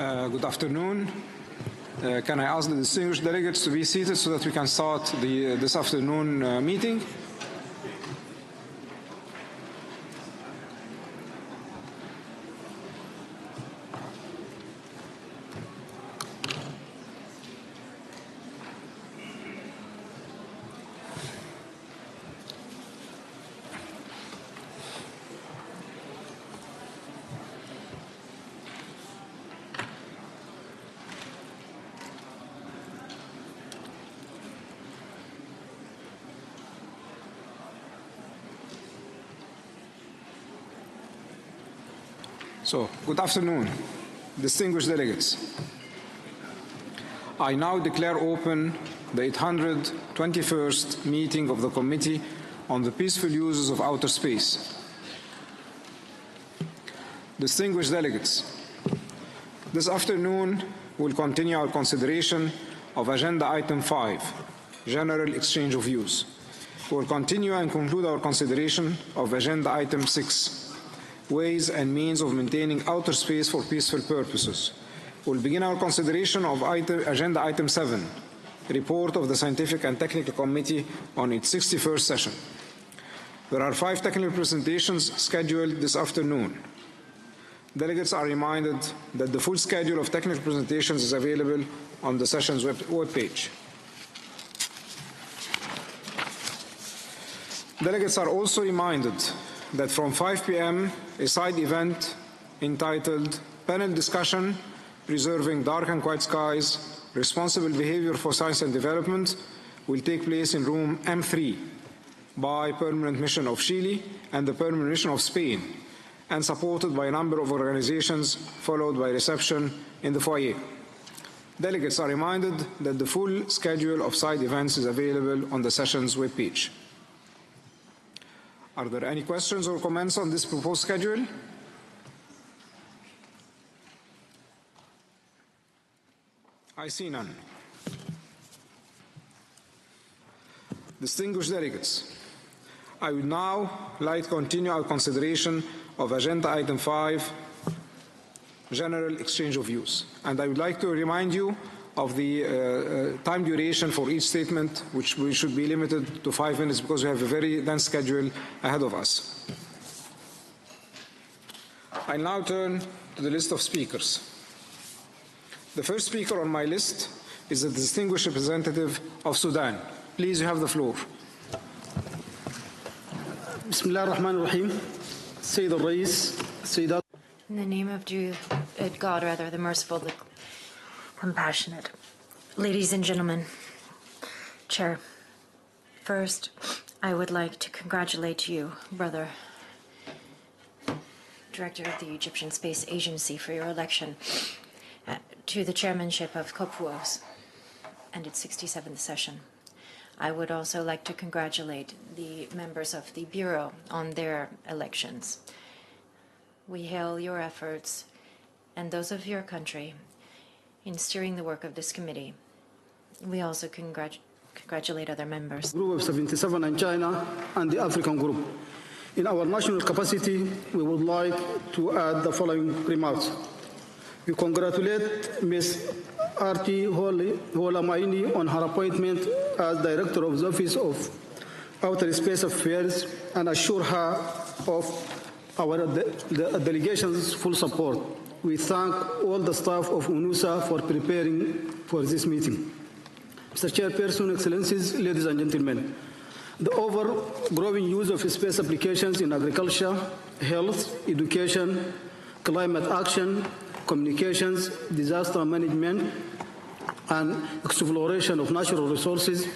Good afternoon. Can I ask the distinguished delegates to be seated so that we can start this afternoon meeting? So, good afternoon, distinguished delegates. I now declare open the 821st meeting of the Committee on the Peaceful Uses of Outer Space. Distinguished delegates, this afternoon we'll continue our consideration of Agenda Item 5, General Exchange of Views. We'll continue and conclude our consideration of Agenda Item 6, Ways and Means of Maintaining Outer Space for Peaceful Purposes. We'll begin our consideration of Agenda Item 7, Report of the Scientific and Technical Committee on its 61st session. There are 5 technical presentations scheduled this afternoon. Delegates are reminded that the full schedule of technical presentations is available on the session's webpage. Delegates are also reminded that from 5 p.m. a side event entitled Panel Discussion Preserving Dark and Quiet Skies, Responsible Behavior for Science and Development will take place in room M3 by Permanent Mission of Chile and the Permanent Mission of Spain, and supported by a number of organizations, followed by reception in the foyer. Delegates are reminded that the full schedule of side events is available on the session's webpage. Are there any questions or comments on this proposed schedule? I see none. Distinguished delegates, I would now like to continue our consideration of Agenda Item 5, General Exchange of Views. And I would like to remind you of the time duration for each statement, which we should be limited to 5 minutes because we have a very dense schedule ahead of us. I now turn to the list of speakers. The first speaker on my list is the distinguished representative of Sudan. Please, you have the floor. Bismillah ar-Rahman ar-Rahim. Sayyid al-Rais, Sayyidat. In the name of God, the merciful, the compassionate. Ladies and gentlemen, Chair, first, I would like to congratulate you, Brother Director of the Egyptian Space Agency, for your election to the chairmanship of COPUOS and its 67th session. I would also like to congratulate the members of the Bureau on their elections. We hail your efforts and those of your country in steering the work of this committee. We also congratulate other members. Group of 77 and China and the African group. In our national capacity, we would like to add the following remarks. We congratulate Ms. Arti Holamaini on her appointment as Director of the Office of Outer Space Affairs and assure her of the delegation's full support. We thank all the staff of UNUSA for preparing for this meeting. Mr. Chairperson, Excellencies, ladies and gentlemen, the overgrowing use of space applications in agriculture, health, education, climate action, communications, disaster management, and exploration of natural resources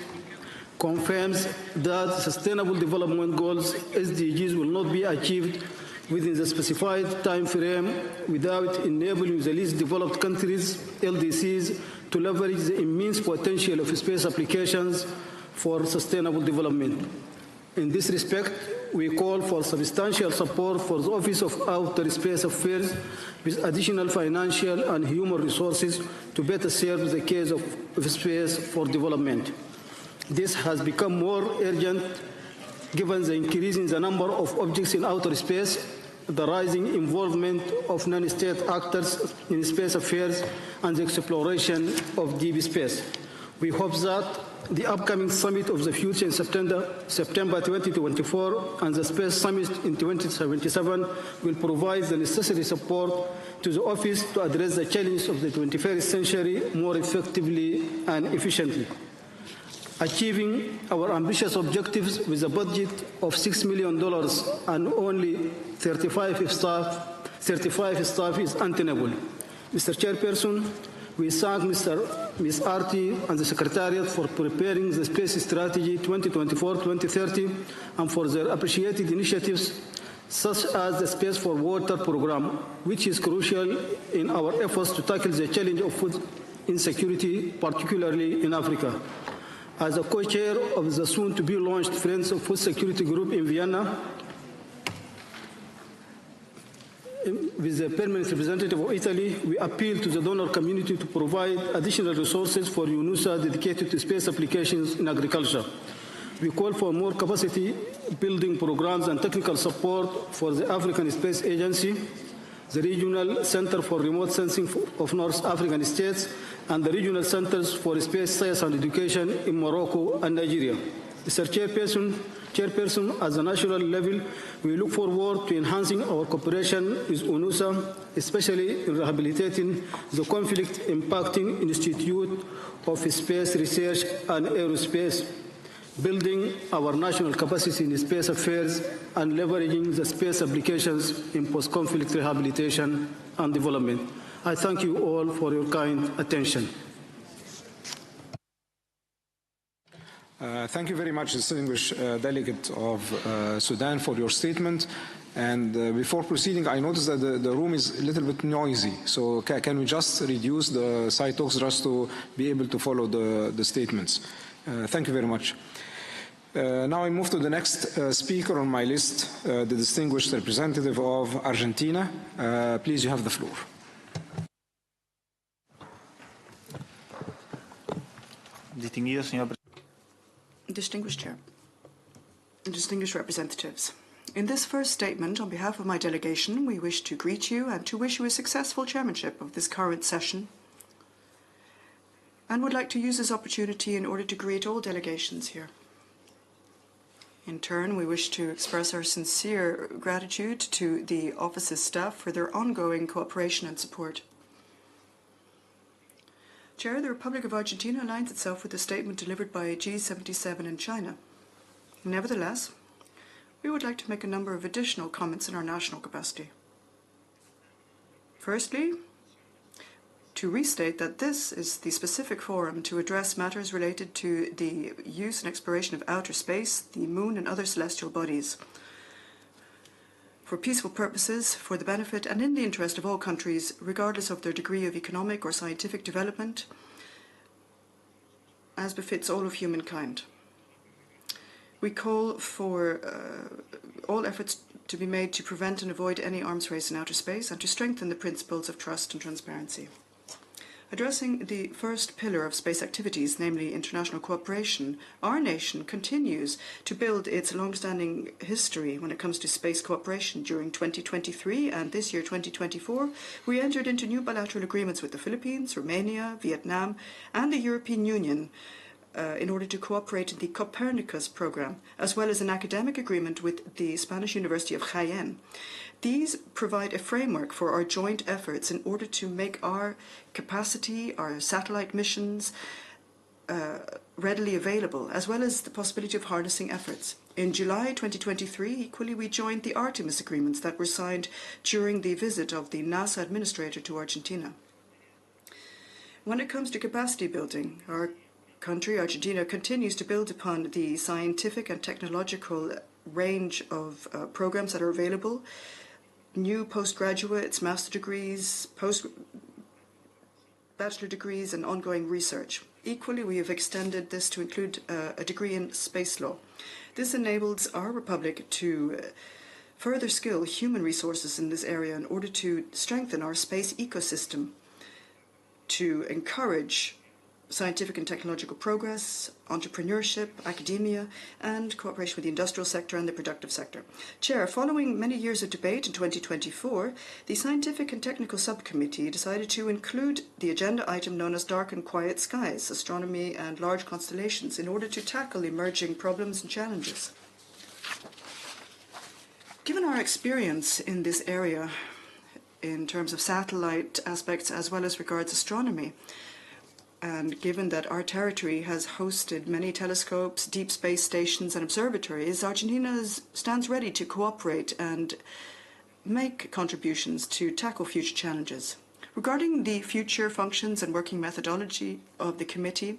confirms that Sustainable Development Goals, SDGs, will not be achieved within the specified time frame without enabling the least developed countries, LDCs, to leverage the immense potential of space applications for sustainable development. In this respect, we call for substantial support for the Office of Outer Space Affairs with additional financial and human resources to better serve the case of space for development. This has become more urgent given the increase in the number of objects in outer space, the rising involvement of non-state actors in space affairs and the exploration of deep space. We hope that the upcoming Summit of the Future in September 2024 and the Space Summit in 2077 will provide the necessary support to the Office to address the challenges of the 21st century more effectively and efficiently. Achieving our ambitious objectives with a budget of $6 million and only 35 staff is untenable. Mr. Chairperson, we thank Ms. Arti and the Secretariat for preparing the Space Strategy 2024-2030 and for their appreciated initiatives such as the Space for Water program, which is crucial in our efforts to tackle the challenge of food insecurity, particularly in Africa. As a co-chair of the soon-to-be-launched Friends of Food Security Group in Vienna, with the permanent representative of Italy, we appeal to the donor community to provide additional resources for UNUSA dedicated to space applications in agriculture. We call for more capacity building programs and technical support for the African Space Agency, the Regional Center for Remote Sensing of North African States, and the Regional Centers for Space Science and Education in Morocco and Nigeria. Mr. Chairperson, at the national level, we look forward to enhancing our cooperation with UNUSA, especially in rehabilitating the conflict-impacting Institute of Space Research and Aerospace, building our national capacity in space affairs, and leveraging the space applications in post-conflict rehabilitation and development. I thank you all for your kind attention. Thank you very much, distinguished delegate of Sudan, for your statement. And before proceeding, I noticed that the room is a little bit noisy. So can we just reduce the side talks just to be able to follow the statements? Thank you very much. Now I move to the next speaker on my list, the distinguished representative of Argentina. Please, you have the floor. Distinguished Chair, distinguished representatives, in this first statement on behalf of my delegation, we wish to greet you and to wish you a successful chairmanship of this current session, and would like to use this opportunity in order to greet all delegations here. In turn, we wish to express our sincere gratitude to the office's staff for their ongoing cooperation and support. Chair, the Republic of Argentina aligns itself with the statement delivered by G77 in China. Nevertheless, we would like to make a number of additional comments in our national capacity. Firstly, to restate that this is the specific forum to address matters related to the use and exploration of outer space, the moon and other celestial bodies, for peaceful purposes, for the benefit and in the interest of all countries, regardless of their degree of economic or scientific development, as befits all of humankind. We call for all efforts to be made to prevent and avoid any arms race in outer space and to strengthen the principles of trust and transparency. Addressing the first pillar of space activities, namely international cooperation, our nation continues to build its long-standing history when it comes to space cooperation. During 2023 and this year 2024, we entered into new bilateral agreements with the Philippines, Romania, Vietnam, and the European Union in order to cooperate in the Copernicus program, as well as an academic agreement with the Spanish University of Jaén. These provide a framework for our joint efforts in order to make our capacity, our satellite missions, readily available, as well as the possibility of harnessing efforts. In July 2023, equally, we joined the Artemis agreements that were signed during the visit of the NASA administrator to Argentina. When it comes to capacity building, our country, Argentina, continues to build upon the scientific and technological range of programs that are available, new postgraduates, master degrees, bachelor degrees, and ongoing research. Equally, we have extended this to include a degree in space law. This enables our republic to further skill human resources in this area in order to strengthen our space ecosystem, to encourage scientific and technological progress, entrepreneurship, academia, and cooperation with the industrial sector and the productive sector. Chair, following many years of debate in 2024, the Scientific and Technical Subcommittee decided to include the agenda item known as Dark and Quiet Skies, Astronomy and Large Constellations, in order to tackle emerging problems and challenges. Given our experience in this area, in terms of satellite aspects as well as regards astronomy, and given that our territory has hosted many telescopes, deep space stations and observatories, Argentina stands ready to cooperate and make contributions to tackle future challenges. Regarding the future functions and working methodology of the committee,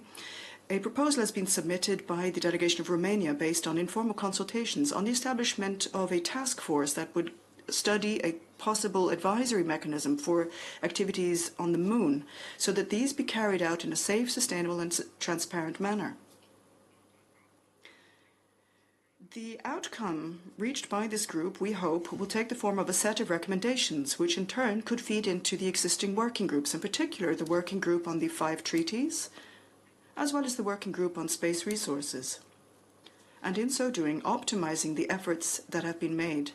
a proposal has been submitted by the delegation of Romania based on informal consultations on the establishment of a task force that would study a possible advisory mechanism for activities on the moon so that these be carried out in a safe, sustainable and transparent manner. The outcome reached by this group, we hope, will take the form of a set of recommendations which in turn could feed into the existing working groups, in particular the working group on the 5 treaties, as well as the working group on space resources. And in so doing, optimizing the efforts that have been made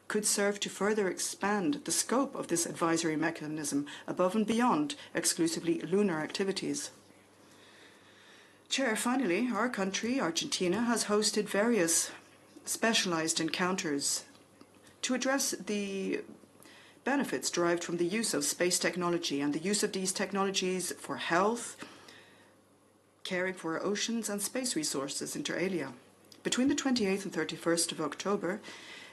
could serve to further expand the scope of this advisory mechanism above and beyond exclusively lunar activities. Chair, finally, our country, Argentina, has hosted various specialized encounters to address the benefits derived from the use of space technology and the use of these technologies for health, caring for our oceans and space resources, inter alia. Between the 28th and 31st of October,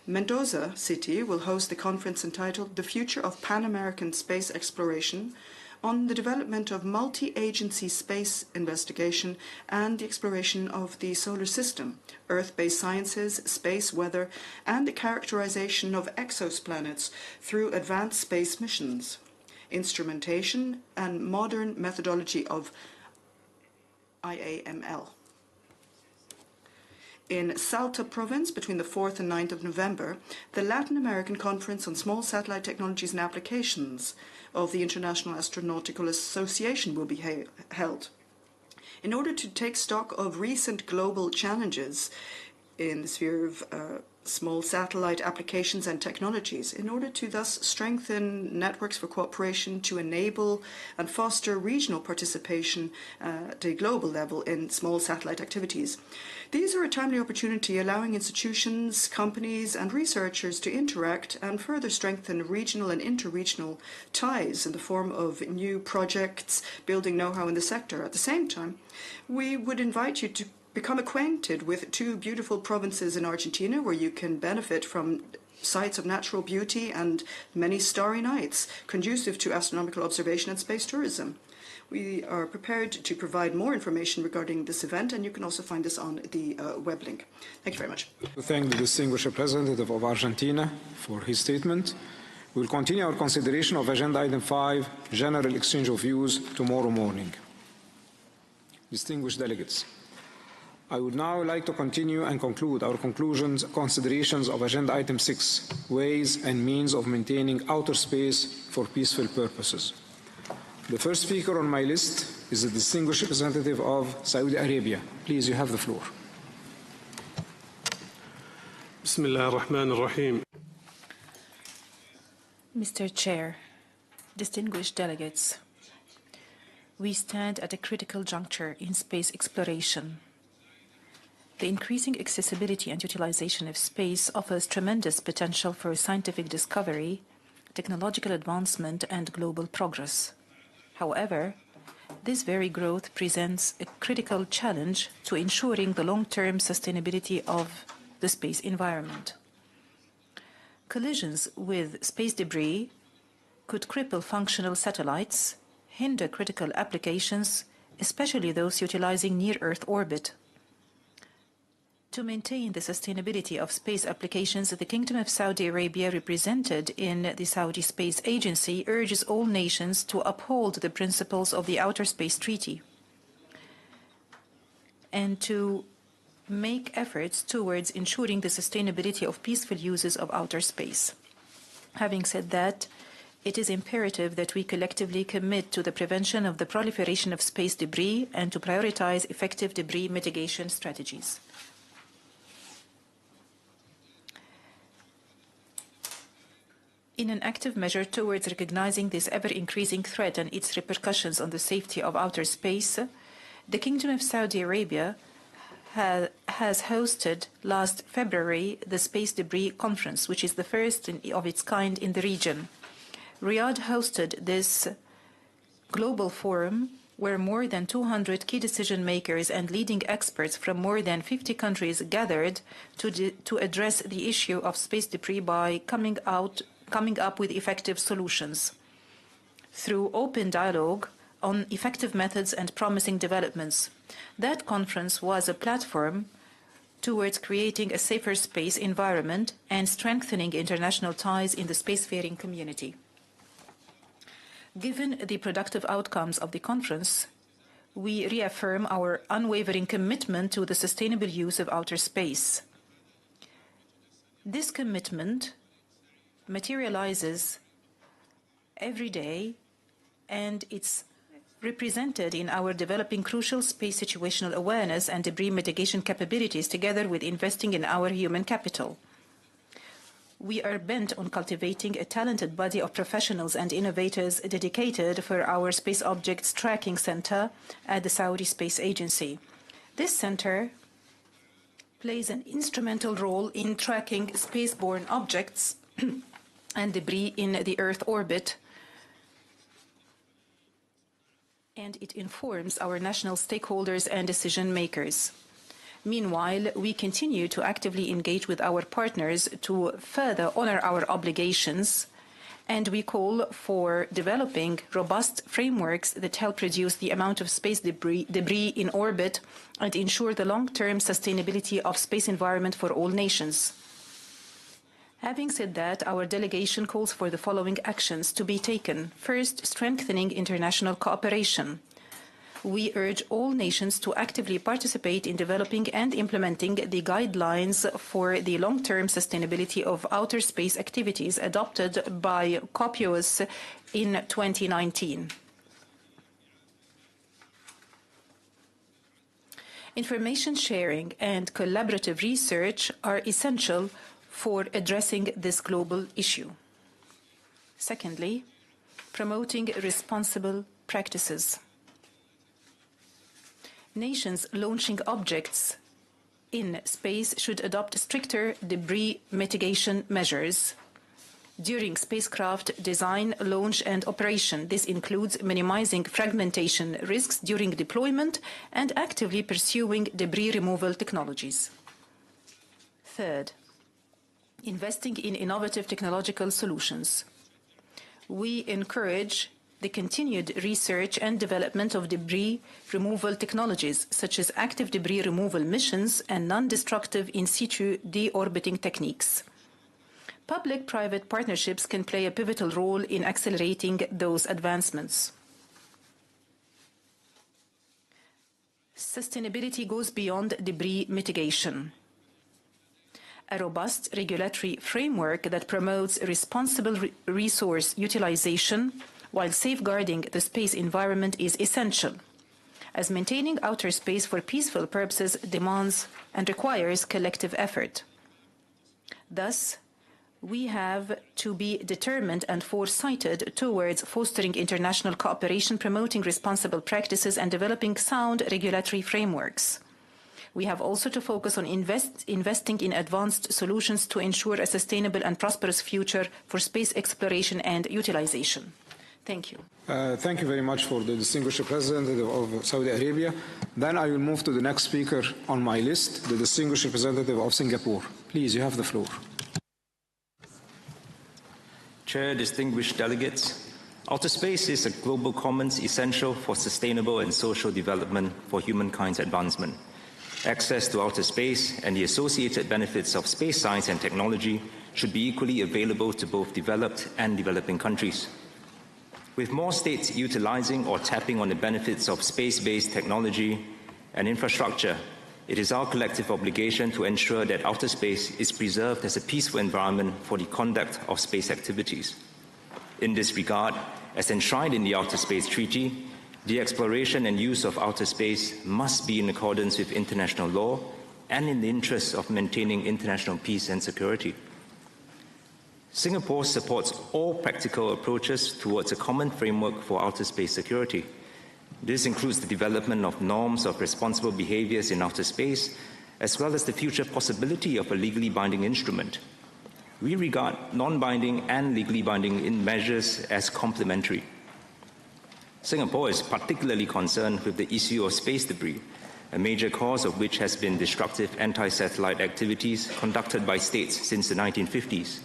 Mendoza City will host the conference entitled The Future of Pan-American Space Exploration on the development of multi-agency space investigation and the exploration of the solar system, Earth-based sciences, space weather, and the characterization of exoplanets through advanced space missions, instrumentation, and modern methodology of IAML. In Salta province, between the 4th and 9th of November, the Latin American Conference on Small Satellite Technologies and Applications of the International Astronautical Association will be held. In order to take stock of recent global challenges in the sphere of small satellite applications and technologies, in order to thus strengthen networks for cooperation to enable and foster regional participation at a global level in small satellite activities. These are a timely opportunity allowing institutions, companies and researchers to interact and further strengthen regional and interregional ties in the form of new projects, building know-how in the sector. At the same time, we would invite you to become acquainted with 2 beautiful provinces in Argentina where you can benefit from sites of natural beauty and many starry nights, conducive to astronomical observation and space tourism. We are prepared to provide more information regarding this event, and you can also find this on the web link. Thank you very much. To thank the distinguished representative of Argentina for his statement. We will continue our consideration of Agenda Item 5, General Exchange of Views, tomorrow morning. Distinguished delegates, I would now like to continue and conclude our considerations of Agenda Item 6, Ways and Means of Maintaining Outer Space for Peaceful Purposes. The first speaker on my list is the distinguished representative of Saudi Arabia. Please, you have the floor. Bismillah ar-Rahman ar-Rahim. Mr. Chair, distinguished delegates, we stand at a critical juncture in space exploration. The increasing accessibility and utilization of space offers tremendous potential for scientific discovery, technological advancement, and global progress. However, this very growth presents a critical challenge to ensuring the long-term sustainability of the space environment. Collisions with space debris could cripple functional satellites, hinder critical applications, especially those utilizing near-Earth orbit. To maintain the sustainability of space applications, the Kingdom of Saudi Arabia, represented in the Saudi Space Agency, urges all nations to uphold the principles of the Outer Space Treaty and to make efforts towards ensuring the sustainability of peaceful uses of outer space. Having said that, it is imperative that we collectively commit to the prevention of the proliferation of space debris and to prioritize effective debris mitigation strategies. In an active measure towards recognizing this ever-increasing threat and its repercussions on the safety of outer space, the Kingdom of Saudi Arabia has hosted last February the Space Debris Conference, which is the first of its kind in the region. Riyadh hosted this global forum where more than 200 key decision makers and leading experts from more than 50 countries gathered to address the issue of space debris by coming up with effective solutions through open dialogue on effective methods and promising developments. That conference was a platform towards creating a safer space environment and strengthening international ties in the spacefaring community. Given the productive outcomes of the conference, we reaffirm our unwavering commitment to the sustainable use of outer space. This commitment materializes every day, and it's represented in our developing crucial space situational awareness and debris mitigation capabilities, together with investing in our human capital. We are bent on cultivating a talented body of professionals and innovators dedicated for our Space Objects Tracking Center at the Saudi Space Agency. This center plays an instrumental role in tracking spaceborne objects and debris in the Earth orbit, and it informs our national stakeholders and decision makers. Meanwhile, we continue to actively engage with our partners to further honor our obligations, and we call for developing robust frameworks that help reduce the amount of space debris in orbit and ensure the long-term sustainability of space environment for all nations. Having said that, our delegation calls for the following actions to be taken. First, strengthening international cooperation. We urge all nations to actively participate in developing and implementing the guidelines for the long-term sustainability of outer space activities adopted by COPUOS in 2019. Information sharing and collaborative research are essential for addressing this global issue. Secondly, promoting responsible practices. Nations launching objects in space should adopt stricter debris mitigation measures during spacecraft design, launch, and operation. This includes minimizing fragmentation risks during deployment and actively pursuing debris removal technologies. Third, investing in innovative technological solutions. We encourage the continued research and development of debris removal technologies, such as active debris removal missions and non-destructive in situ deorbiting techniques. Public-private partnerships can play a pivotal role in accelerating those advancements. Sustainability goes beyond debris mitigation. A robust regulatory framework that promotes responsible resource utilization while safeguarding the space environment is essential, as maintaining outer space for peaceful purposes demands and requires collective effort. Thus, we have to be determined and foresighted towards fostering international cooperation, promoting responsible practices, and developing sound regulatory frameworks. We have also to focus on investing in advanced solutions to ensure a sustainable and prosperous future for space exploration and utilization. Thank you. Thank you very much for the distinguished representative of Saudi Arabia. Then I will move to the next speaker on my list, the distinguished representative of Singapore. Please, you have the floor. Chair, distinguished delegates, outer space is a global commons essential for sustainable and social development for humankind's advancement. Access to outer space and the associated benefits of space science and technology should be equally available to both developed and developing countries. With more states utilizing or tapping on the benefits of space-based technology and infrastructure, it is our collective obligation to ensure that outer space is preserved as a peaceful environment for the conduct of space activities. In this regard, as enshrined in the Outer Space Treaty, the exploration and use of outer space must be in accordance with international law and in the interest of maintaining international peace and security. Singapore supports all practical approaches towards a common framework for outer space security. This includes the development of norms of responsible behaviors in outer space, as well as the future possibility of a legally binding instrument. We regard non-binding and legally binding measures as complementary. Singapore is particularly concerned with the issue of space debris, a major cause of which has been destructive anti-satellite activities conducted by states since the 1950s.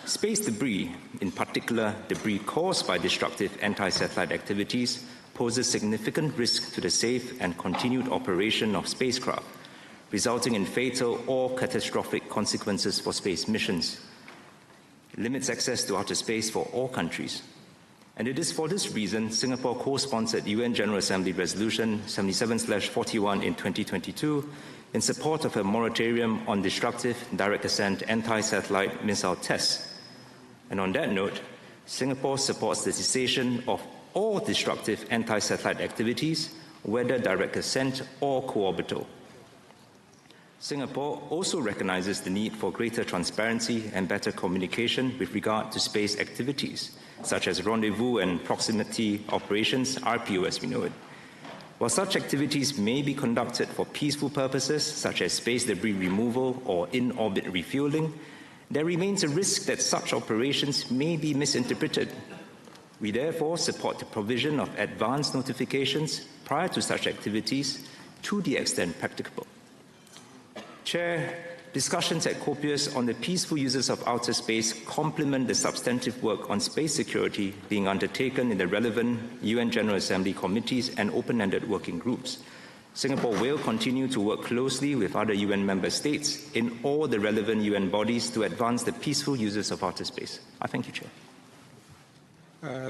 Space debris, in particular debris caused by destructive anti-satellite activities, poses significant risk to the safe and continued operation of spacecraft, resulting in fatal or catastrophic consequences for space missions. It limits access to outer space for all countries. And it is for this reason Singapore co-sponsored UN General Assembly Resolution 77/41 in 2022 in support of a moratorium on destructive direct ascent anti-satellite missile tests. And on that note, Singapore supports the cessation of all destructive anti-satellite activities, whether direct ascent or co-orbital. Singapore also recognizes the need for greater transparency and better communication with regard to space activities, such as rendezvous and proximity operations, RPO as we know it. While such activities may be conducted for peaceful purposes, such as space debris removal or in-orbit refueling, there remains a risk that such operations may be misinterpreted. We therefore support the provision of advance notifications prior to such activities to the extent practicable. Chair, discussions at COPUOS on the peaceful uses of outer space complement the substantive work on space security being undertaken in the relevant UN General Assembly committees and open-ended working groups. Singapore will continue to work closely with other UN member states in all the relevant UN bodies to advance the peaceful uses of outer space. I thank you, Chair.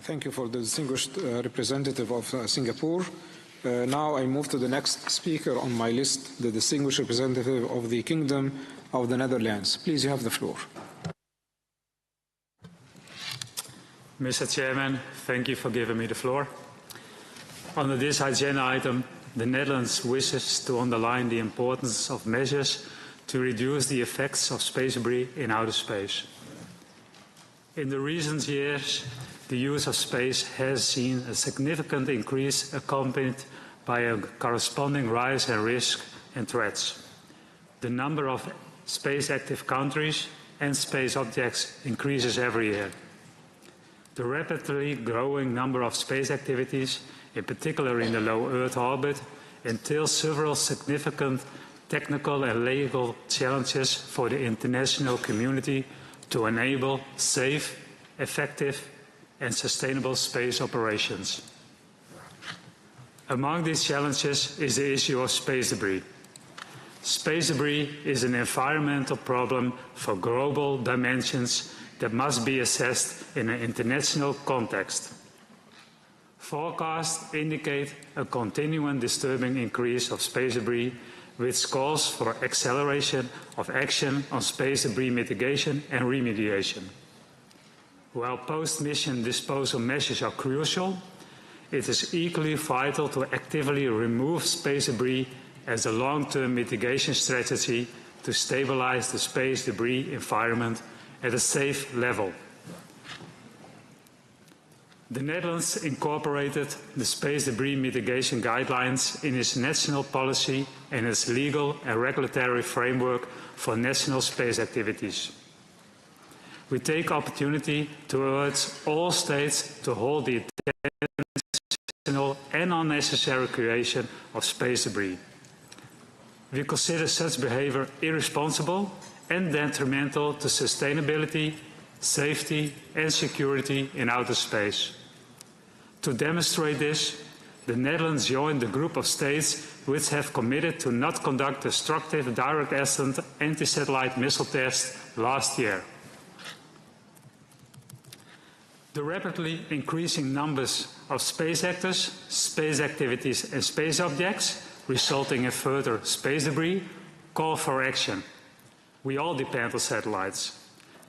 Thank you for the distinguished representative of Singapore. Now I move to the next speaker on my list, the distinguished representative of the Kingdom of the Netherlands. Please, you have the floor. Mr. Chairman, thank you for giving me the floor. Under this agenda item, the Netherlands wishes to underline the importance of measures to reduce the effects of space debris in outer space. In the recent years, the use of space has seen a significant increase accompanied by a corresponding rise in risk and threats. The number of space-active countries and space objects increases every year. The rapidly growing number of space activities, in particular in the low Earth orbit, entails several significant technical and legal challenges for the international community to enable safe, effective, and sustainable space operations. Among these challenges is the issue of space debris. Space debris is an environmental problem for global dimensions that must be assessed in an international context. Forecasts indicate a continuing disturbing increase of space debris, which calls for acceleration of action on space debris mitigation and remediation. While post-mission disposal measures are crucial, it is equally vital to actively remove space debris as a long-term mitigation strategy to stabilize the space debris environment at a safe level. The Netherlands incorporated the space debris mitigation guidelines in its national policy and its legal and regulatory framework for national space activities. We take opportunity to urge all states to halt the intentional and unnecessary creation of space debris. We consider such behavior irresponsible and detrimental to sustainability, safety, and security in outer space. To demonstrate this, the Netherlands joined the group of states which have committed to not conduct destructive direct ascent anti-satellite missile tests last year. The rapidly increasing numbers of space actors, space activities, and space objects, resulting in further space debris, call for action. We all depend on satellites.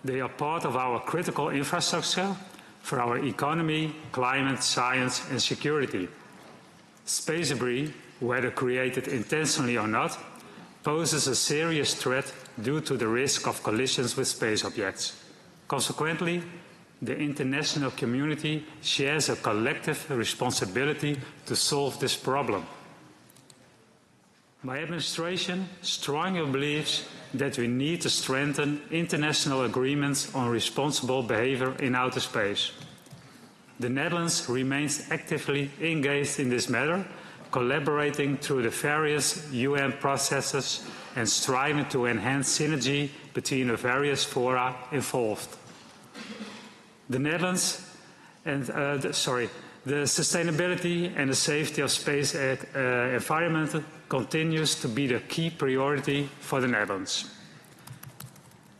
They are part of our critical infrastructure, for our economy, climate, science and security. Space debris, whether created intentionally or not, poses a serious threat due to the risk of collisions with space objects. Consequently, the international community shares a collective responsibility to solve this problem. My administration strongly believes that we need to strengthen international agreements on responsible behavior in outer space. The Netherlands remains actively engaged in this matter, collaborating through the various UN processes and striving to enhance synergy between the various fora involved. The Netherlands and the sustainability and the safety of space environment continues to be the key priority for the Netherlands.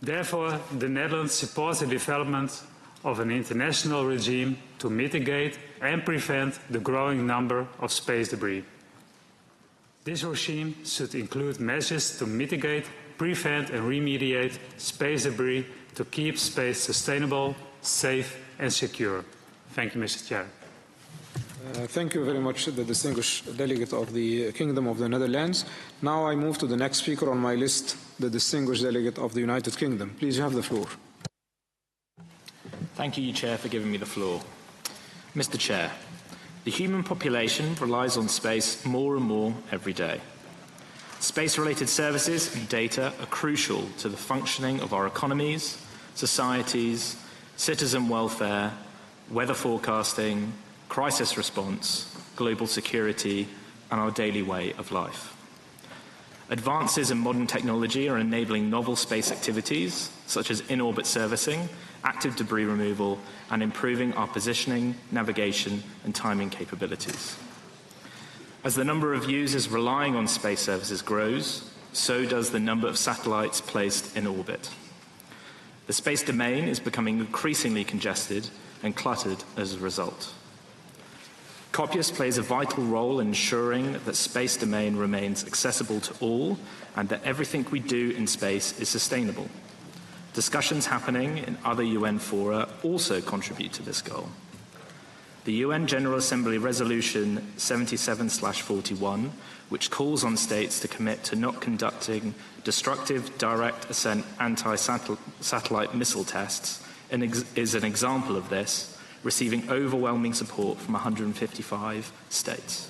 Therefore, the Netherlands supports the development of an international regime to mitigate and prevent the growing number of space debris. This regime should include measures to mitigate, prevent and remediate space debris to keep space sustainable, safe and secure. Thank you, Mr. Chair. Thank you very much, the distinguished delegate of the Kingdom of the Netherlands. Now I move to the next speaker on my list, the distinguished delegate of the United Kingdom. Please, you have the floor. Thank you, Chair, for giving me the floor. Mr. Chair, the human population relies on space more and more every day. Space-related services and data are crucial to the functioning of our economies, societies, citizen welfare, weather forecasting, crisis response, global security, and our daily way of life. Advances in modern technology are enabling novel space activities, such as in-orbit servicing, active debris removal, and improving our positioning, navigation, and timing capabilities. As the number of users relying on space services grows, so does the number of satellites placed in orbit. The space domain is becoming increasingly congested and cluttered as a result. COPUOS plays a vital role in ensuring that space domain remains accessible to all and that everything we do in space is sustainable. Discussions happening in other UN fora also contribute to this goal. The UN General Assembly Resolution 77/41, which calls on states to commit to not conducting destructive direct ascent anti-satellite missile tests, is an example of this, receiving overwhelming support from 155 states.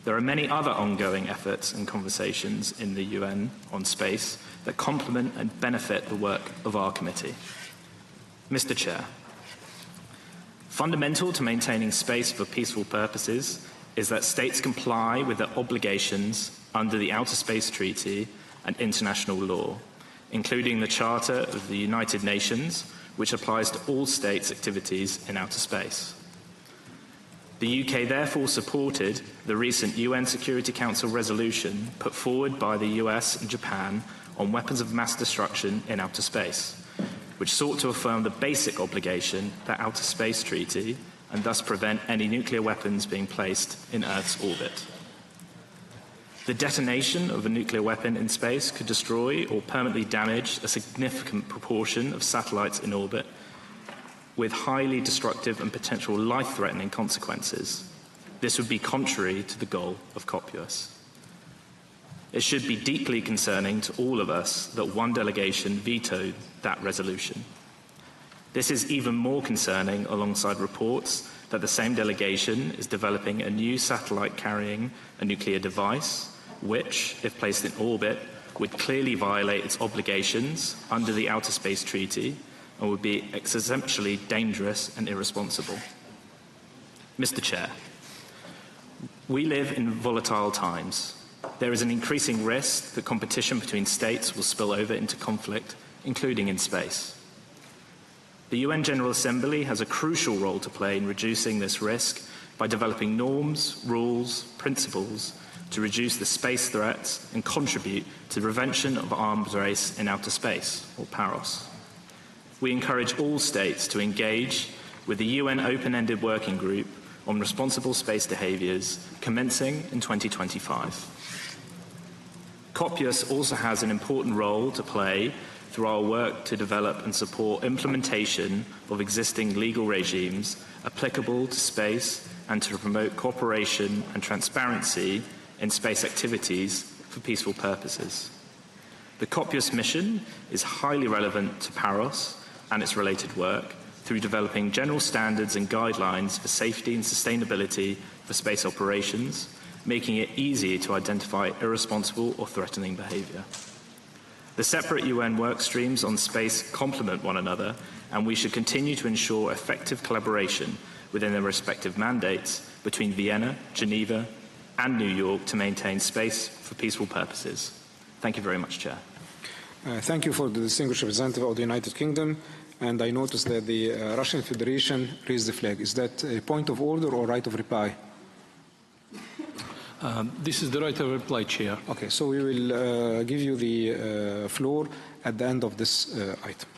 There are many other ongoing efforts and conversations in the UN on space that complement and benefit the work of our committee. Mr. Chair, fundamental to maintaining space for peaceful purposes is that states comply with their obligations under the Outer Space Treaty and international law, including the Charter of the United Nations, which applies to all states' activities in outer space. The UK therefore supported the recent UN Security Council resolution put forward by the US and Japan on weapons of mass destruction in outer space, which sought to affirm the basic obligation that Outer Space Treaty and thus prevent any nuclear weapons being placed in Earth's orbit. The detonation of a nuclear weapon in space could destroy or permanently damage a significant proportion of satellites in orbit, with highly destructive and potential life-threatening consequences. This would be contrary to the goal of COPUOS. It should be deeply concerning to all of us that one delegation vetoed that resolution. This is even more concerning alongside reports that the same delegation is developing a new satellite carrying a nuclear device, which, if placed in orbit, would clearly violate its obligations under the Outer Space Treaty and would be existentially dangerous and irresponsible. Mr. Chair, we live in volatile times. There is an increasing risk that competition between states will spill over into conflict, including in space. The UN General Assembly has a crucial role to play in reducing this risk by developing norms, rules, principles to reduce the space threats and contribute to the prevention of arms race in outer space, or PAROS. We encourage all states to engage with the UN Open-Ended Working Group on responsible space behaviours commencing in 2025. COPUOS also has an important role to play through our work to develop and support implementation of existing legal regimes applicable to space and to promote cooperation and transparency in space activities for peaceful purposes. The COPUOS mission is highly relevant to PAROS and its related work through developing general standards and guidelines for safety and sustainability for space operations, making it easy to identify irresponsible or threatening behaviour. The separate UN work streams on space complement one another, and we should continue to ensure effective collaboration within their respective mandates between Vienna, Geneva, and New York to maintain space for peaceful purposes. Thank you very much, Chair. Thank you for the distinguished representative of the United Kingdom. And I noticed that the Russian Federation raised the flag. Is that a point of order or right of reply? This is the right of reply, Chair. Okay, so we will give you the floor at the end of this item.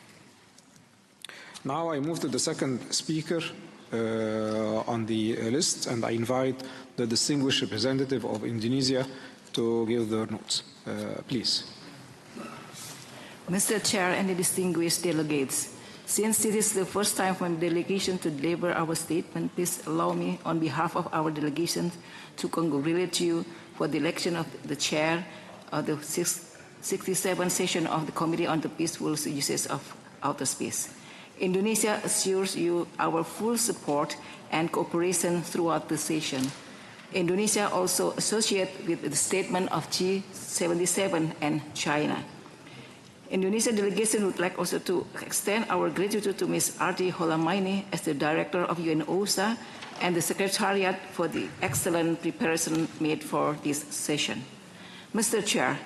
Now I move to the second speaker on the list, and I invite the distinguished representative of Indonesia to give their notes. Please. Mr. Chair and the distinguished delegates, since this is the first time for the delegation to deliver our statement, please allow me, on behalf of our delegation, to congratulate you for the election of the chair of the 67th session of the Committee on the Peaceful Uses of Outer Space. Indonesia assures you our full support and cooperation throughout the session. Indonesia also associates with the statement of G77 and China. Indonesia delegation would like also to extend our gratitude to Ms. Arti Holamaini as the Director of UNOSA and the Secretariat for the excellent preparation made for this session. Mr. Chair,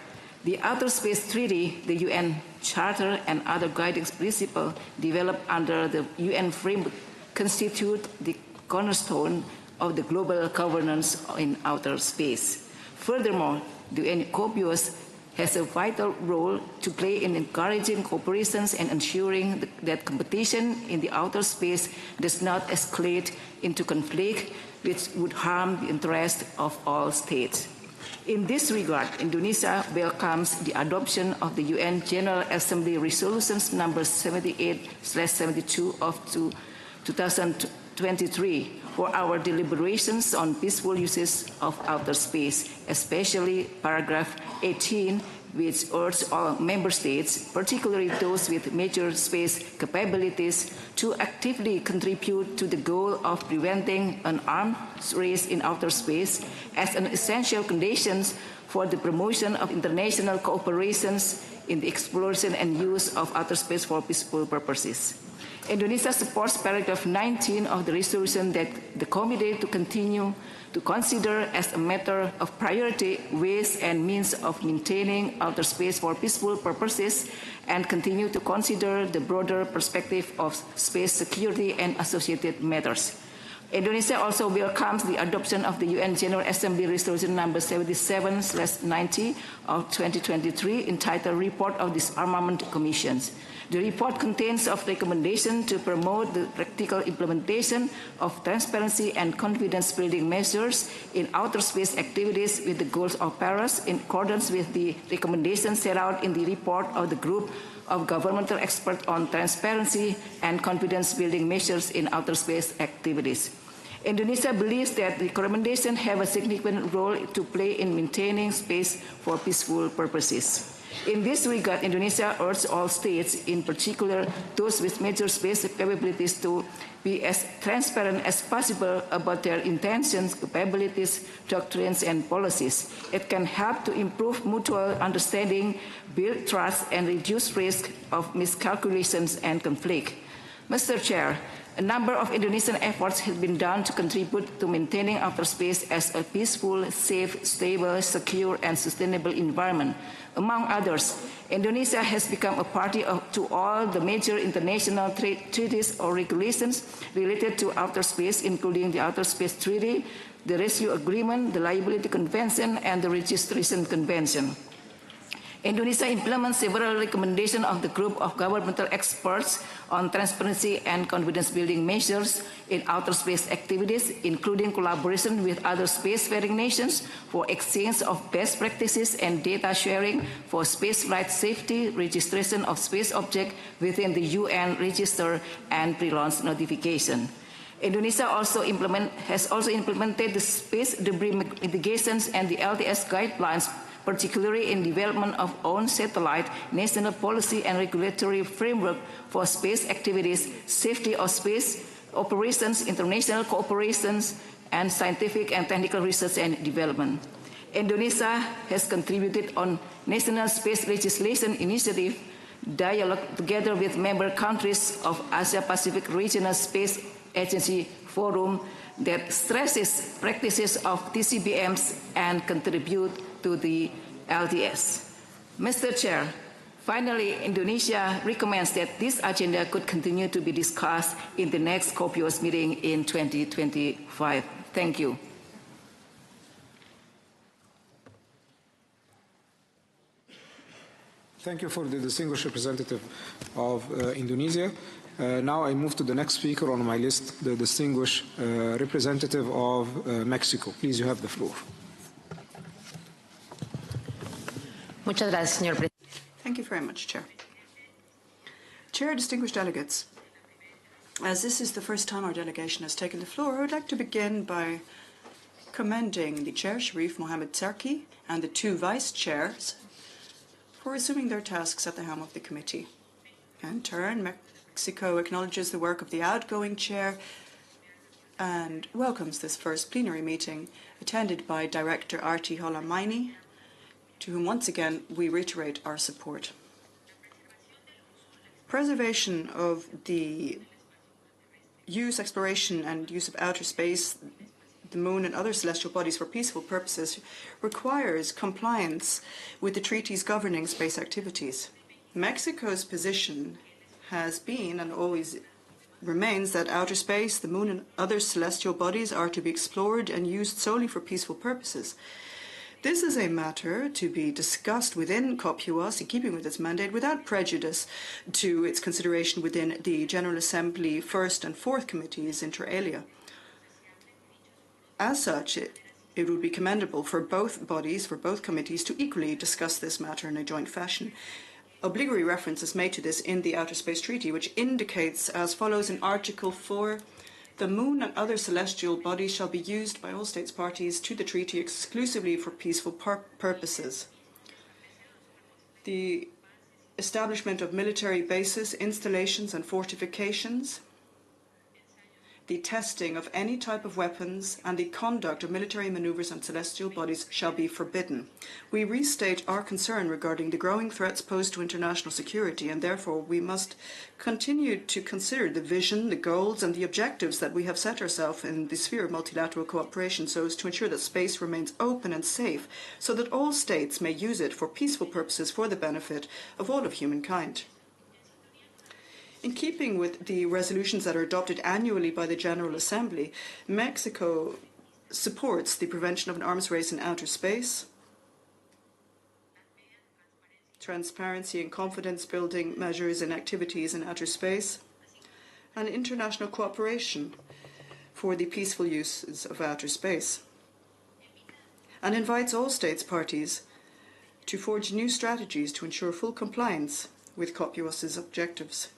the Outer Space Treaty, the UN Charter, and other guiding principles developed under the UN framework constitute the cornerstone of the global governance in outer space. Furthermore, the UN COPUOS has a vital role to play in encouraging cooperation and ensuring that competition in the outer space does not escalate into conflict, which would harm the interests of all states. In this regard, Indonesia welcomes the adoption of the UN General Assembly Resolutions number 78/72 of 2023 for our deliberations on peaceful uses of outer space, especially paragraph 18, which urges all member states, particularly those with major space capabilities, to actively contribute to the goal of preventing an arms race in outer space as an essential condition for the promotion of international cooperation in the exploration and use of outer space for peaceful purposes. Indonesia supports paragraph 19 of the resolution that the committee to continue to consider as a matter of priority ways and means of maintaining outer space for peaceful purposes and continue to consider the broader perspective of space security and associated matters. Indonesia also welcomes the adoption of the UN General Assembly Resolution number 77/90 of 2023 entitled Report of Disarmament Commissions. The report contains recommendations to promote the practical implementation of transparency and confidence-building measures in outer space activities with the goals of PAROS in accordance with the recommendations set out in the report of the Group of Governmental Experts on Transparency and Confidence-Building Measures in Outer Space Activities. Indonesia believes that the recommendations have a significant role to play in maintaining space for peaceful purposes. In this regard, Indonesia urges all states, in particular those with major space capabilities, to be as transparent as possible about their intentions, capabilities, doctrines, and policies. It can help to improve mutual understanding, build trust, and reduce risk of miscalculations and conflict. Mr. Chair, a number of Indonesian efforts have been done to contribute to maintaining outer space as a peaceful, safe, stable, secure, and sustainable environment. Among others, Indonesia has become a party to all the major international treaties or regulations related to outer space, including the Outer Space Treaty, the Rescue Agreement, the Liability Convention, and the Registration Convention. Indonesia implements several recommendations of the group of governmental experts on transparency and confidence-building measures in outer space activities, including collaboration with other spacefaring nations for exchange of best practices and data sharing for spaceflight safety, registration of space objects within the UN register, and pre-launch notification. Indonesia has also implemented the space debris mitigations and the LTS guidelines, particularly in development of own satellite, national policy and regulatory framework for space activities, safety of space operations, international cooperations, and scientific and technical research and development. Indonesia has contributed on national space legislation initiative dialogue together with member countries of Asia-Pacific Regional Space Agency Forum that stresses practices of TCBMs and contribute to the LTS. Mr. Chair, finally, Indonesia recommends that this agenda could continue to be discussed in the next COPUOS meeting in 2025. Thank you. Thank you for the distinguished representative of Indonesia. Now I move to the next speaker on my list, the distinguished representative of Mexico. Please, you have the floor. Muchas gracias, señor presidente. Thank you very much, Chair. Chair, distinguished delegates, as this is the first time our delegation has taken the floor, I would like to begin by commending the Chair, Sharif Mohammed Sarki, and the two Vice Chairs for assuming their tasks at the helm of the committee. In turn, Mexico acknowledges the work of the outgoing Chair and welcomes this first plenary meeting attended by Director Arti Holamaini, to whom once again we reiterate our support. Preservation of the use, exploration and use of outer space, the moon and other celestial bodies for peaceful purposes requires compliance with the treaties governing space activities. Mexico's position has been and always remains that outer space, the moon and other celestial bodies are to be explored and used solely for peaceful purposes. This is a matter to be discussed within COPUOS in keeping with its mandate without prejudice to its consideration within the General Assembly First and Fourth Committees inter alia. As such, it would be commendable for both bodies, for both committees, to equally discuss this matter in a joint fashion. Obligatory reference is made to this in the Outer Space Treaty, which indicates as follows in Article 4, the moon and other celestial bodies shall be used by all states parties to the treaty exclusively for peaceful purposes. The establishment of military bases, installations and fortifications, the testing of any type of weapons, and the conduct of military maneuvers on celestial bodies shall be forbidden. We restate our concern regarding the growing threats posed to international security, and therefore we must continue to consider the vision, the goals, and the objectives that we have set ourselves in the sphere of multilateral cooperation so as to ensure that space remains open and safe, so that all states may use it for peaceful purposes for the benefit of all of humankind. In keeping with the resolutions that are adopted annually by the General Assembly, Mexico supports the prevention of an arms race in outer space, transparency and confidence-building measures and activities in outer space, and international cooperation for the peaceful uses of outer space, and invites all states parties to forge new strategies to ensure full compliance with COPUOS's objectives.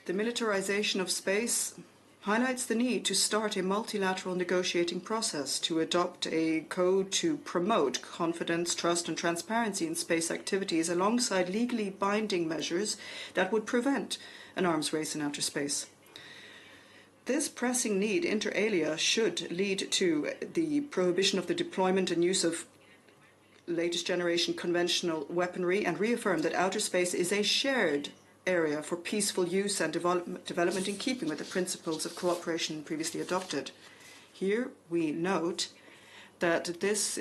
The militarization of space highlights the need to start a multilateral negotiating process to adopt a code to promote confidence, trust, and transparency in space activities alongside legally binding measures that would prevent an arms race in outer space. This pressing need, inter alia, should lead to the prohibition of the deployment and use of latest generation conventional weaponry and reaffirm that outer space is a shared area for peaceful use and development in keeping with the principles of cooperation previously adopted. Here we note that this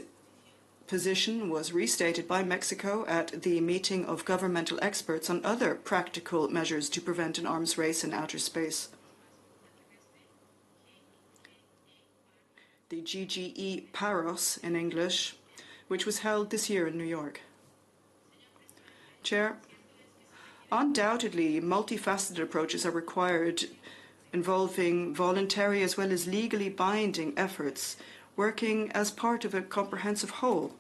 position was restated by Mexico at the meeting of governmental experts on other practical measures to prevent an arms race in outer space. The GGE Paros in English, which was held this year in New York. Chair, undoubtedly, multifaceted approaches are required involving voluntary as well as legally binding efforts working as part of a comprehensive whole.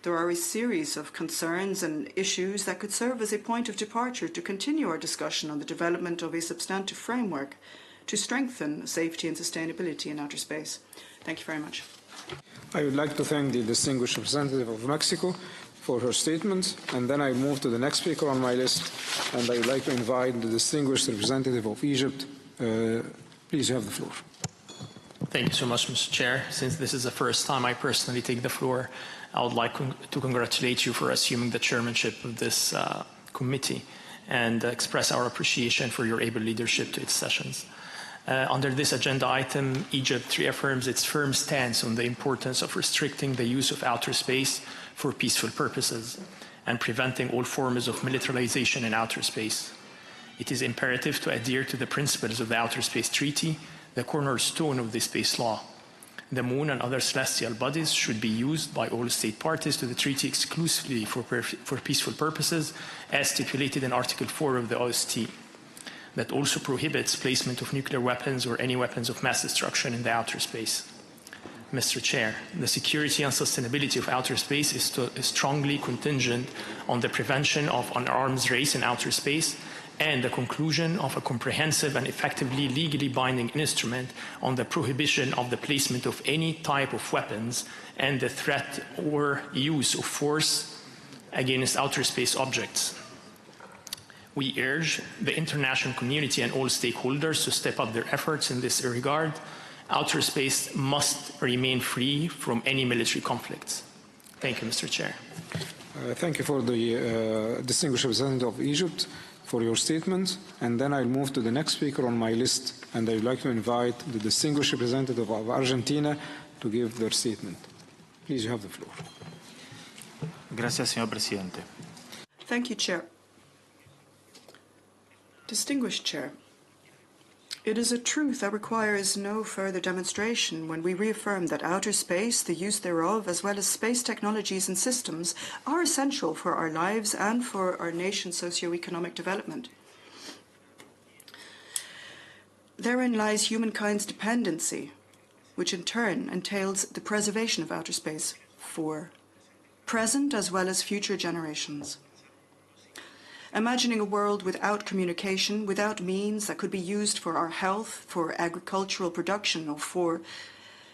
There are a series of concerns and issues that could serve as a point of departure to continue our discussion on the development of a substantive framework to strengthen safety and sustainability in outer space. Thank you very much. I would like to thank the distinguished representative of Mexico for her statement, and then I move to the next speaker on my list, and I would like to invite the distinguished representative of Egypt. Please, you have the floor. Thank you so much, Mr. Chair. Since this is the first time I personally take the floor, I would like to congratulate you for assuming the chairmanship of this committee and express our appreciation for your able leadership to its sessions. Under this agenda item, Egypt reaffirms its firm stance on the importance of restricting the use of outer space for peaceful purposes and preventing all forms of militarization in outer space. It is imperative to adhere to the principles of the Outer Space Treaty, the cornerstone of the space law. The moon and other celestial bodies should be used by all state parties to the treaty exclusively for peaceful purposes, as stipulated in Article 4 of the OST. That also prohibits placement of nuclear weapons or any weapons of mass destruction in the outer space. Mr. Chair, the security and sustainability of outer space is strongly contingent on the prevention of an arms race in outer space and the conclusion of a comprehensive and effectively legally binding instrument on the prohibition of the placement of any type of weapons and the threat or use of force against outer space objects. We urge the international community and all stakeholders to step up their efforts in this regard. Outer space must remain free from any military conflicts. Thank you, Mr. Chair. Thank you for the distinguished representative of Egypt for your statement. And then I'll move to the next speaker on my list, and I would like to invite the distinguished representative of Argentina to give their statement. Please, you have the floor. Gracias, señor presidente. Thank you, Chair. Distinguished Chair, it is a truth that requires no further demonstration when we reaffirm that outer space, the use thereof, as well as space technologies and systems, are essential for our lives and for our nation's socio-economic development. Therein lies humankind's dependency, which in turn entails the preservation of outer space for present as well as future generations. Imagining a world without communication, without means that could be used for our health, for agricultural production, or for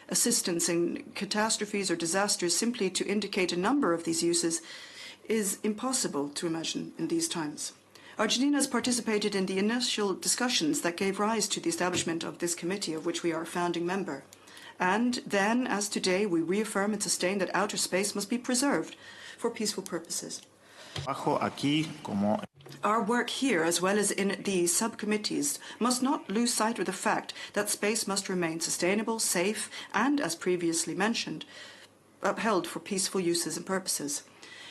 assistance in catastrophes or disasters, simply to indicate a number of these uses, is impossible to imagine in these times. Argentina has participated in the initial discussions that gave rise to the establishment of this committee, of which we are a founding member. And then, as today, we reaffirm and sustain that outer space must be preserved for peaceful purposes. Our work here, as well as in the subcommittees, must not lose sight of the fact that space must remain sustainable, safe, and, as previously mentioned, upheld for peaceful uses and purposes.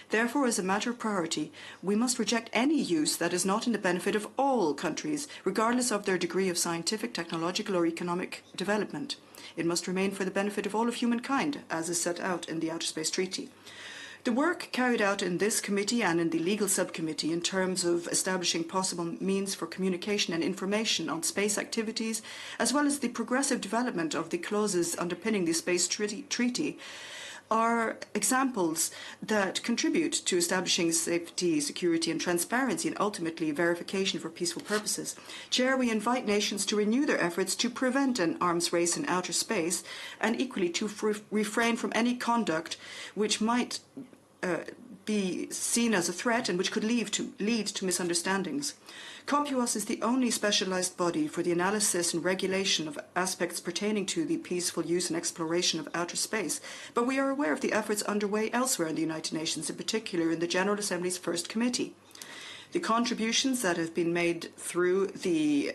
Therefore, as a matter of priority, we must reject any use that is not in the benefit of all countries, regardless of their degree of scientific, technological, or economic development. It must remain for the benefit of all of humankind, as is set out in the Outer Space Treaty. The work carried out in this committee and in the legal subcommittee in terms of establishing possible means for communication and information on space activities, as well as the progressive development of the clauses underpinning the Space Treaty, are examples that contribute to establishing safety, security, and transparency, and ultimately verification for peaceful purposes. Chair, we invite nations to renew their efforts to prevent an arms race in outer space, and equally to refrain from any conduct which might be seen as a threat and which could lead to misunderstandings. COPUOS is the only specialized body for the analysis and regulation of aspects pertaining to the peaceful use and exploration of outer space, but we are aware of the efforts underway elsewhere in the United Nations, in particular in the General Assembly's First Committee. The contributions that have been made through the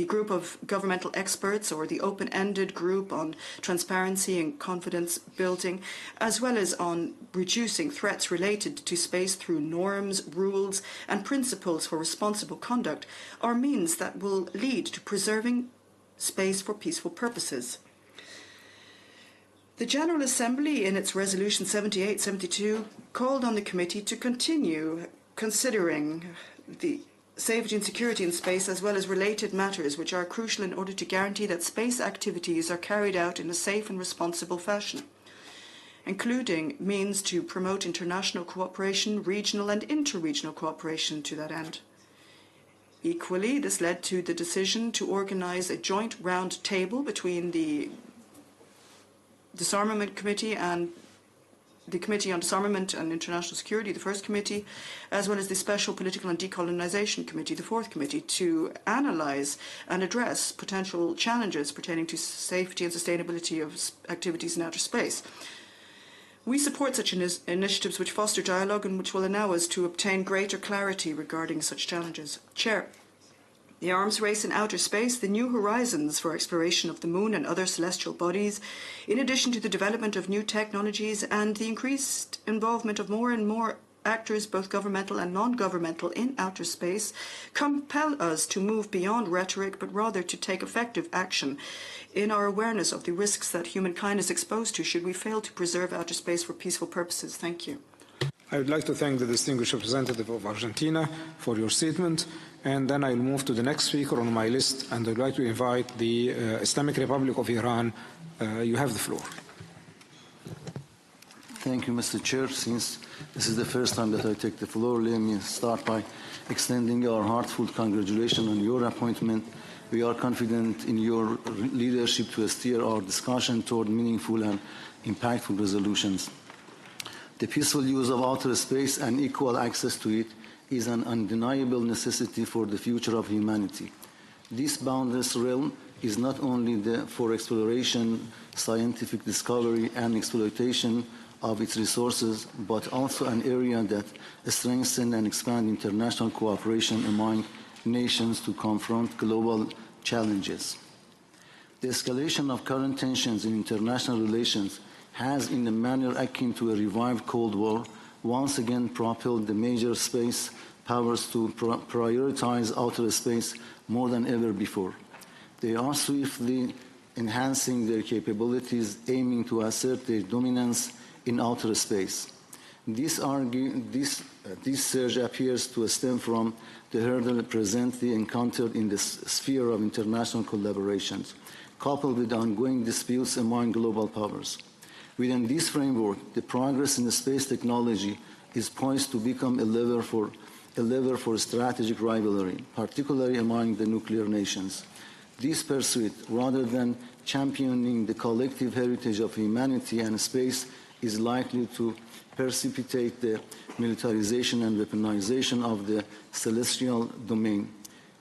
group of governmental experts, or the open-ended group on transparency and confidence building, as well as on reducing threats related to space through norms, rules, and principles for responsible conduct, are means that will lead to preserving space for peaceful purposes. The General Assembly, in its Resolution 78-72, called on the committee to continue considering the safety and security in space as well as related matters which are crucial in order to guarantee that space activities are carried out in a safe and responsible fashion, including means to promote international cooperation, regional and inter-regional cooperation to that end. Equally, this led to the decision to organise a joint round table between the Disarmament Committee and the Committee on Disarmament and International Security, the first committee, as well as the Special Political and Decolonisation Committee, the fourth committee, to analyse and address potential challenges pertaining to safety and sustainability of activities in outer space. We support such initiatives which foster dialogue and which will allow us to obtain greater clarity regarding such challenges. Chair, the arms race in outer space, the new horizons for exploration of the moon and other celestial bodies, in addition to the development of new technologies and the increased involvement of more and more actors, both governmental and non-governmental, in outer space, compel us to move beyond rhetoric, but rather to take effective action in our awareness of the risks that humankind is exposed to should we fail to preserve outer space for peaceful purposes. Thank you. I would like to thank the distinguished representative of Argentina for your statement, and then I'll move to the next speaker on my list, and I'd like to invite the Islamic Republic of Iran. You have the floor. Thank you, Mr. Chair. Since this is the first time that I take the floor, let me start by extending our heartfelt congratulations on your appointment. We are confident in your leadership to steer our discussion toward meaningful and impactful resolutions. The peaceful use of outer space and equal access to it is an undeniable necessity for the future of humanity. This boundless realm is not only for exploration, scientific discovery, and exploitation of its resources, but also an area that strengthens and expands international cooperation among nations to confront global challenges. The escalation of current tensions in international relations has, in a manner akin to a revived Cold War, once again propelled the major space powers to prioritize outer space more than ever before. They are swiftly enhancing their capabilities, aiming to assert their dominance in outer space. This surge appears to stem from the hurdle presently encountered in the sphere of international collaborations, coupled with ongoing disputes among global powers. Within this framework, the progress in the space technology is poised to become a lever for strategic rivalry, particularly among the nuclear nations. This pursuit, rather than championing the collective heritage of humanity and space, is likely to precipitate the militarization and weaponization of the celestial domain.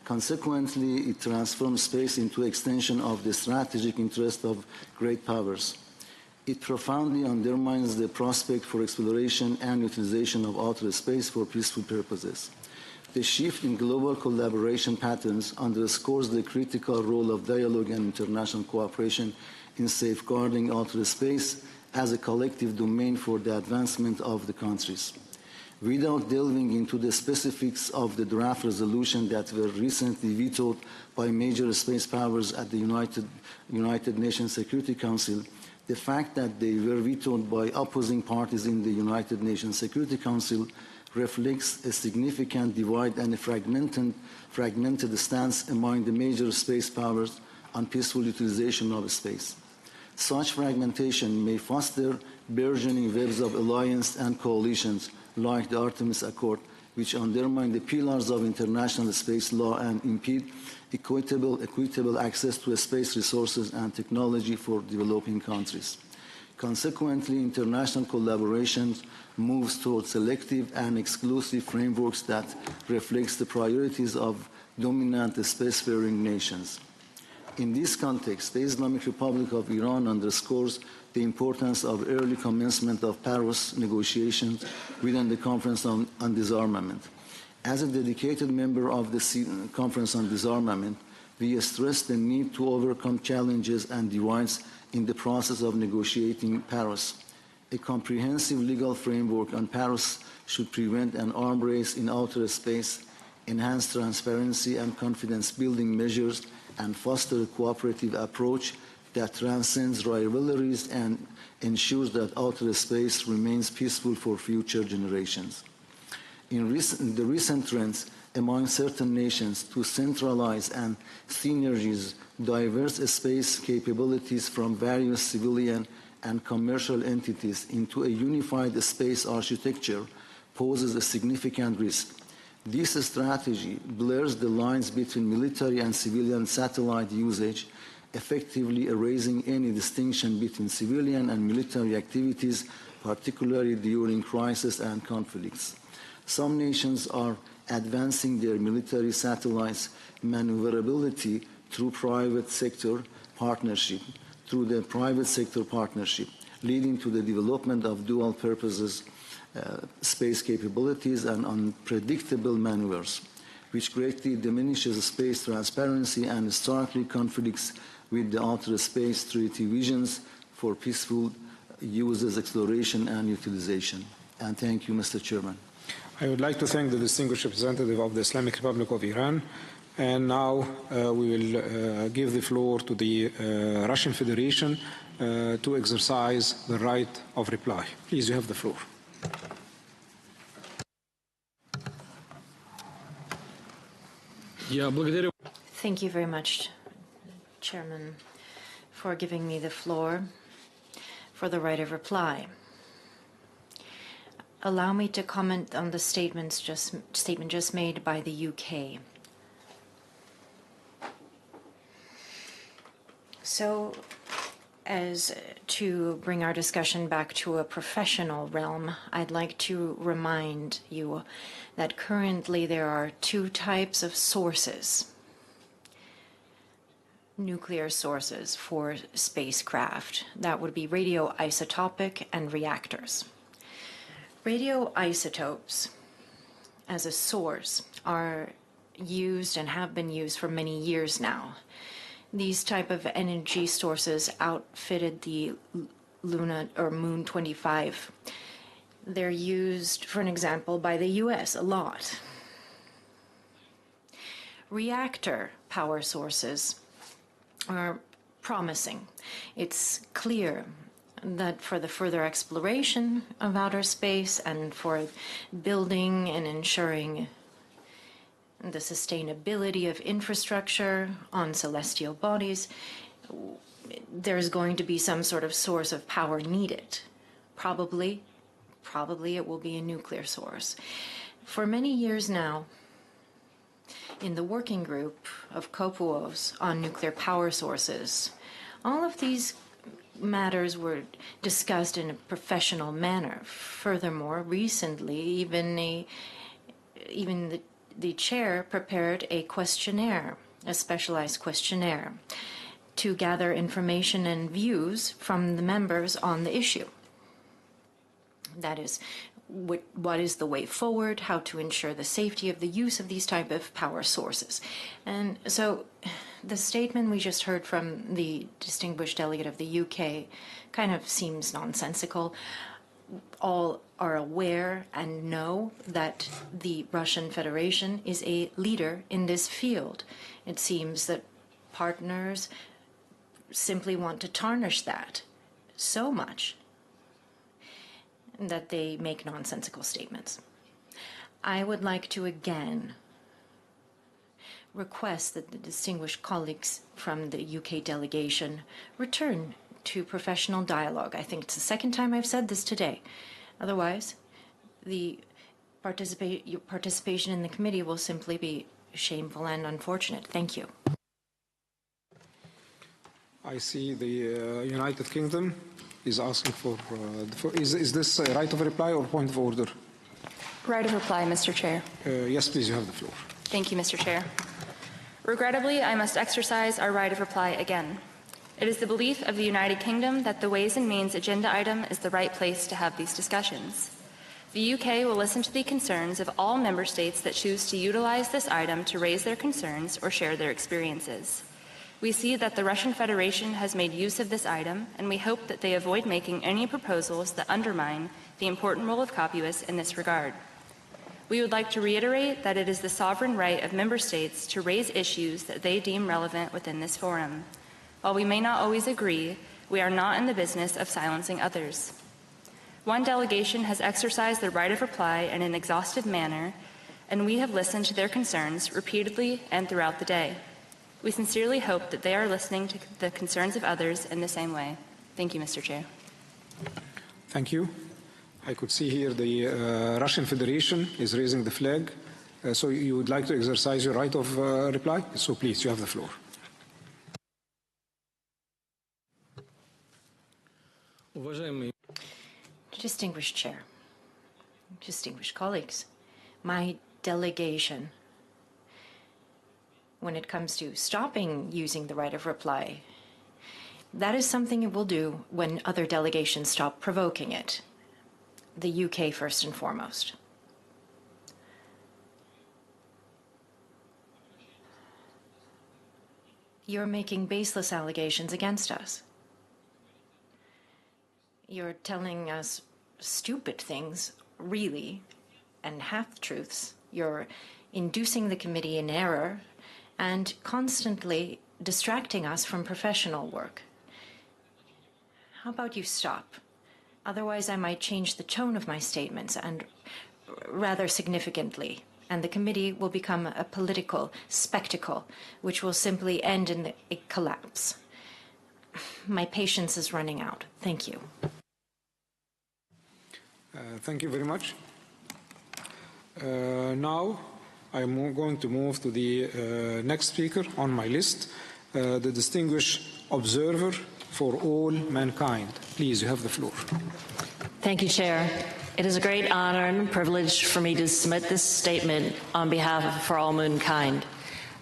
Consequently, it transforms space into an extension of the strategic interest of great powers. It profoundly undermines the prospect for exploration and utilization of outer space for peaceful purposes. The shift in global collaboration patterns underscores the critical role of dialogue and international cooperation in safeguarding outer space as a collective domain for the advancement of the countries. Without delving into the specifics of the draft resolution that were recently vetoed by major space powers at the United Nations Security Council, the fact that they were vetoed by opposing parties in the United Nations Security Council reflects a significant divide and a fragmented stance among the major space powers on peaceful utilization of space. Such fragmentation may foster burgeoning webs of alliance and coalitions like the Artemis Accord, which undermine the pillars of international space law and impede equitable access to space resources and technology for developing countries. Consequently, international collaboration moves towards selective and exclusive frameworks that reflects the priorities of dominant spacefaring nations. In this context, the Islamic Republic of Iran underscores the importance of early commencement of Paris negotiations within the Conference on Disarmament. As a dedicated member of the Conference on Disarmament, we stress the need to overcome challenges and divides in the process of negotiating Paris. A comprehensive legal framework on Paris should prevent an arms race in outer space, enhance transparency and confidence-building measures, and foster a cooperative approach that transcends rivalries and ensures that outer space remains peaceful for future generations. In the recent trends among certain nations to centralize and synergize diverse space capabilities from various civilian and commercial entities into a unified space architecture poses a significant risk. This strategy blurs the lines between military and civilian satellite usage, effectively erasing any distinction between civilian and military activities, particularly during crises and conflicts. Some nations are advancing their military satellites' maneuverability through the private sector partnership, leading to the development of dual purposes space capabilities and unpredictable maneuvers, which greatly diminishes space transparency and starkly conflicts with the Outer Space Treaty visions for peaceful uses, exploration, and utilization. And thank you, Mr. Chairman. I would like to thank the distinguished representative of the Islamic Republic of Iran. And now we will give the floor to the Russian Federation to exercise the right of reply. Please, you have the floor. Thank you very much, Chairman, for giving me the floor for the right of reply. Allow me to comment on the statement just made by the UK. So, as to bring our discussion back to a professional realm, I'd like to remind you that currently there are two types of sources, nuclear sources for spacecraft. That would be radioisotopic and reactors. Radioisotopes as a source are used and have been used for many years now. These type of energy sources outfitted the Luna or Moon 25. They're used, for an example, by the US a lot. Reactor power sources are promising. It's clear that for the further exploration of outer space and for building and ensuring the sustainability of infrastructure on celestial bodies, there's going to be some sort of source of power needed. Probably it will be a nuclear source. For many years now, in the working group of COPUOS on nuclear power sources, all of these matters were discussed in a professional manner. Furthermore, recently, even the chair prepared a questionnaire, a specialized questionnaire, to gather information and views from the members on the issue. That is, what is the way forward, how to ensure the safety of the use of these type of power sources. And so the statement we just heard from the distinguished delegate of the UK kind of seems nonsensical. All are aware and know that the Russian Federation is a leader in this field. It seems that partners simply want to tarnish that so much that they make nonsensical statements. I would like to again request that the distinguished colleagues from the UK delegation return to professional dialogue. I think it's the second time I've said this today. Otherwise, your participation in the committee will simply be shameful and unfortunate. Thank you. I see the United Kingdom is asking for is this a right of reply or point of order? Right of reply, Mr. Chair. Yes, please, you have the floor. Thank you, Mr. Chair. Regrettably, I must exercise our right of reply again. It is the belief of the United Kingdom that the Ways and Means agenda item is the right place to have these discussions. The UK will listen to the concerns of all member states that choose to utilize this item to raise their concerns or share their experiences. We see that the Russian Federation has made use of this item, and we hope that they avoid making any proposals that undermine the important role of COPUOS in this regard. We would like to reiterate that it is the sovereign right of member states to raise issues that they deem relevant within this forum. While we may not always agree, we are not in the business of silencing others. One delegation has exercised their right of reply in an exhaustive manner, and we have listened to their concerns repeatedly and throughout the day. We sincerely hope that they are listening to the concerns of others in the same way. Thank you, Mr. Chair. Thank you. I could see here the Russian Federation is raising the flag. So you would like to exercise your right of reply? So please, you have the floor. Distinguished Chair, distinguished colleagues, my delegation, when it comes to stopping using the right of reply, that is something it will do when other delegations stop provoking it. The UK first and foremost. You're making baseless allegations against us. You're telling us stupid things, really, and half-truths. You're inducing the committee in error and constantly distracting us from professional work. How about you stop? Otherwise, I might change the tone of my statements, and rather significantly, and the committee will become a political spectacle, which will simply end in a collapse. My patience is running out. Thank you. Thank you very much. Now, I'm going to move to the next speaker on my list, the distinguished observer for all mankind. Please, you have the floor. Thank you, Chair. It is a great honor and privilege for me to submit this statement on behalf of For All Mankind.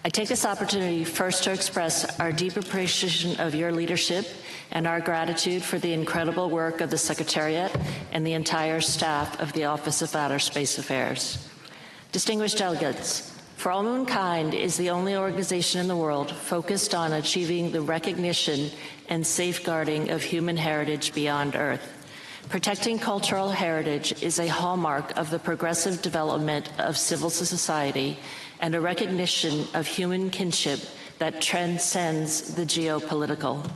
I take this opportunity first to express our deep appreciation of your leadership and our gratitude for the incredible work of the Secretariat and the entire staff of the Office of Outer Space Affairs. Distinguished delegates, For All Mankind is the only organization in the world focused on achieving the recognition and safeguarding of human heritage beyond Earth. Protecting cultural heritage is a hallmark of the progressive development of civil society and a recognition of human kinship that transcends the geopolitical.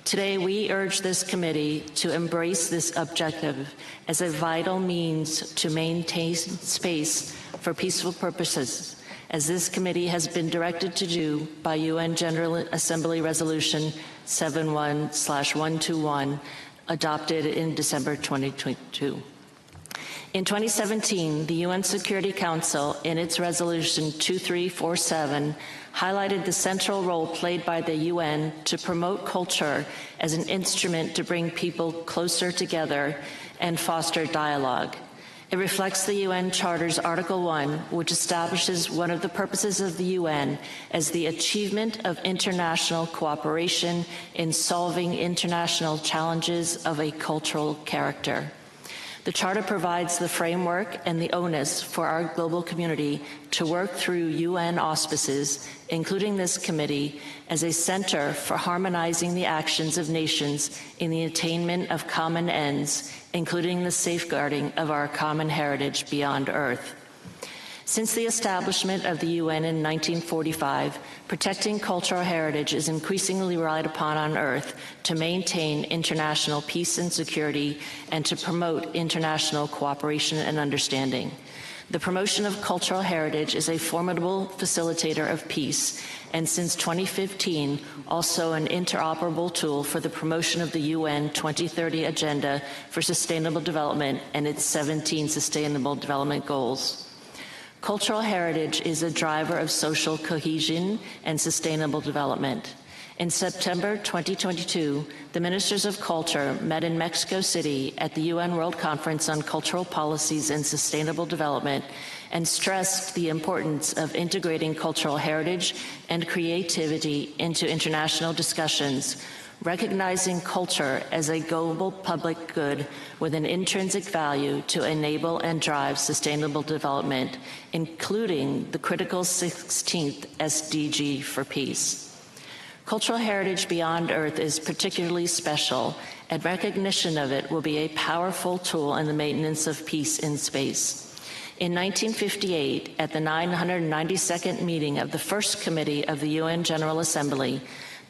Today, we urge this committee to embrace this objective as a vital means to maintain space for peaceful purposes, as this committee has been directed to do by UN General Assembly Resolution 71/121, adopted in December 2022. In 2017, the UN Security Council, in its Resolution 2347, highlighted the central role played by the UN to promote culture as an instrument to bring people closer together and foster dialogue. It reflects the UN Charter's Article 1, which establishes one of the purposes of the UN as the achievement of international cooperation in solving international challenges of a cultural character. The Charter provides the framework and the onus for our global community to work through UN auspices, including this committee, as a center for harmonizing the actions of nations in the attainment of common ends, including the safeguarding of our common heritage beyond Earth. Since the establishment of the UN in 1945, protecting cultural heritage is increasingly relied upon on Earth to maintain international peace and security and to promote international cooperation and understanding. The promotion of cultural heritage is a formidable facilitator of peace, and since 2015, also an interoperable tool for the promotion of the UN 2030 Agenda for Sustainable Development and its 17 Sustainable Development Goals. Cultural heritage is a driver of social cohesion and sustainable development. In September 2022, the Ministers of Culture met in Mexico City at the UN World Conference on Cultural Policies and Sustainable Development and stressed the importance of integrating cultural heritage and creativity into international discussions, recognizing culture as a global public good with an intrinsic value to enable and drive sustainable development, including the critical 16th SDG for peace. Cultural heritage beyond Earth is particularly special, and recognition of it will be a powerful tool in the maintenance of peace in space. In 1958, at the 992nd meeting of the First Committee of the UN General Assembly,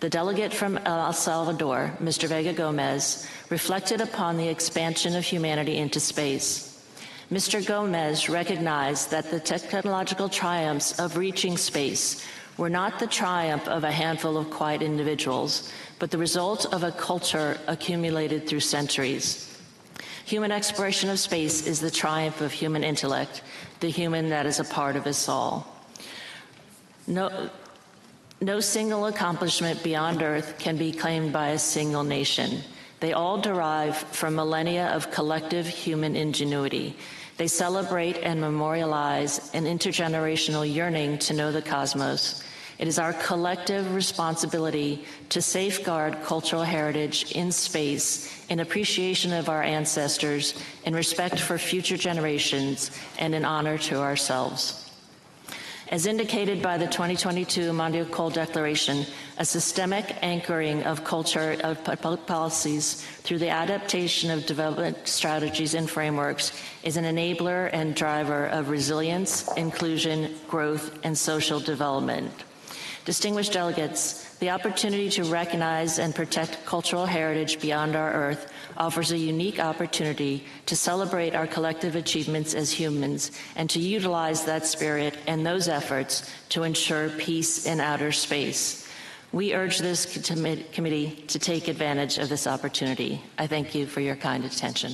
The delegate from El Salvador, Mr. Vega Gomez, reflected upon the expansion of humanity into space. Mr. Gomez recognized that the technological triumphs of reaching space were not the triumph of a handful of quiet individuals, but the result of a culture accumulated through centuries. Human exploration of space is the triumph of human intellect, the human that is a part of us all. No single accomplishment beyond Earth can be claimed by a single nation. They all derive from millennia of collective human ingenuity. They celebrate and memorialize an intergenerational yearning to know the cosmos. It is our collective responsibility to safeguard cultural heritage in space in appreciation of our ancestors, in respect for future generations, and in honor to ourselves. As indicated by the 2022 Mondial Declaration, a systemic anchoring of culture of public policies through the adaptation of development strategies and frameworks is an enabler and driver of resilience, inclusion, growth, and social development. Distinguished delegates, the opportunity to recognize and protect cultural heritage beyond our Earth offers a unique opportunity to celebrate our collective achievements as humans and to utilize that spirit and those efforts to ensure peace in outer space. We urge this committee to take advantage of this opportunity. I thank you for your kind attention.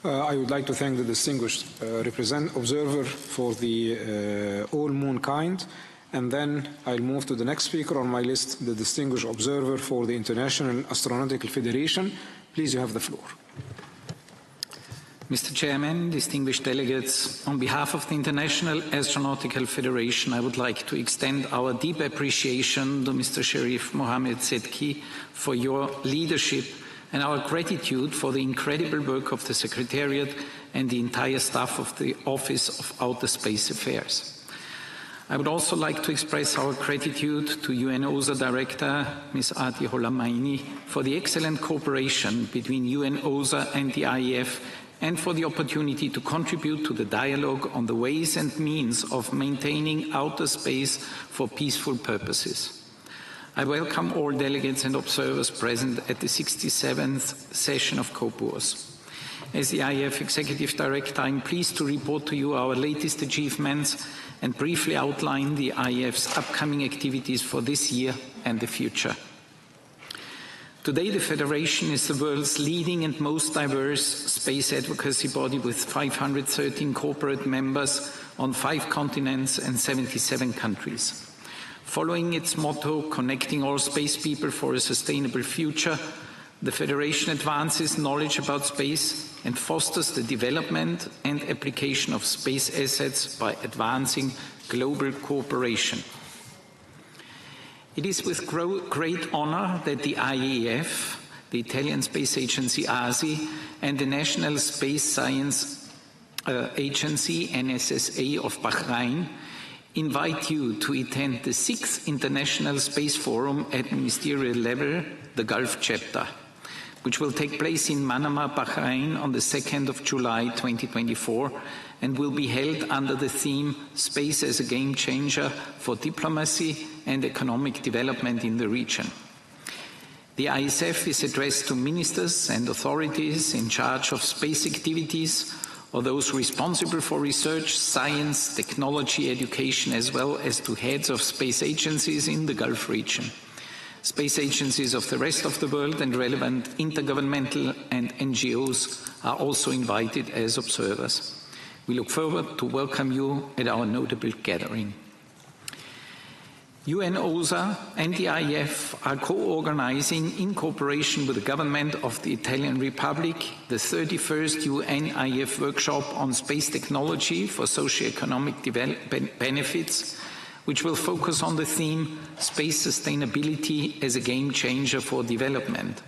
I would like to thank the distinguished observer for the all moonkind. And then I'll move to the next speaker on my list, the distinguished observer for the International Astronautical Federation. Please, you have the floor. Mr. Chairman, distinguished delegates, on behalf of the International Astronautical Federation, I would like to extend our deep appreciation to Mr. Sharif Mohammed Sedki for your leadership and our gratitude for the incredible work of the Secretariat and the entire staff of the Office of Outer Space Affairs. I would also like to express our gratitude to UNOSA Director Ms. Ati Holamaini for the excellent cooperation between UNOSA and the IEF and for the opportunity to contribute to the dialogue on the ways and means of maintaining outer space for peaceful purposes. I welcome all delegates and observers present at the 67th session of COPUOS. As the IEF Executive Director, I am pleased to report to you our latest achievements and briefly outline the IEF's upcoming activities for this year and the future. Today, the Federation is the world's leading and most diverse space advocacy body with 513 corporate members on 5 continents and 77 countries. Following its motto, connecting all space people for a sustainable future, the Federation advances knowledge about space and fosters the development and application of space assets by advancing global cooperation. It is with great honor that the IAF, the Italian Space Agency ASI, and the National Space Science Agency NSSA of Bahrain invite you to attend the 6th International Space Forum at ministerial level, the Gulf Chapter, which will take place in Manama, Bahrain on the 2nd of July 2024 and will be held under the theme Space as a Game Changer for Diplomacy and Economic Development in the region. The ISF is addressed to ministers and authorities in charge of space activities or those responsible for research, science, technology, education, as well as to heads of space agencies in the Gulf region, space agencies of the rest of the world, and relevant intergovernmental and NGOs are also invited as observers. We look forward to welcome you at our notable gathering. UNOSA and the IEF are co-organizing, in cooperation with the government of the Italian Republic, the 31st UN IEF workshop on space technology for socio-economic benefits, which will focus on the theme Space Sustainability as a Game Changer for Development.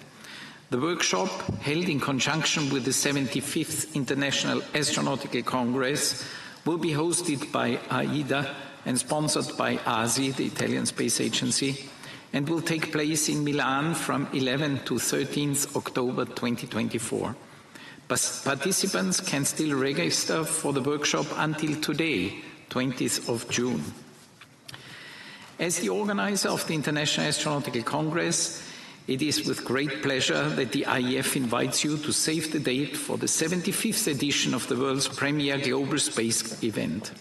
The workshop, held in conjunction with the 75th International Astronautical Congress, will be hosted by AIDA and sponsored by ASI, the Italian Space Agency, and will take place in Milan from 11 to 13th October 2024. Participants can still register for the workshop until today, 20th of June. As the organizer of the International Astronautical Congress, it is with great pleasure that the IEF invites you to save the date for the 75th edition of the world's premier global space event.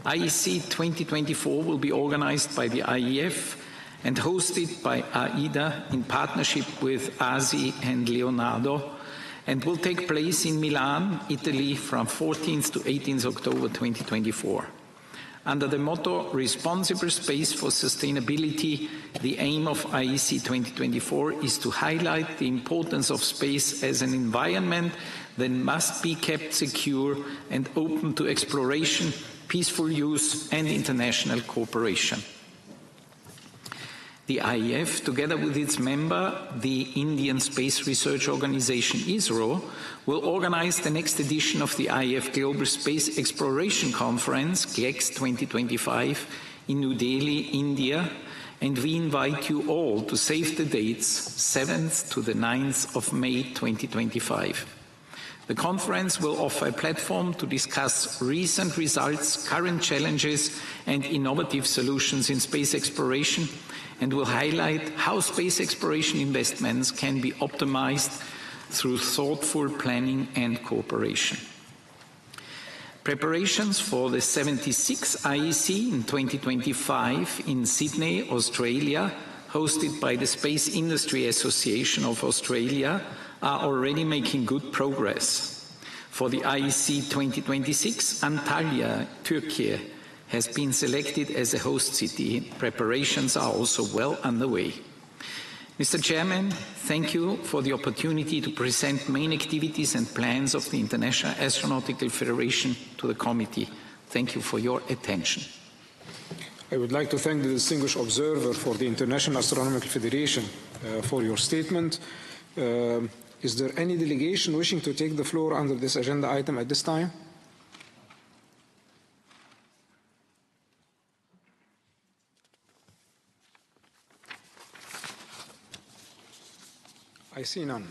IEC 2024 will be organized by the IEF and hosted by AIDA in partnership with ASI and Leonardo, and will take place in Milan, Italy from 14th to 18th October 2024. Under the motto, Responsible Space for Sustainability, the aim of IEC 2024 is to highlight the importance of space as an environment that must be kept secure and open to exploration, peaceful use, and international cooperation. The IEF, together with its member, the Indian Space Research Organization ISRO, will organize the next edition of the IEF Global Space Exploration Conference, GLEX 2025, in New Delhi, India, and we invite you all to save the dates 7th to the 9th of May 2025. The conference will offer a platform to discuss recent results, current challenges, and innovative solutions in space exploration, and will highlight how space exploration investments can be optimized through thoughtful planning and cooperation. Preparations for the 76th IEC in 2025 in Sydney, Australia, hosted by the Space Industry Association of Australia, are already making good progress. For the IEC 2026, Antalya, Turkey, has been selected as a host city. Preparations are also well underway. Mr. Chairman, thank you for the opportunity to present main activities and plans of the International Astronautical Federation to the committee. Thank you for your attention. I would like to thank the distinguished observer for the International Astronomical Federation for your statement. Is there any delegation wishing to take the floor under this agenda item at this time? I see none.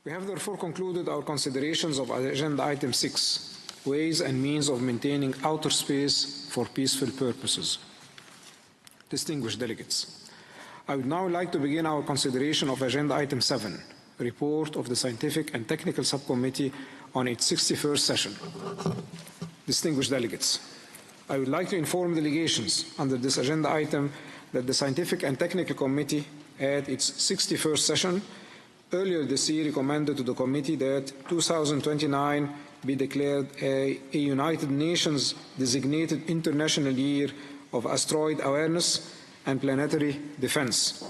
We have therefore concluded our considerations of agenda item 6, ways and means of maintaining outer space for peaceful purposes. Distinguished delegates, I would now like to begin our consideration of agenda item 7, report of the Scientific and Technical Subcommittee on its 61st session. Distinguished delegates, I would like to inform delegations under this agenda item that the Scientific and Technical Committee at its 61st session earlier this year recommended to the committee that 2029 be declared a United Nations designated International Year of Asteroid Awareness and Planetary Defense,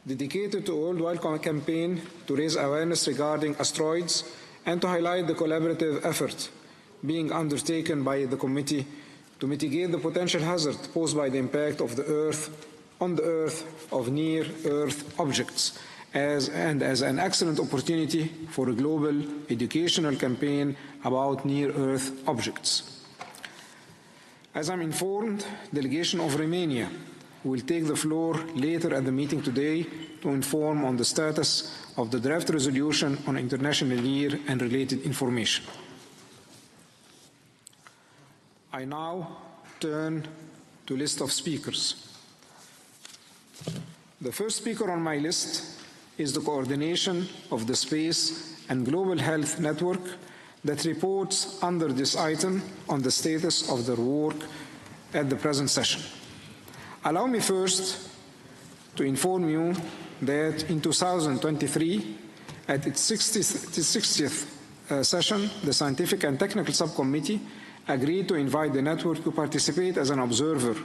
dedicated to a worldwide campaign to raise awareness regarding asteroids and to highlight the collaborative effort being undertaken by the committee to mitigate the potential hazard posed by the impact of the Earth on the Earth of near-Earth objects, as an excellent opportunity for a global educational campaign about near-Earth objects. As I'm informed, the delegation of Romania will take the floor later at the meeting today to inform on the status of the draft resolution on International Year and related information. I now turn to list of speakers. The first speaker on my list is the coordination of the Space and Global Health Network that reports under this item on the status of their work at the present session. Allow me first to inform you that in 2023, at its 60th session, the Scientific and Technical Subcommittee agreed to invite the network to participate as an observer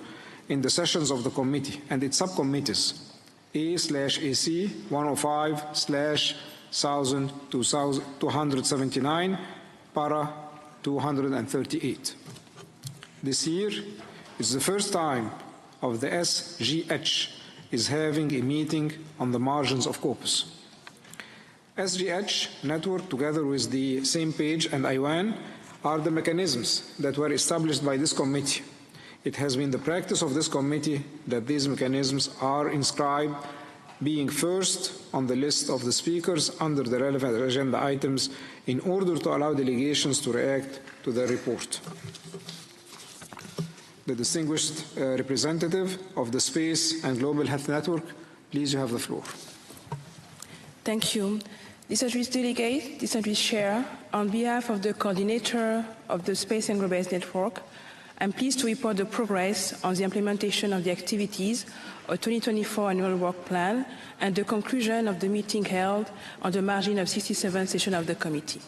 in the sessions of the committee and its subcommittees A/AC 105/1000-279, para 238. This year is the first time of the SGH is having a meeting on the margins of COPUOS. SGH network, together with the same page and IWAN, are the mechanisms that were established by this committee. It has been the practice of this committee that these mechanisms are inscribed being first on the list of the speakers under the relevant agenda items in order to allow delegations to react to the report. the distinguished representative of the Space and Global Health Network. Please, you have the floor. Thank you. Distinguished delegate, distinguished chair, on behalf of the coordinator of the Space and Global Health Network, I'm pleased to report the progress on the implementation of the activities of 2024 annual work plan and the conclusion of the meeting held on the margin of 67th session of the committee.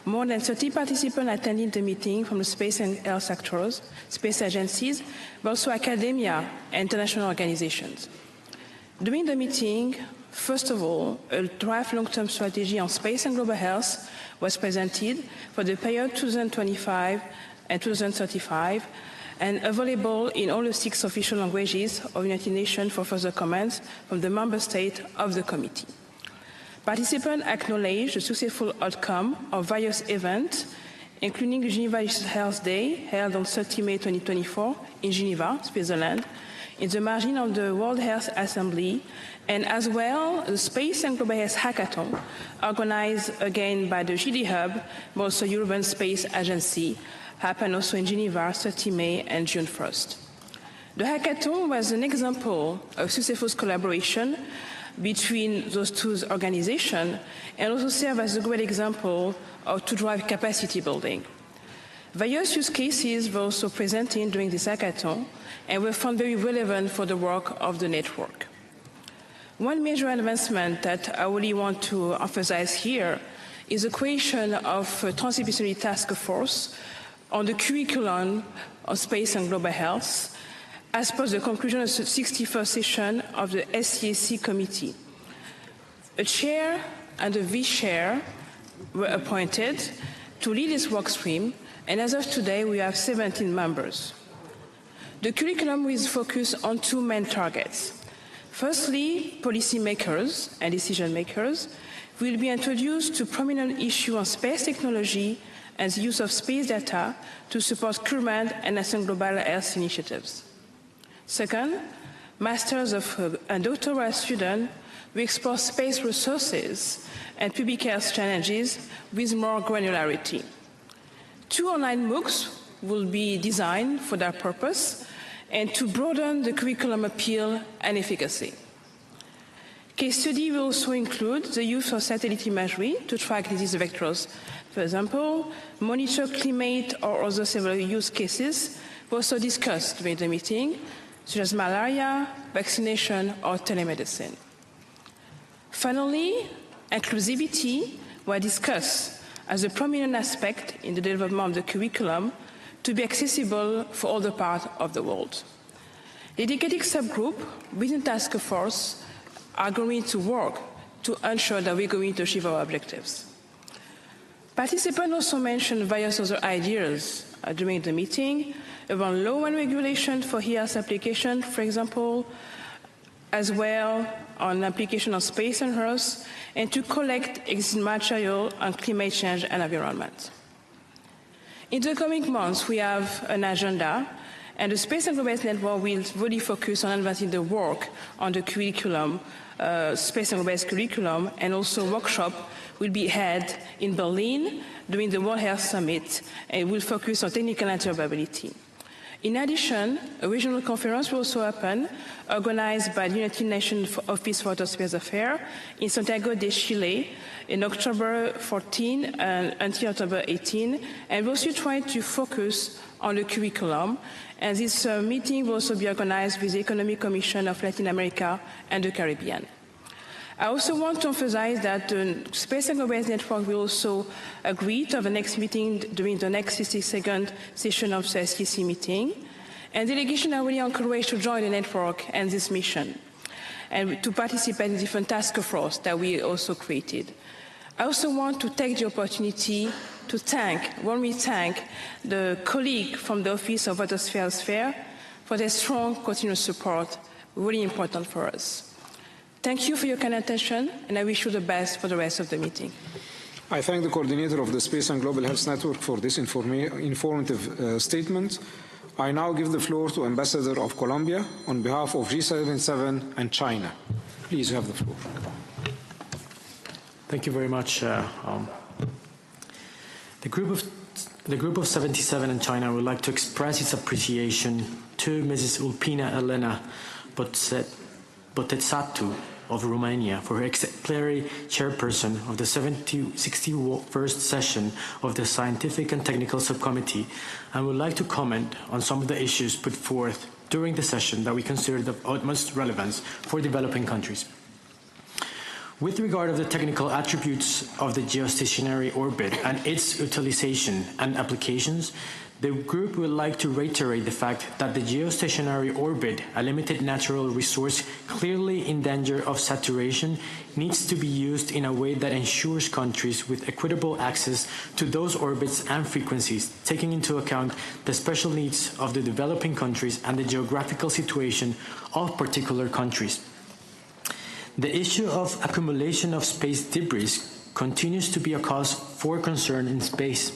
More than 30 participants attended the meeting from the space and health sectors, space agencies, but also academia and international organizations. During the meeting, first of all, a draft long-term strategy on space and global health was presented for the period 2025 and 2035 and available in all the 6 official languages of the United Nations for further comments from the member states of the committee. Participants acknowledged the successful outcome of various events, including the Geneva Health Day held on 30 May 2024 in Geneva, Switzerland, in the margin of the World Health Assembly, and as well the Space and Global Health Hackathon, organized again by the GD Hub, but also European Space Agency, happened also in Geneva, 30 May and June 1st. The hackathon was an example of successful collaboration between those 2 organizations and also served as a great example of to drive capacity building. Various use cases were also presented during this hackathon and were found very relevant for the work of the network. One major advancement that I really want to emphasize here is the creation of a transdisciplinary task force on the curriculum of space and global health, as per the conclusion of the 61st session of the SCAC committee. A chair and a vice-chair were appointed to lead this work stream, and as of today, we have 17 members. The curriculum will focus on 2 main targets. Firstly, policymakers and decision makers will be introduced to prominent issues on space technology and the use of space data to support current and national global health initiatives. Second, masters and doctoral students will explore space resources and public health challenges with more granularity. 2 online MOOCs will be designed for that purpose and to broaden the curriculum appeal and efficacy. Case study will also include the use of satellite imagery to track disease vectors. For example, monitor climate or other several use cases were also discussed during the meeting, such as malaria, vaccination, or telemedicine. Finally, inclusivity was discussed as a prominent aspect in the development of the curriculum to be accessible for all the parts of the world. The dedicated subgroup within task force are going to work to ensure that we're going to achieve our objectives. Participants also mentioned various other ideas during the meeting around law and regulation for health application, for example, as well on application of space and earth, and to collect existing material on climate change and environment. In the coming months, we have an agenda, and the Space and Global Health Network will really focus on advancing the work on the curriculum, Space and Global Health curriculum, and also workshop will be held in Berlin during the World Health Summit, and will focus on technical interoperability. In addition, a regional conference will also happen, organized by the United Nations Office for Outer Space Affairs in Santiago de Chile in October 14 until October 18, and we'll also try to focus on the curriculum. And this meeting will also be organized with the Economic Commission of Latin America and the Caribbean. I also want to emphasize that the Space and Global Health Network will also agree to have a next meeting during the next 62nd session of the SCC meeting. And delegations are really encouraged to join the network and this mission, and to participate in different task forces that we also created. I also want to take the opportunity to warmly thank the colleague from the Office of Outer Space Affairs for their strong continuous support, really important for us. Thank you for your kind attention, and I wish you the best for the rest of the meeting. I thank the coordinator of the Space and Global Health Network for this informative statement. I now give the floor to Ambassador of Colombia on behalf of G77 and China. Please, you have the floor. Thank you very much. The group of the Group of 77 in China would like to express its appreciation to Mrs. Ulpina Elena Botetsatu of Romania for her exemplary chairperson of the 61st session of the Scientific and Technical Subcommittee, and would like to comment on some of the issues put forth during the session that we consider of utmost relevance for developing countries. With regard of the technical attributes of the geostationary orbit and its utilization and applications, the group would like to reiterate the fact that the geostationary orbit, a limited natural resource clearly in danger of saturation, needs to be used in a way that ensures countries with equitable access to those orbits and frequencies, taking into account the special needs of the developing countries and the geographical situation of particular countries. The issue of accumulation of space debris continues to be a cause for concern in space.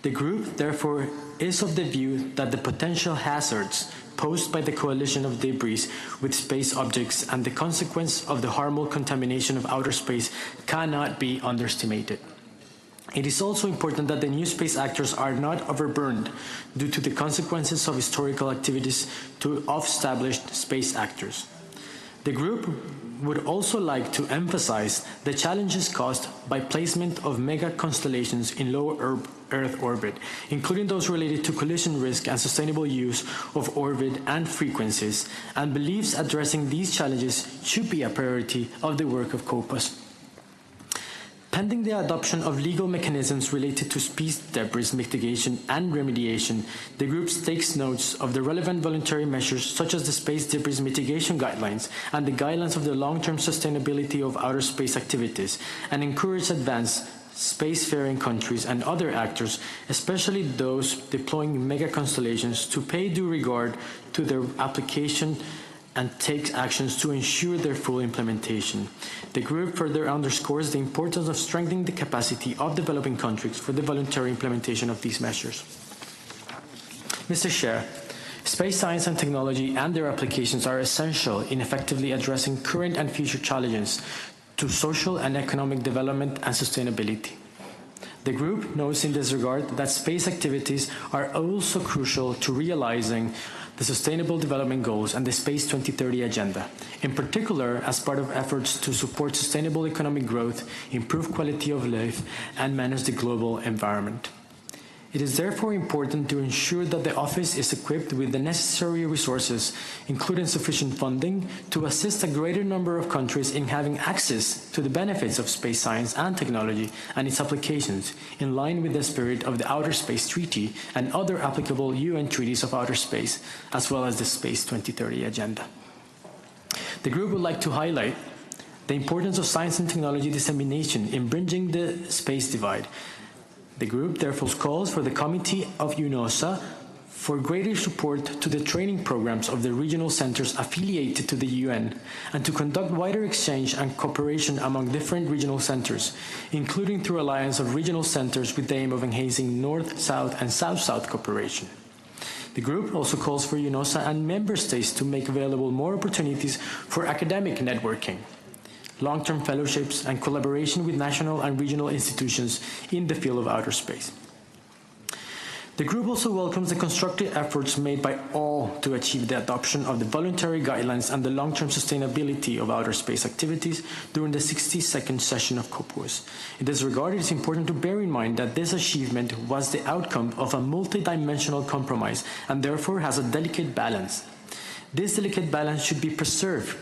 The group, therefore, is of the view that the potential hazards posed by the collision of debris with space objects and the consequence of the harmful contamination of outer space cannot be underestimated. It is also important that the new space actors are not overburdened due to the consequences of historical activities of established space actors. The group would also like to emphasize the challenges caused by placement of mega constellations in low Earth orbit, including those related to collision risk and sustainable use of orbit and frequencies, and believes addressing these challenges should be a priority of the work of COPUOS. Pending the adoption of legal mechanisms related to space debris mitigation and remediation, the group takes notes of the relevant voluntary measures such as the Space Debris Mitigation Guidelines and the guidelines of the long-term sustainability of outer space activities, and encourage advanced spacefaring countries and other actors, especially those deploying mega constellations, to pay due regard to their application and take actions to ensure their full implementation. The group further underscores the importance of strengthening the capacity of developing countries for the voluntary implementation of these measures. Mr. Chair, space science and technology and their applications are essential in effectively addressing current and future challenges to social and economic development and sustainability. The group notes in this regard that space activities are also crucial to realizing the Sustainable Development Goals and the Space 2030 Agenda, in particular as part of efforts to support sustainable economic growth, improve quality of life, and manage the global environment. It is therefore important to ensure that the Office is equipped with the necessary resources, including sufficient funding, to assist a greater number of countries in having access to the benefits of space science and technology and its applications, in line with the spirit of the Outer Space Treaty and other applicable UN treaties of outer space, as well as the Space 2030 Agenda. The group would like to highlight the importance of science and technology dissemination in bridging the space divide. The group therefore calls for the Committee of UNOSA for greater support to the training programs of the regional centers affiliated to the UN and to conduct wider exchange and cooperation among different regional centers, including through alliance of regional centers with the aim of enhancing North-South and South-South cooperation. The group also calls for UNOSA and member states to make available more opportunities for academic networking, long-term fellowships, and collaboration with national and regional institutions in the field of outer space. The group also welcomes the constructive efforts made by all to achieve the adoption of the voluntary guidelines and the long-term sustainability of outer space activities during the 62nd session of COPUOS. In this regard, it is important to bear in mind that this achievement was the outcome of a multidimensional compromise and therefore has a delicate balance. This delicate balance should be preserved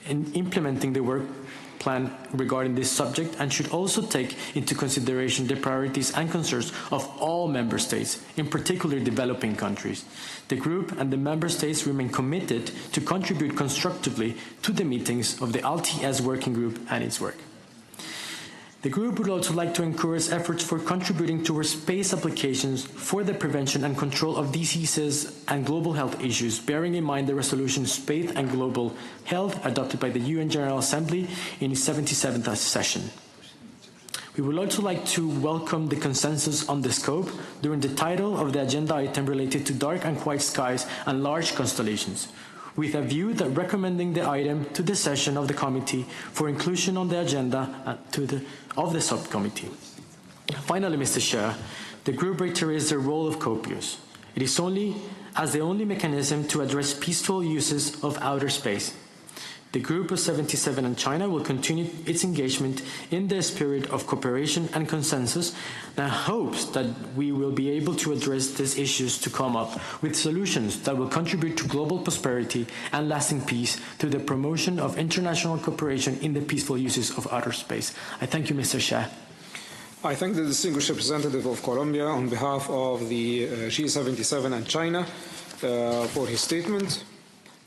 in implementing the work plan regarding this subject and should also take into consideration the priorities and concerns of all member states, in particular developing countries. The group and the member states remain committed to contribute constructively to the meetings of the LTS working group and its work. The group would also like to encourage efforts for contributing towards space applications for the prevention and control of diseases and global health issues, bearing in mind the resolution Space and Global Health adopted by the UN General Assembly in its 77th session. We would also like to welcome the consensus on the scope during the title of the agenda item related to dark and quiet skies and large constellations, with a view that recommending the item to the session of the committee for inclusion on the agenda of the subcommittee. Finally, Mr. Chair, the group reiterates the role of COPUOS. It is the only mechanism to address peaceful uses of outer space. The Group of 77 and China will continue its engagement in the spirit of cooperation and consensus, and hopes that we will be able to address these issues to come up with solutions that will contribute to global prosperity and lasting peace through the promotion of international cooperation in the peaceful uses of outer space. I thank you, Mr. Shah. I thank the distinguished representative of Colombia on behalf of the G77 and China for his statement.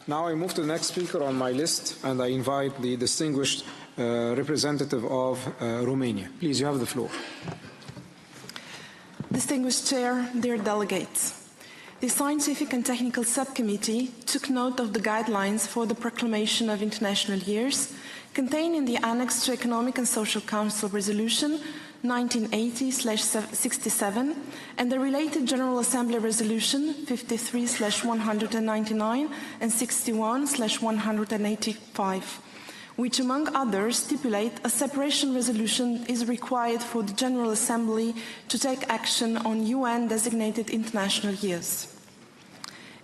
Now I move to the next speaker on my list, and I invite the distinguished representative of Romania. Please, you have the floor. Distinguished Chair, dear delegates, the Scientific and Technical Subcommittee took note of the guidelines for the proclamation of international years contained in the Annex to Economic and Social Council Resolution 1980/67 and the related General Assembly Resolution 53/199 and 61/185, which among others stipulate a separation resolution is required for the General Assembly to take action on UN-designated international years.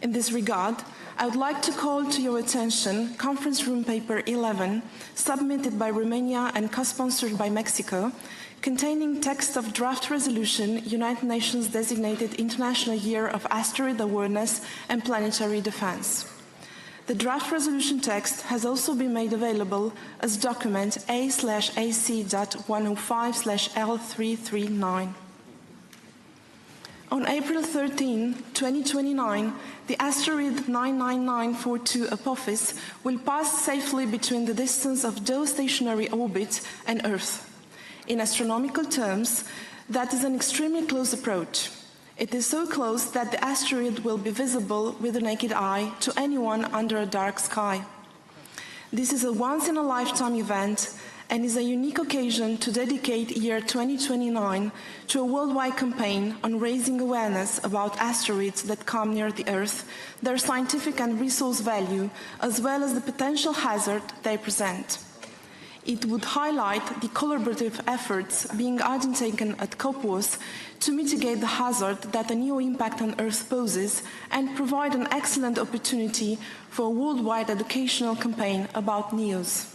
In this regard, I would like to call to your attention Conference Room Paper 11, submitted by Romania and co-sponsored by Mexico, containing text of draft resolution, United Nations designated International Year of Asteroid Awareness and Planetary Defense. The draft resolution text has also been made available as document A/AC.105/L339. On April 13, 2029, the asteroid 99942 Apophis will pass safely between the distance of geostationary orbit and Earth. In astronomical terms, that is an extremely close approach. It is so close that the asteroid will be visible with the naked eye to anyone under a dark sky. This is a once-in-a-lifetime event and is a unique occasion to dedicate year 2029 to a worldwide campaign on raising awareness about asteroids that come near the Earth, their scientific and resource value, as well as the potential hazard they present. It would highlight the collaborative efforts being undertaken at COPUOS to mitigate the hazard that a new impact on Earth poses and provide an excellent opportunity for a worldwide educational campaign about NEOs.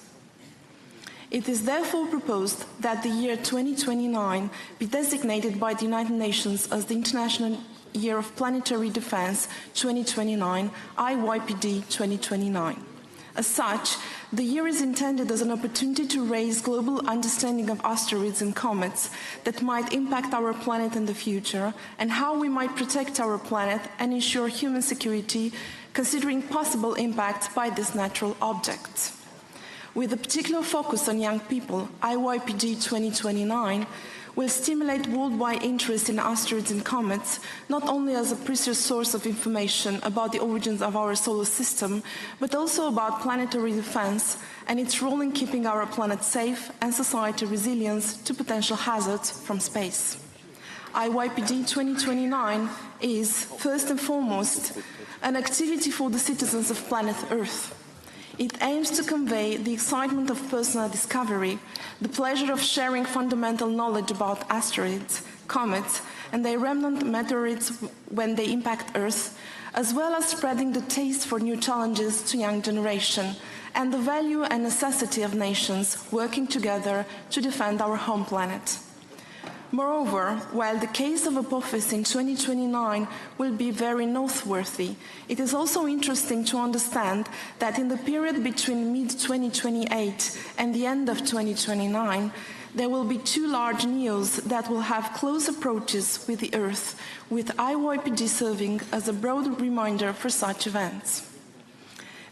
It is therefore proposed that the year 2029 be designated by the United Nations as the International Year of Planetary Defense 2029, IYPD 2029. As such, the year is intended as an opportunity to raise global understanding of asteroids and comets that might impact our planet in the future and how we might protect our planet and ensure human security, considering possible impacts by these natural objects. With a particular focus on young people, IYPD 2029 will stimulate worldwide interest in asteroids and comets, not only as a precious source of information about the origins of our solar system, but also about planetary defense and its role in keeping our planet safe and society resilient to potential hazards from space. IYPD 2029 is, first and foremost, an activity for the citizens of planet Earth. It aims to convey the excitement of personal discovery, the pleasure of sharing fundamental knowledge about asteroids, comets, and their remnant meteorites when they impact Earth, as well as spreading the taste for new challenges to young generation, and the value and necessity of nations working together to defend our home planet. Moreover, while the case of Apophis in 2029 will be very noteworthy, it is also interesting to understand that in the period between mid-2028 and the end of 2029, there will be two large NEOs that will have close approaches with the Earth, with IYPD serving as a broad reminder for such events.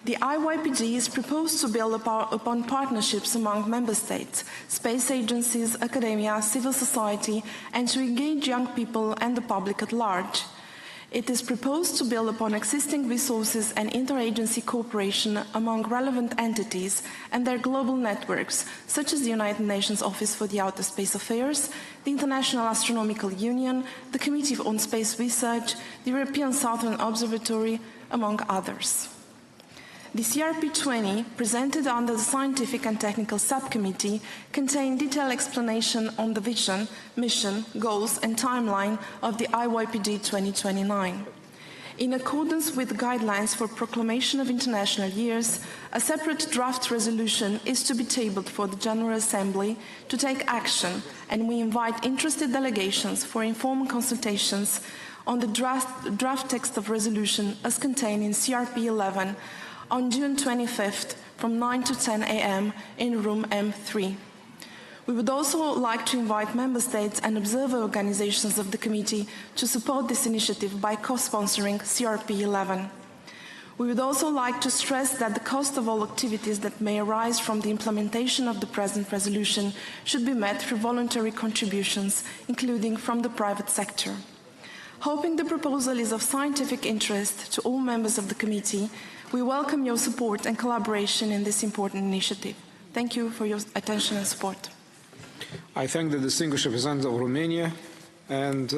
The IYPD is proposed to build upon partnerships among member states, space agencies, academia, civil society, and to engage young people and the public at large. It is proposed to build upon existing resources and interagency cooperation among relevant entities and their global networks, such as the United Nations Office for the Outer Space Affairs, the International Astronomical Union, the Committee on Space Research, the European Southern Observatory, among others. The CRP20, presented under the Scientific and Technical Subcommittee, contained detailed explanation on the vision, mission, goals and timeline of the IYPD 2029. In accordance with guidelines for proclamation of international years, a separate draft resolution is to be tabled for the General Assembly to take action, and we invite interested delegations for informal consultations on the draft text of resolution as contained in CRP 11 on June 25th from 9 to 10 a.m. in room M3. We would also like to invite Member States and observer organizations of the committee to support this initiative by co-sponsoring CRP 11. We would also like to stress that the cost of all activities that may arise from the implementation of the present resolution should be met through voluntary contributions, including from the private sector. Hoping the proposal is of scientific interest to all members of the committee, we welcome your support and collaboration in this important initiative. Thank you for your attention and support. I thank the distinguished representative of Romania, and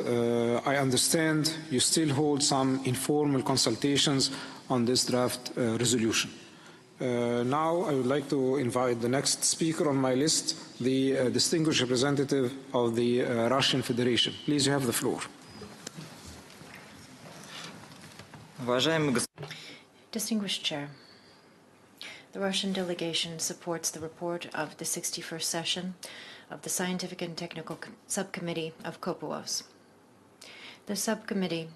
I understand you still hold some informal consultations on this draft resolution. Now I would like to invite the next speaker on my list, the distinguished representative of the Russian Federation. Please, you have the floor. Distinguished Chair, the Russian delegation supports the report of the 61st session of the Scientific and Technical Subcommittee of COPUOS. The subcommittee,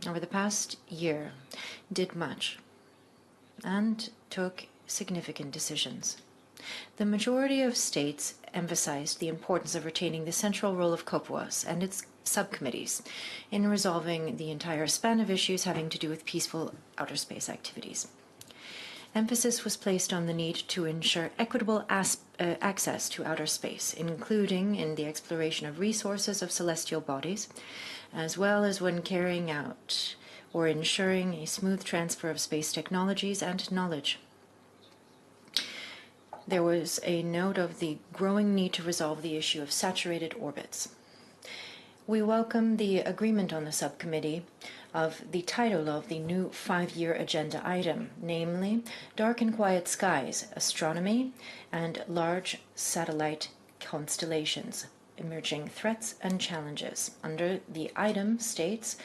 over the past year, did much and took significant decisions. The majority of states emphasized the importance of retaining the central role of COPUOS and its subcommittees in resolving the entire span of issues having to do with peaceful outer space activities. Emphasis was placed on the need to ensure equitable access to outer space, including in the exploration of resources of celestial bodies, as well as when carrying out or ensuring a smooth transfer of space technologies and knowledge. There was a note of the growing need to resolve the issue of saturated orbits. We welcome the agreement on the subcommittee of the title of the new 5-year agenda item, namely Dark and Quiet Skies, Astronomy, and Large Satellite Constellations, Emerging Threats and Challenges. Under the item states,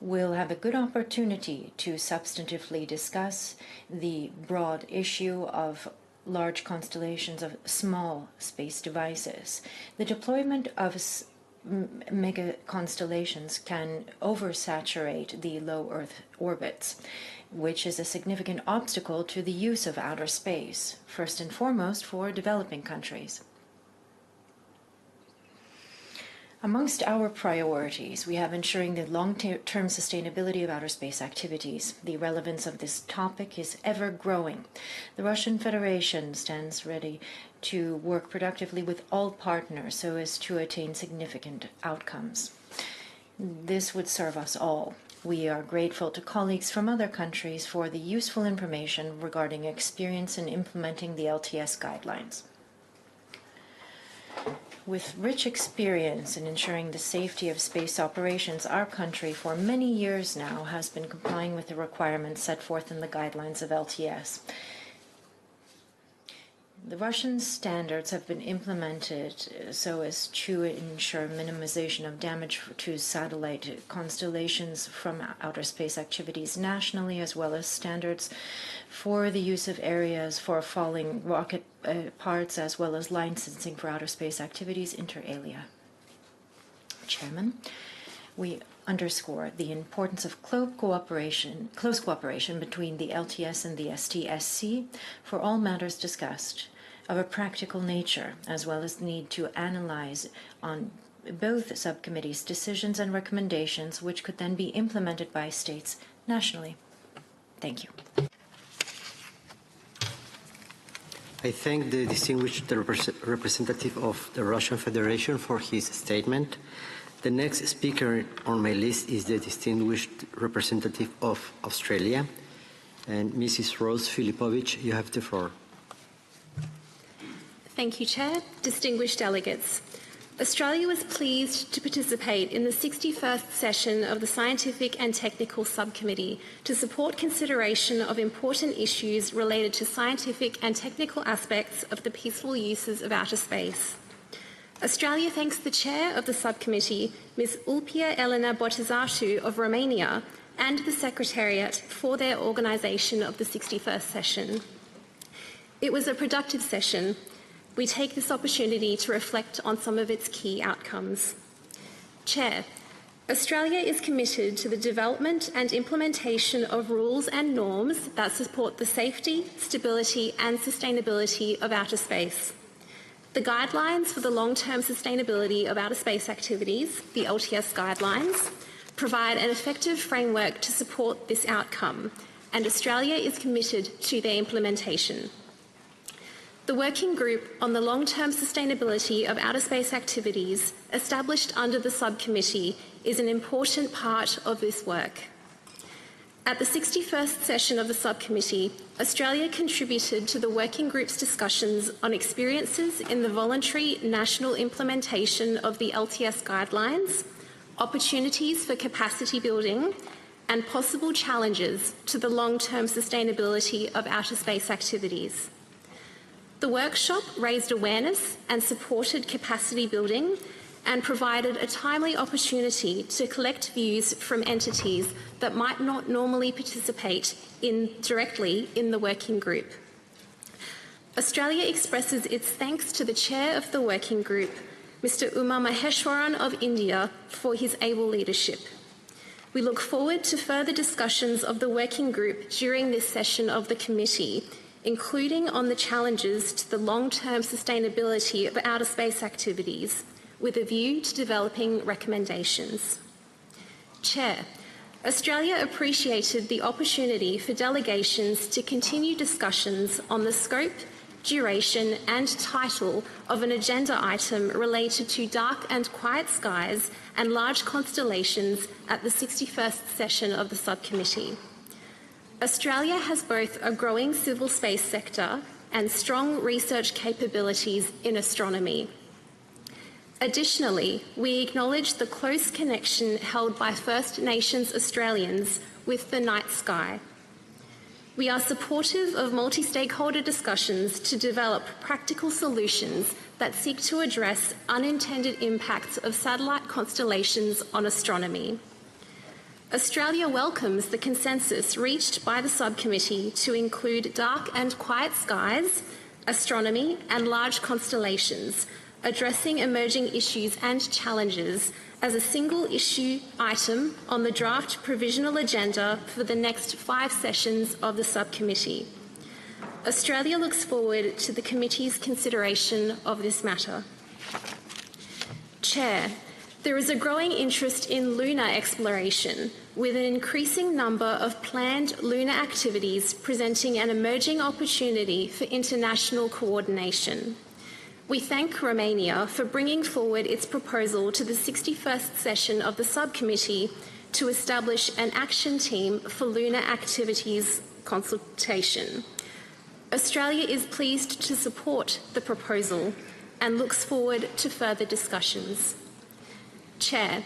we'll have a good opportunity to substantively discuss the broad issue of large constellations of small space devices. The deployment of mega constellations can oversaturate the low Earth orbits, which is a significant obstacle to the use of outer space, first and foremost for developing countries. Amongst our priorities, we have ensuring the long-term sustainability of outer space activities. The relevance of this topic is ever growing. The Russian Federation stands ready to work productively with all partners so as to attain significant outcomes. This would serve us all. We are grateful to colleagues from other countries for the useful information regarding experience in implementing the LTS guidelines. With rich experience in ensuring the safety of space operations, our country for many years now has been complying with the requirements set forth in the guidelines of LTS. The Russian standards have been implemented so as to ensure minimization of damage to satellite constellations from outer space activities nationally, as well as standards for the use of areas for falling rocket parts, as well as licensing for outer space activities inter alia. Chairman, we underscore the importance of close cooperation between the LTS and the STSC for all matters discussed of a practical nature, as well as the need to analyze on both subcommittees' decisions and recommendations, which could then be implemented by states nationally. Thank you. I thank the distinguished representative of the Russian Federation for his statement. The next speaker on my list is the distinguished representative of Australia, and Mrs. Rose Filipovich, you have the floor. Thank you, Chair. Distinguished delegates, Australia was pleased to participate in the 61st session of the Scientific and Technical Subcommittee to support consideration of important issues related to scientific and technical aspects of the peaceful uses of outer space. Australia thanks the chair of the subcommittee, Ms. Ulpia Elena Botezatu of Romania, and the Secretariat for their organisation of the 61st session. It was a productive session. We take this opportunity to reflect on some of its key outcomes. Chair, Australia is committed to the development and implementation of rules and norms that support the safety, stability and sustainability of outer space. The guidelines for the long-term sustainability of outer space activities, the LTS guidelines, provide an effective framework to support this outcome, and Australia is committed to their implementation. The Working Group on the Long-Term Sustainability of Outer Space Activities, established under the subcommittee, is an important part of this work. At the 61st session of the subcommittee, Australia contributed to the Working Group's discussions on experiences in the voluntary national implementation of the LTS guidelines, opportunities for capacity building, and possible challenges to the long-term sustainability of outer space activities. The workshop raised awareness and supported capacity building and provided a timely opportunity to collect views from entities that might not normally participate directly in the working group. Australia expresses its thanks to the chair of the working group, Mr. Uma Maheshwaran of India, for his able leadership. We look forward to further discussions of the working group during this session of the committee, including on the challenges to the long-term sustainability of outer space activities, with a view to developing recommendations. Chair, Australia appreciated the opportunity for delegations to continue discussions on the scope, duration and title of an agenda item related to dark and quiet skies and large constellations at the 61st session of the subcommittee. Australia has both a growing civil space sector and strong research capabilities in astronomy. Additionally, we acknowledge the close connection held by First Nations Australians with the night sky. We are supportive of multi-stakeholder discussions to develop practical solutions that seek to address unintended impacts of satellite constellations on astronomy. Australia welcomes the consensus reached by the subcommittee to include dark and quiet skies, astronomy and large constellations, addressing emerging issues and challenges as a single issue item on the draft provisional agenda for the next 5 sessions of the subcommittee. Australia looks forward to the committee's consideration of this matter. Chair, there is a growing interest in lunar exploration, with an increasing number of planned lunar activities presenting an emerging opportunity for international coordination. We thank Romania for bringing forward its proposal to the 61st session of the subcommittee to establish an action team for lunar activities consultation. Australia is pleased to support the proposal and looks forward to further discussions. Chair,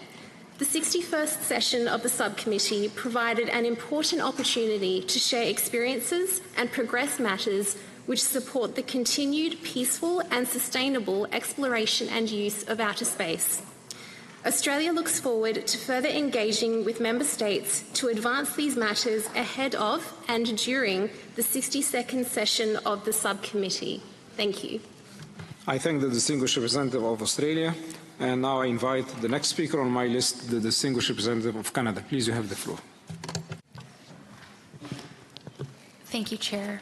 the 61st session of the subcommittee provided an important opportunity to share experiences and progress matters which support the continued peaceful and sustainable exploration and use of outer space. Australia looks forward to further engaging with Member States to advance these matters ahead of and during the 62nd session of the subcommittee. Thank you. I thank the distinguished representative of Australia, and now I invite the next speaker on my list, the distinguished representative of Canada. Please, you have the floor. Thank you, Chair.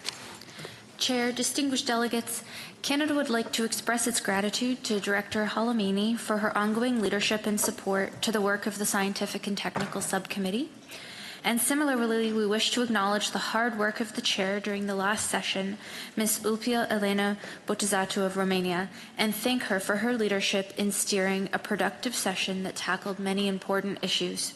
Chair, distinguished delegates, Canada would like to express its gratitude to Director Halamini for her ongoing leadership and support to the work of the Scientific and Technical Subcommittee. And similarly, we wish to acknowledge the hard work of the Chair during the last session, Ms. Ulpia Elena Botezatu of Romania, and thank her for her leadership in steering a productive session that tackled many important issues.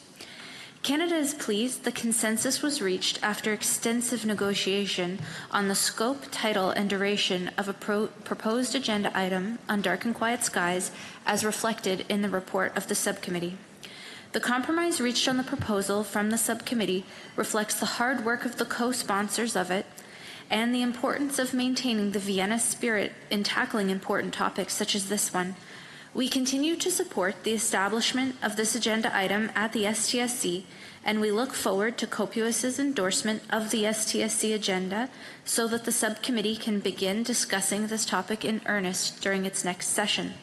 Canada is pleased the consensus was reached after extensive negotiation on the scope, title, and duration of a proposed agenda item on dark and quiet skies as reflected in the report of the subcommittee. The compromise reached on the proposal from the subcommittee reflects the hard work of the co-sponsors of it and the importance of maintaining the Vienna spirit in tackling important topics such as this one. We continue to support the establishment of this agenda item at the STSC, and we look forward to COPUOS's endorsement of the STSC agenda so that the subcommittee can begin discussing this topic in earnest during its next session.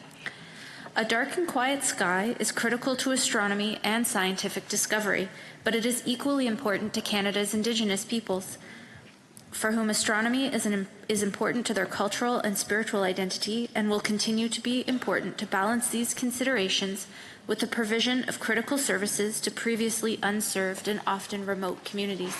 A dark and quiet sky is critical to astronomy and scientific discovery, but it is equally important to Canada's Indigenous peoples, for whom astronomy is important to their cultural and spiritual identity and will continue to be important to balance these considerations with the provision of critical services to previously unserved and often remote communities.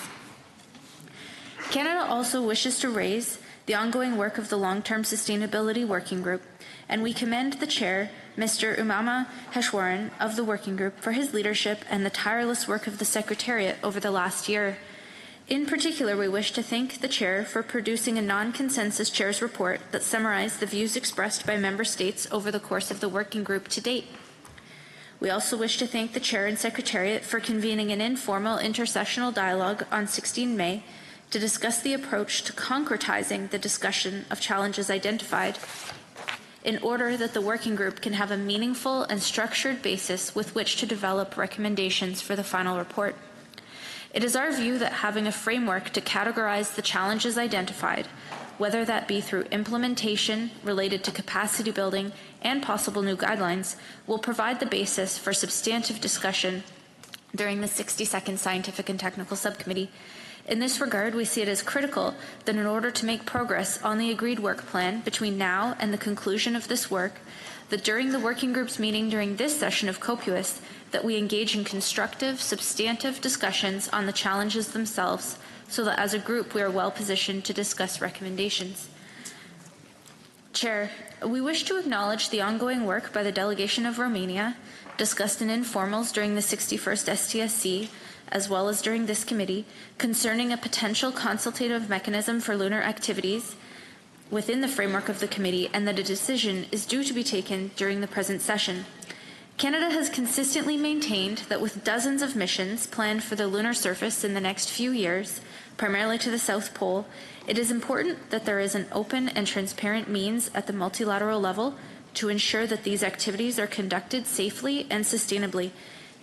Canada also wishes to raise the ongoing work of the Long-Term Sustainability Working Group, and we commend the Chair, Mr. Umama Heshwaran of the Working Group, for his leadership and the tireless work of the Secretariat over the last year. In particular, we wish to thank the Chair for producing a non-consensus Chair's report that summarized the views expressed by Member States over the course of the Working Group to date. We also wish to thank the Chair and Secretariat for convening an informal intersessional dialogue on 16 May to discuss the approach to concretizing the discussion of challenges identified in order that the Working Group can have a meaningful and structured basis with which to develop recommendations for the final report. It is our view that having a framework to categorize the challenges identified, whether that be through implementation related to capacity building and possible new guidelines, will provide the basis for substantive discussion during the 62nd Scientific and Technical Subcommittee. In this regard, we see it as critical that in order to make progress on the agreed work plan between now and the conclusion of this work, that during the Working Group's meeting during this session of COPUOS, that we engage in constructive, substantive discussions on the challenges themselves, so that as a group we are well positioned to discuss recommendations. Chair, we wish to acknowledge the ongoing work by the delegation of Romania, discussed in informals during the 61st STSC, as well as during this committee, concerning a potential consultative mechanism for lunar activities within the framework of the committee, and that a decision is due to be taken during the present session. Canada has consistently maintained that with dozens of missions planned for the lunar surface in the next few years, primarily to the South Pole, it is important that there is an open and transparent means at the multilateral level to ensure that these activities are conducted safely and sustainably.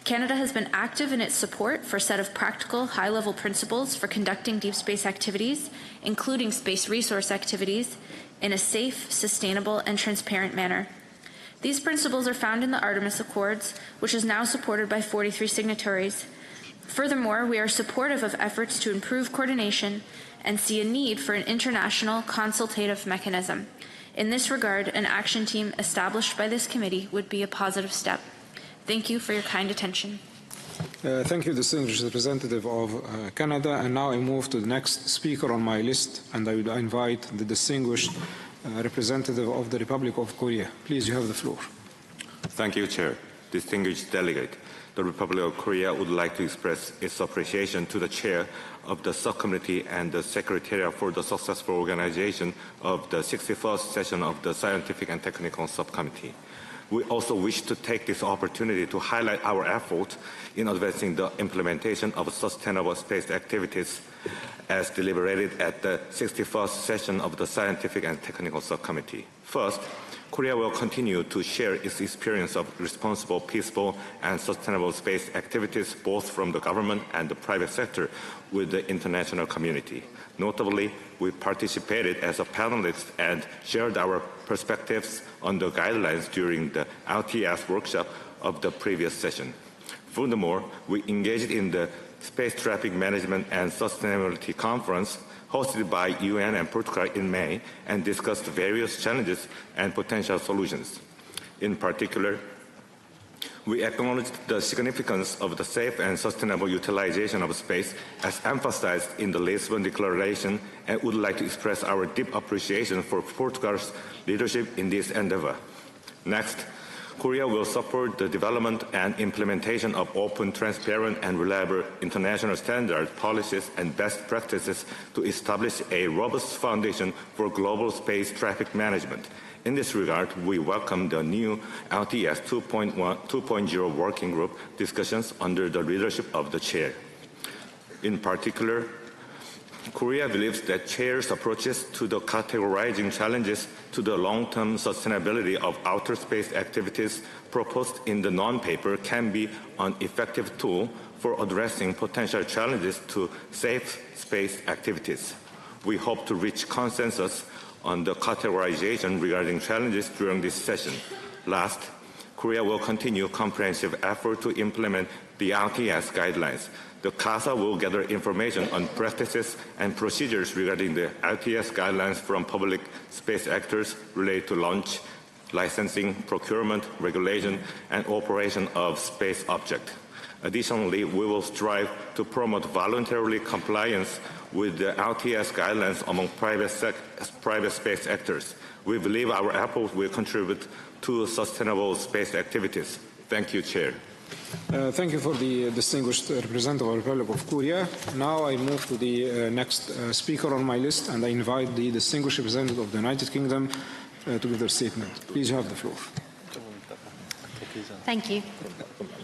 Canada has been active in its support for a set of practical, high-level principles for conducting deep space activities, including space resource activities, in a safe, sustainable, and transparent manner. These principles are found in the Artemis Accords, which is now supported by 43 signatories. Furthermore, we are supportive of efforts to improve coordination and see a need for an international consultative mechanism. In this regard, an action team established by this committee would be a positive step. Thank you for your kind attention. Thank you, distinguished representative of Canada. And now I move to the next speaker on my list, and I would invite the distinguished representative of the Republic of Korea. Please, you have the floor. Thank you, Chair. Distinguished delegate, the Republic of Korea would like to express its appreciation to the Chair of the Subcommittee and the Secretariat for the successful organization of the 61st session of the Scientific and Technical Subcommittee. We also wish to take this opportunity to highlight our effort in advancing the implementation of sustainable space activities as deliberated at the 61st session of the Scientific and Technical Subcommittee. First, Korea will continue to share its experience of responsible, peaceful, and sustainable space activities both from the government and the private sector with the international community. Notably, we participated as a panelist and shared our perspectives on the guidelines during the LTS workshop of the previous session. Furthermore, we engaged in the Space Traffic Management and Sustainability Conference hosted by UN and Portugal in May and discussed various challenges and potential solutions. In particular, we acknowledged the significance of the safe and sustainable utilization of space as emphasized in the Lisbon Declaration and would like to express our deep appreciation for Portugal's leadership in this endeavor. Next, Korea will support the development and implementation of open, transparent, and reliable international standards, policies, and best practices to establish a robust foundation for global space traffic management. In this regard, we welcome the new LTS 2.0 working group discussions under the leadership of the chair. In particular, Korea believes that Chair's approaches to the categorizing challenges to the long-term sustainability of outer space activities proposed in the non-paper can be an effective tool for addressing potential challenges to safe space activities. We hope to reach consensus on the categorization regarding challenges during this session. Last, Korea will continue comprehensive effort to implement the LTS guidelines. The CASA will gather information on practices and procedures regarding the LTS guidelines from public space actors related to launch, licensing, procurement, regulation, and operation of space objects. Additionally, we will strive to promote voluntarily compliance with the LTS guidelines among private space actors. We believe our efforts will contribute to sustainable space activities. Thank you, Chair. Thank you for the distinguished representative of the Republic of Korea. Now I move to the next speaker on my list, and I invite the distinguished representative of the United Kingdom to give their statement. Please, you have the floor. Thank you.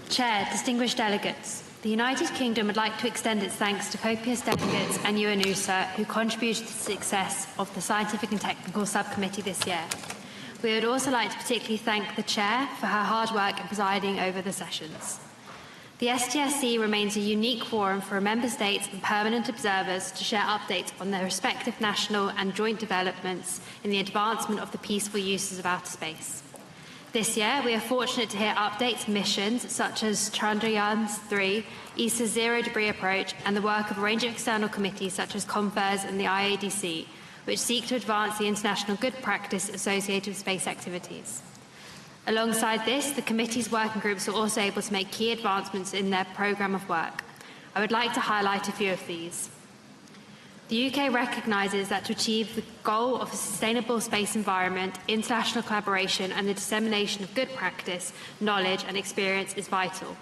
Chair, distinguished delegates, the United Kingdom would like to extend its thanks to COPUOS delegates and UNUSA who contributed to the success of the Scientific and Technical Subcommittee this year. We would also like to particularly thank the Chair for her hard work in presiding over the sessions. The STSC remains a unique forum for member states and permanent observers to share updates on their respective national and joint developments in the advancement of the peaceful uses of outer space. This year, we are fortunate to hear updates on missions such as Chandrayaan-3, ESA's zero debris approach, and the work of a range of external committees such as COMFERS and the IADC, which seek to advance the international good practice associated with space activities. Alongside this, the committee's working groups were also able to make key advancements in their programme of work. I would like to highlight a few of these. The UK recognises that to achieve the goal of a sustainable space environment, international collaboration and the dissemination of good practice, knowledge and experience is vital.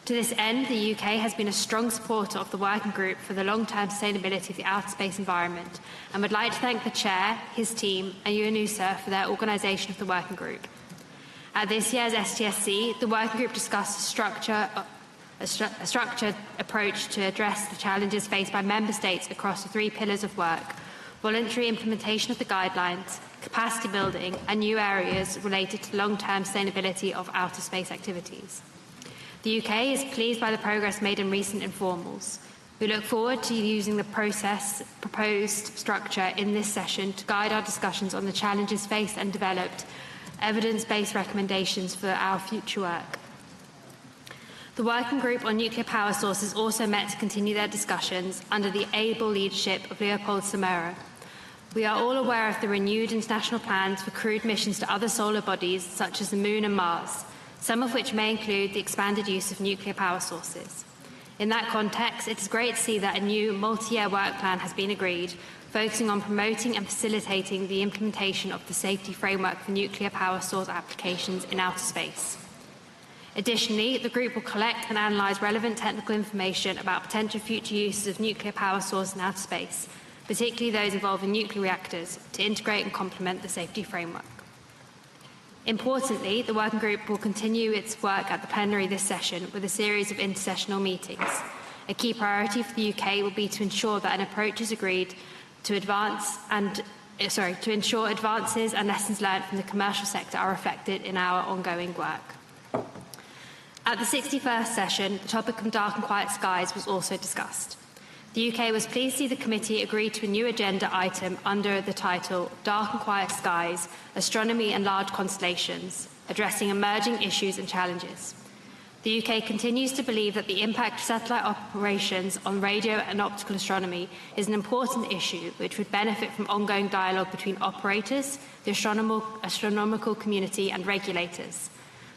To this end, the UK has been a strong supporter of the working group for the long-term sustainability of the outer space environment and would like to thank the Chair, his team and UNUSA for their organisation of the working group. At this year's STSC, the working group discussed a structured approach to address the challenges faced by member states across the three pillars of work: voluntary implementation of the guidelines, capacity building and new areas related to long-term sustainability of outer space activities. The UK is pleased by the progress made in recent informals. We look forward to using the proposed structure in this session to guide our discussions on the challenges faced and developed evidence-based recommendations for our future work. The Working Group on Nuclear Power Sources also met to continue their discussions under the able leadership of Leopold Samara. We are all aware of the renewed international plans for crewed missions to other solar bodies such as the Moon and Mars, some of which may include the expanded use of nuclear power sources. In that context, it is great to see that a new multi-year work plan has been agreed, focusing on promoting and facilitating the implementation of the safety framework for nuclear power source applications in outer space. Additionally, the group will collect and analyse relevant technical information about potential future uses of nuclear power sources in outer space, particularly those involving nuclear reactors, to integrate and complement the safety framework. Importantly, the working group will continue its work at the plenary this session with a series of intersessional meetings. A key priority for the UK will be to ensure that an approach is agreed to ensure advances and lessons learned from the commercial sector are reflected in our ongoing work. At the 61st session, the topic of dark and quiet skies was also discussed. The UK was pleased to see the committee agree to a new agenda item under the title Dark and Quiet Skies, Astronomy and Large Constellations, addressing emerging issues and challenges. The UK continues to believe that the impact of satellite operations on radio and optical astronomy is an important issue which would benefit from ongoing dialogue between operators, the astronomical community and regulators.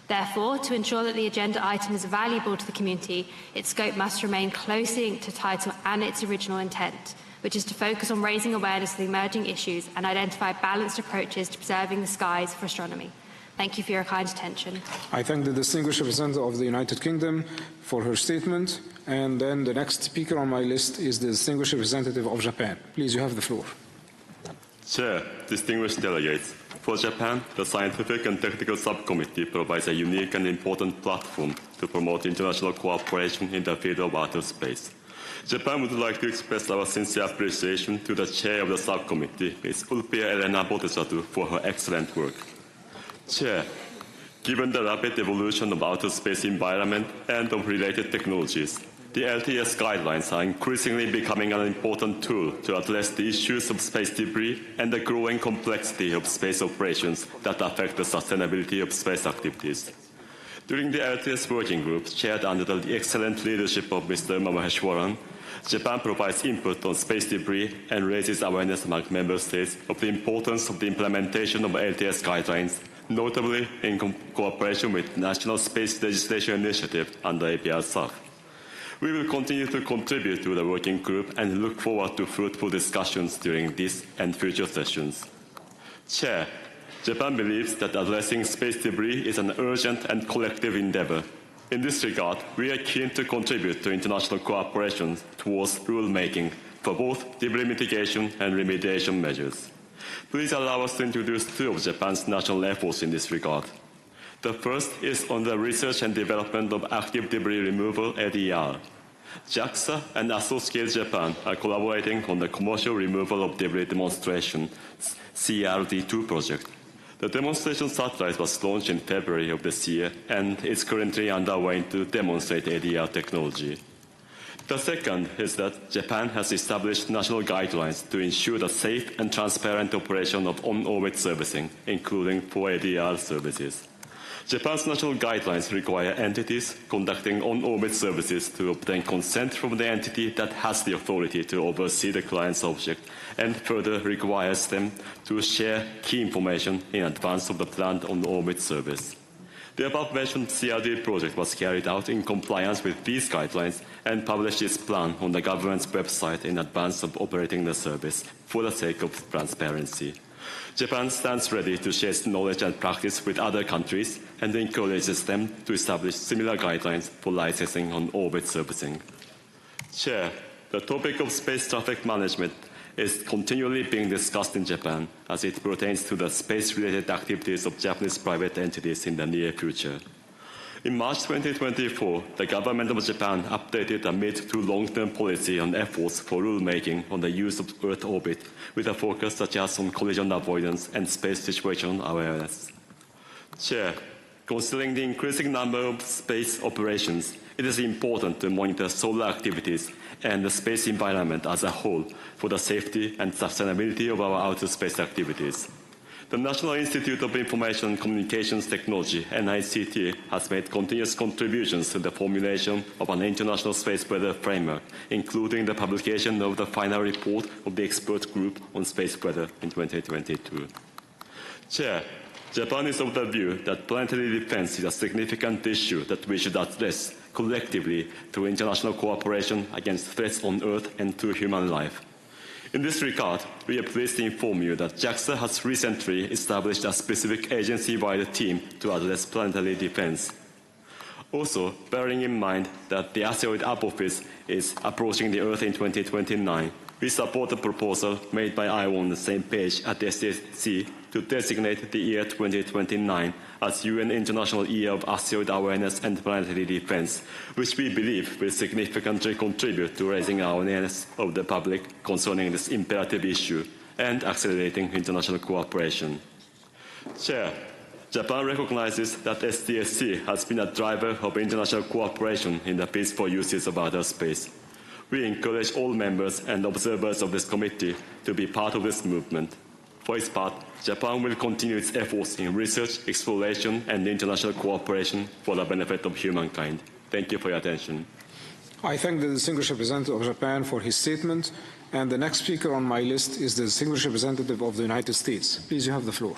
Therefore, to ensure that the agenda item is valuable to the community, its scope must remain closely linked to title and its original intent, which is to focus on raising awareness of the emerging issues and identify balanced approaches to preserving the skies for astronomy. Thank you for your kind attention. I thank the distinguished representative of the United Kingdom for her statement. And then the next speaker on my list is the distinguished representative of Japan. Please, you have the floor. Chair, distinguished delegates, for Japan, the Scientific and Technical Subcommittee provides a unique and important platform to promote international cooperation in the field of outer space. Japan would like to express our sincere appreciation to the chair of the subcommittee, Ms. Ulpia Elena Botesatu, for her excellent work. Chair, given the rapid evolution of outer space environment and of related technologies, the LTS guidelines are increasingly becoming an important tool to address the issues of space debris and the growing complexity of space operations that affect the sustainability of space activities. During the LTS working group, chaired under the excellent leadership of Mr. Maheshwaran, Japan provides input on space debris and raises awareness among member states of the importance of the implementation of LTS guidelines, notably in cooperation with National Space Legislation Initiative under APR-SAF. We will continue to contribute to the working group and look forward to fruitful discussions during this and future sessions. Chair, Japan believes that addressing space debris is an urgent and collective endeavor. In this regard, we are keen to contribute to international cooperation towards rulemaking for both debris mitigation and remediation measures. Please allow us to introduce two of Japan's national efforts in this regard. The first is on the research and development of active debris removal ADR. JAXA and Associated Japan are collaborating on the commercial removal of debris demonstration CRD2 project. The demonstration satellite was launched in February of this year and is currently underway to demonstrate ADR technology. The second is that Japan has established national guidelines to ensure the safe and transparent operation of on-orbit servicing, including for ADR services. Japan's national guidelines require entities conducting on-orbit services to obtain consent from the entity that has the authority to oversee the client's object, and further requires them to share key information in advance of the planned on-orbit service. The above-mentioned CRD project was carried out in compliance with these guidelines and published its plan on the government's website in advance of operating the service for the sake of transparency. Japan stands ready to share its knowledge and practice with other countries and encourages them to establish similar guidelines for licensing on orbit servicing. Chair, the topic of space traffic management is continually being discussed in Japan as it pertains to the space-related activities of Japanese private entities in the near future. In March 2024, the government of Japan updated a mid- to long-term policy on efforts for rulemaking on the use of Earth orbit, with a focus such as on collision avoidance and space situational awareness. Chair, considering the increasing number of space operations, it is important to monitor solar activities and the space environment as a whole for the safety and sustainability of our outer space activities. The National Institute of Information and Communications Technology, NICT, has made continuous contributions to the formulation of an international space weather framework, including the publication of the final report of the expert group on space weather in 2022. Chair, Japan is of the view that planetary defense is a significant issue that we should address collectively through international cooperation against threats on Earth and to human life. In this regard, we are pleased to inform you that JAXA has recently established a specific agency-wide team to address planetary defense. Also, bearing in mind that the asteroid Apophis is approaching the Earth in 2029, we support the proposal made by Iowa on the same page at the SDC to designate the year 2029 as UN International Year of Asteroid Awareness and Planetary Defense, which we believe will significantly contribute to raising awareness of the public concerning this imperative issue and accelerating international cooperation. Chair, Japan recognizes that SDSC has been a driver of international cooperation in the peaceful uses of outer space. We encourage all members and observers of this committee to be part of this movement. For its part, Japan will continue its efforts in research, exploration, and international cooperation for the benefit of humankind. Thank you for your attention. I thank the distinguished representative of Japan for his statement. And the next speaker on my list is the distinguished representative of the United States. Please, you have the floor.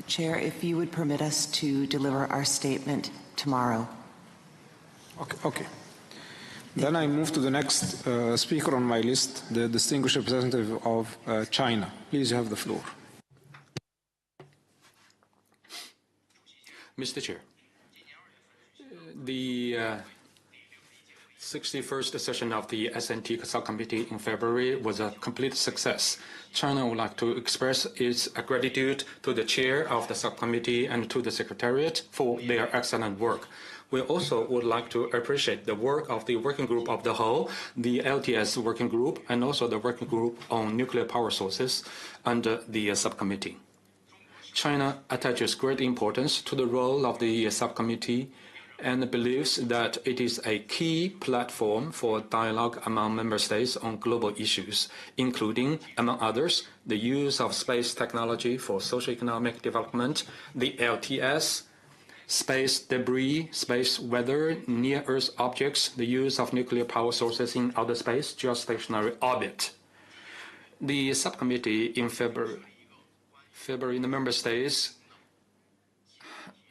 Chair, if you would permit us to deliver our statement tomorrow. Okay. Then I move to the next speaker on my list, the distinguished representative of China. Please, you have the floor. Mr. Chair, the 61st session of the SNT subcommittee in February was a complete success. China would like to express its gratitude to the chair of the subcommittee and to the secretariat for their excellent work. We also would like to appreciate the work of the working group of the whole, the LTS working group, and also the working group on nuclear power sources under the subcommittee. China attaches great importance to the role of the subcommittee and believes that it is a key platform for dialogue among member states on global issues, including, among others, the use of space technology for socio-economic development, the LTS, space debris, space weather, near-Earth objects, the use of nuclear power sources in outer space, geostationary orbit. The subcommittee in February, the member states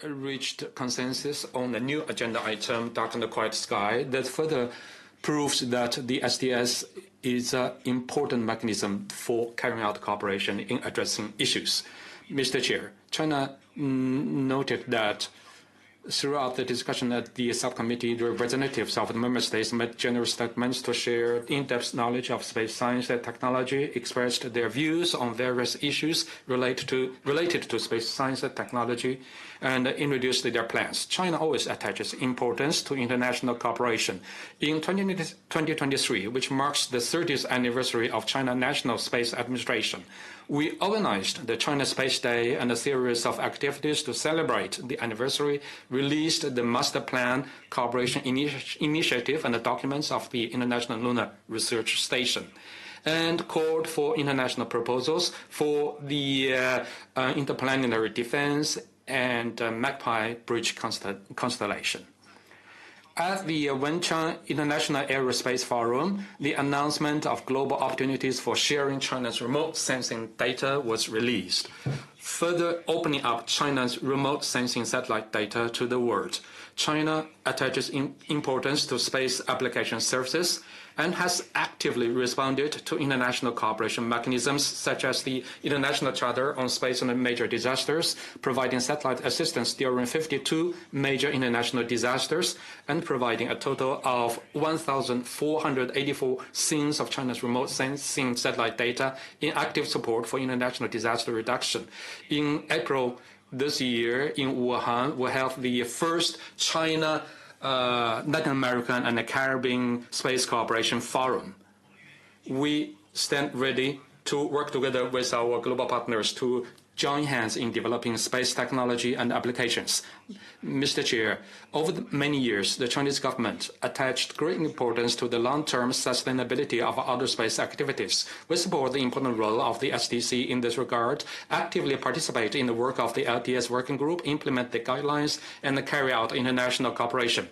reached consensus on a new agenda item, Dark and the Quiet Sky, that further proves that the SDS is an important mechanism for carrying out cooperation in addressing issues. Mr. Chair, China noted that throughout the discussion at the subcommittee, the representatives of the member states made general statements to share in-depth knowledge of space science and technology, expressed their views on various issues related to space science and technology, and introduced their plans. China always attaches importance to international cooperation. In 2023, which marks the 30th anniversary of China National Space Administration, we organized the China Space Day and a series of activities to celebrate the anniversary, released the Master Plan Cooperation Initiative and the documents of the International Lunar Research Station, and called for international proposals for the interplanetary defense and Magpie Bridge constellation. At the Wenchang International Aerospace Forum, the announcement of global opportunities for sharing China's remote sensing data was released, further opening up China's remote sensing satellite data to the world. China attaches importance to space application services and has actively responded to international cooperation mechanisms such as the International Charter on Space and Major Disasters, providing satellite assistance during 52 major international disasters, and providing a total of 1,484 scenes of China's remote sensing satellite data in active support for international disaster reduction. In April this year in Wuhan, we held the first China Latin American and the Caribbean Space Cooperation Forum. We stand ready to work together with our global partners to join hands in developing space technology and applications. Mr. Chair, over the many years, the Chinese government attached great importance to the long-term sustainability of outer space activities. We support the important role of the SDC in this regard, actively participate in the work of the LTS working group, implement the guidelines, and carry out international cooperation.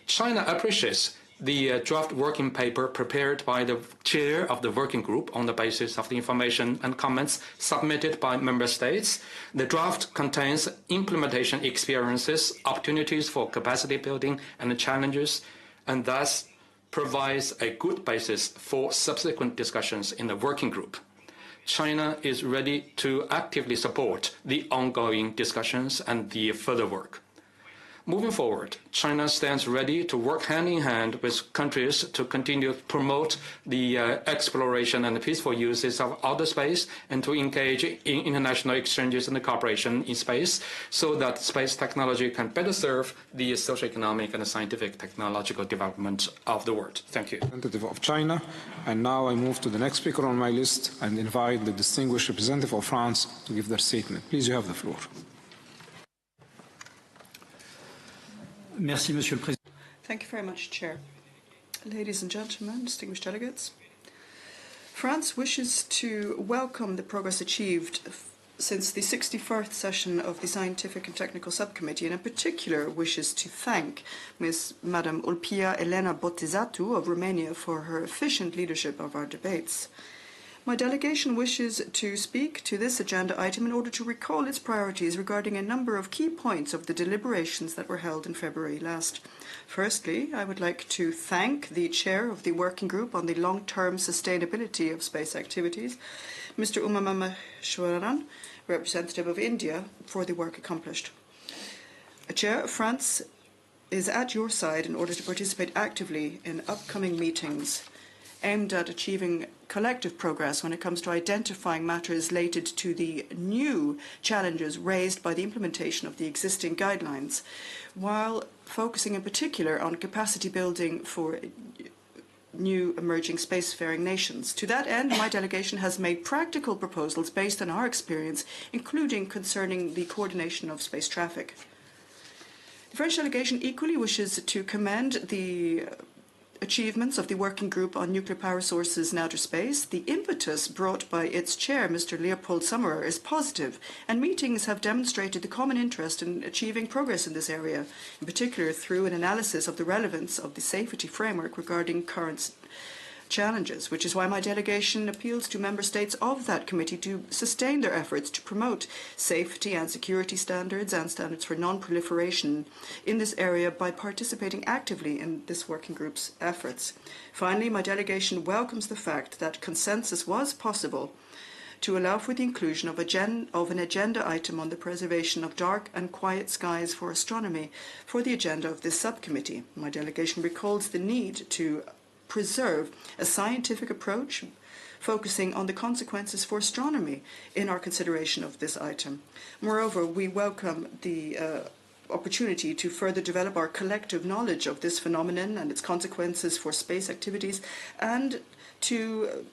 China appreciates the draft working paper prepared by the chair of the working group on the basis of the information and comments submitted by member states. The draft contains implementation experiences, opportunities for capacity building, and challenges, and thus provides a good basis for subsequent discussions in the working group. China is ready to actively support the ongoing discussions and the further work. Moving forward, China stands ready to work hand in hand with countries to continue to promote the exploration and the peaceful uses of outer space and to engage in international exchanges and cooperation in space so that space technology can better serve the socio-economic and scientific technological development of the world. Thank you. Representative of China. And now I move to the next speaker on my list and invite the distinguished representative of France to give their statement. Please, you have the floor. Merci, Monsieur le Président. Thank you very much, Chair. Ladies and gentlemen, distinguished delegates, France wishes to welcome the progress achieved since the 61st session of the Scientific and Technical Subcommittee, and in particular wishes to thank Madam Olpia Elena Botezatu of Romania for her efficient leadership of our debates. My delegation wishes to speak to this agenda item in order to recall its priorities regarding a number of key points of the deliberations that were held in February last. Firstly, I would like to thank the chair of the Working Group on the Long-Term Sustainability of Space Activities, Mr. Umamameshwaran, representative of India, for the work accomplished. Chair, France is at your side in order to participate actively in upcoming meetings aimed at achieving collective progress when it comes to identifying matters related to the new challenges raised by the implementation of the existing guidelines, while focusing in particular on capacity building for new emerging spacefaring nations. To that end, my delegation has made practical proposals based on our experience, including concerning the coordination of space traffic. The French delegation equally wishes to commend the achievements of the Working Group on Nuclear Power Sources in Outer Space. The impetus brought by its chair, Mr. Leopold Sommerer, is positive, and meetings have demonstrated the common interest in achieving progress in this area, in particular through an analysis of the relevance of the safety framework regarding current challenges, which is why my delegation appeals to member states of that committee to sustain their efforts to promote safety and security standards and standards for non-proliferation in this area by participating actively in this working group's efforts. Finally, my delegation welcomes the fact that consensus was possible to allow for the inclusion of an agenda item on the preservation of dark and quiet skies for astronomy for the agenda of this subcommittee. My delegation recalls the need to preserve a scientific approach focusing on the consequences for astronomy in our consideration of this item. Moreover, we welcome the opportunity to further develop our collective knowledge of this phenomenon and its consequences for space activities, and to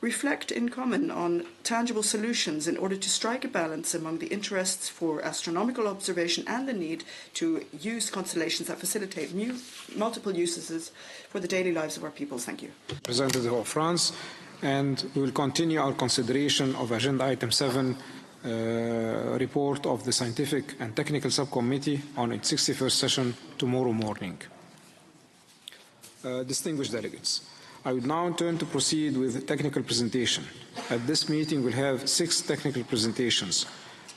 reflect in common on tangible solutions in order to strike a balance among the interests for astronomical observation and the need to use constellations that facilitate multiple uses for the daily lives of our peoples. Thank you. Representative of France, and we will continue our consideration of Agenda Item 7, report of the Scientific and Technical Subcommittee on its 61st session tomorrow morning. Distinguished delegates, I would now turn to proceed with the technical presentation. At this meeting, we'll have 6 technical presentations.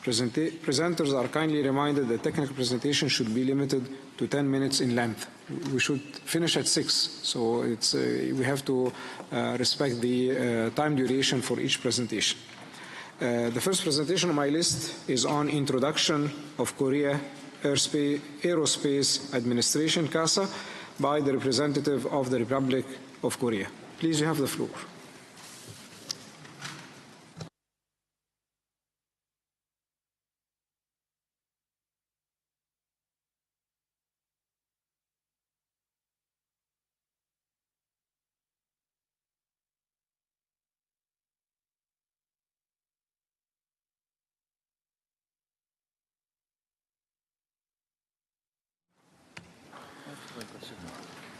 Presenters are kindly reminded that technical presentation should be limited to 10 minutes in length. We should finish at 6, so we have to respect the time duration for each presentation. The first presentation on my list is on introduction of Korea Aerospace Administration, CASA, by the representative of the Republic of Korea. Please, you have the floor.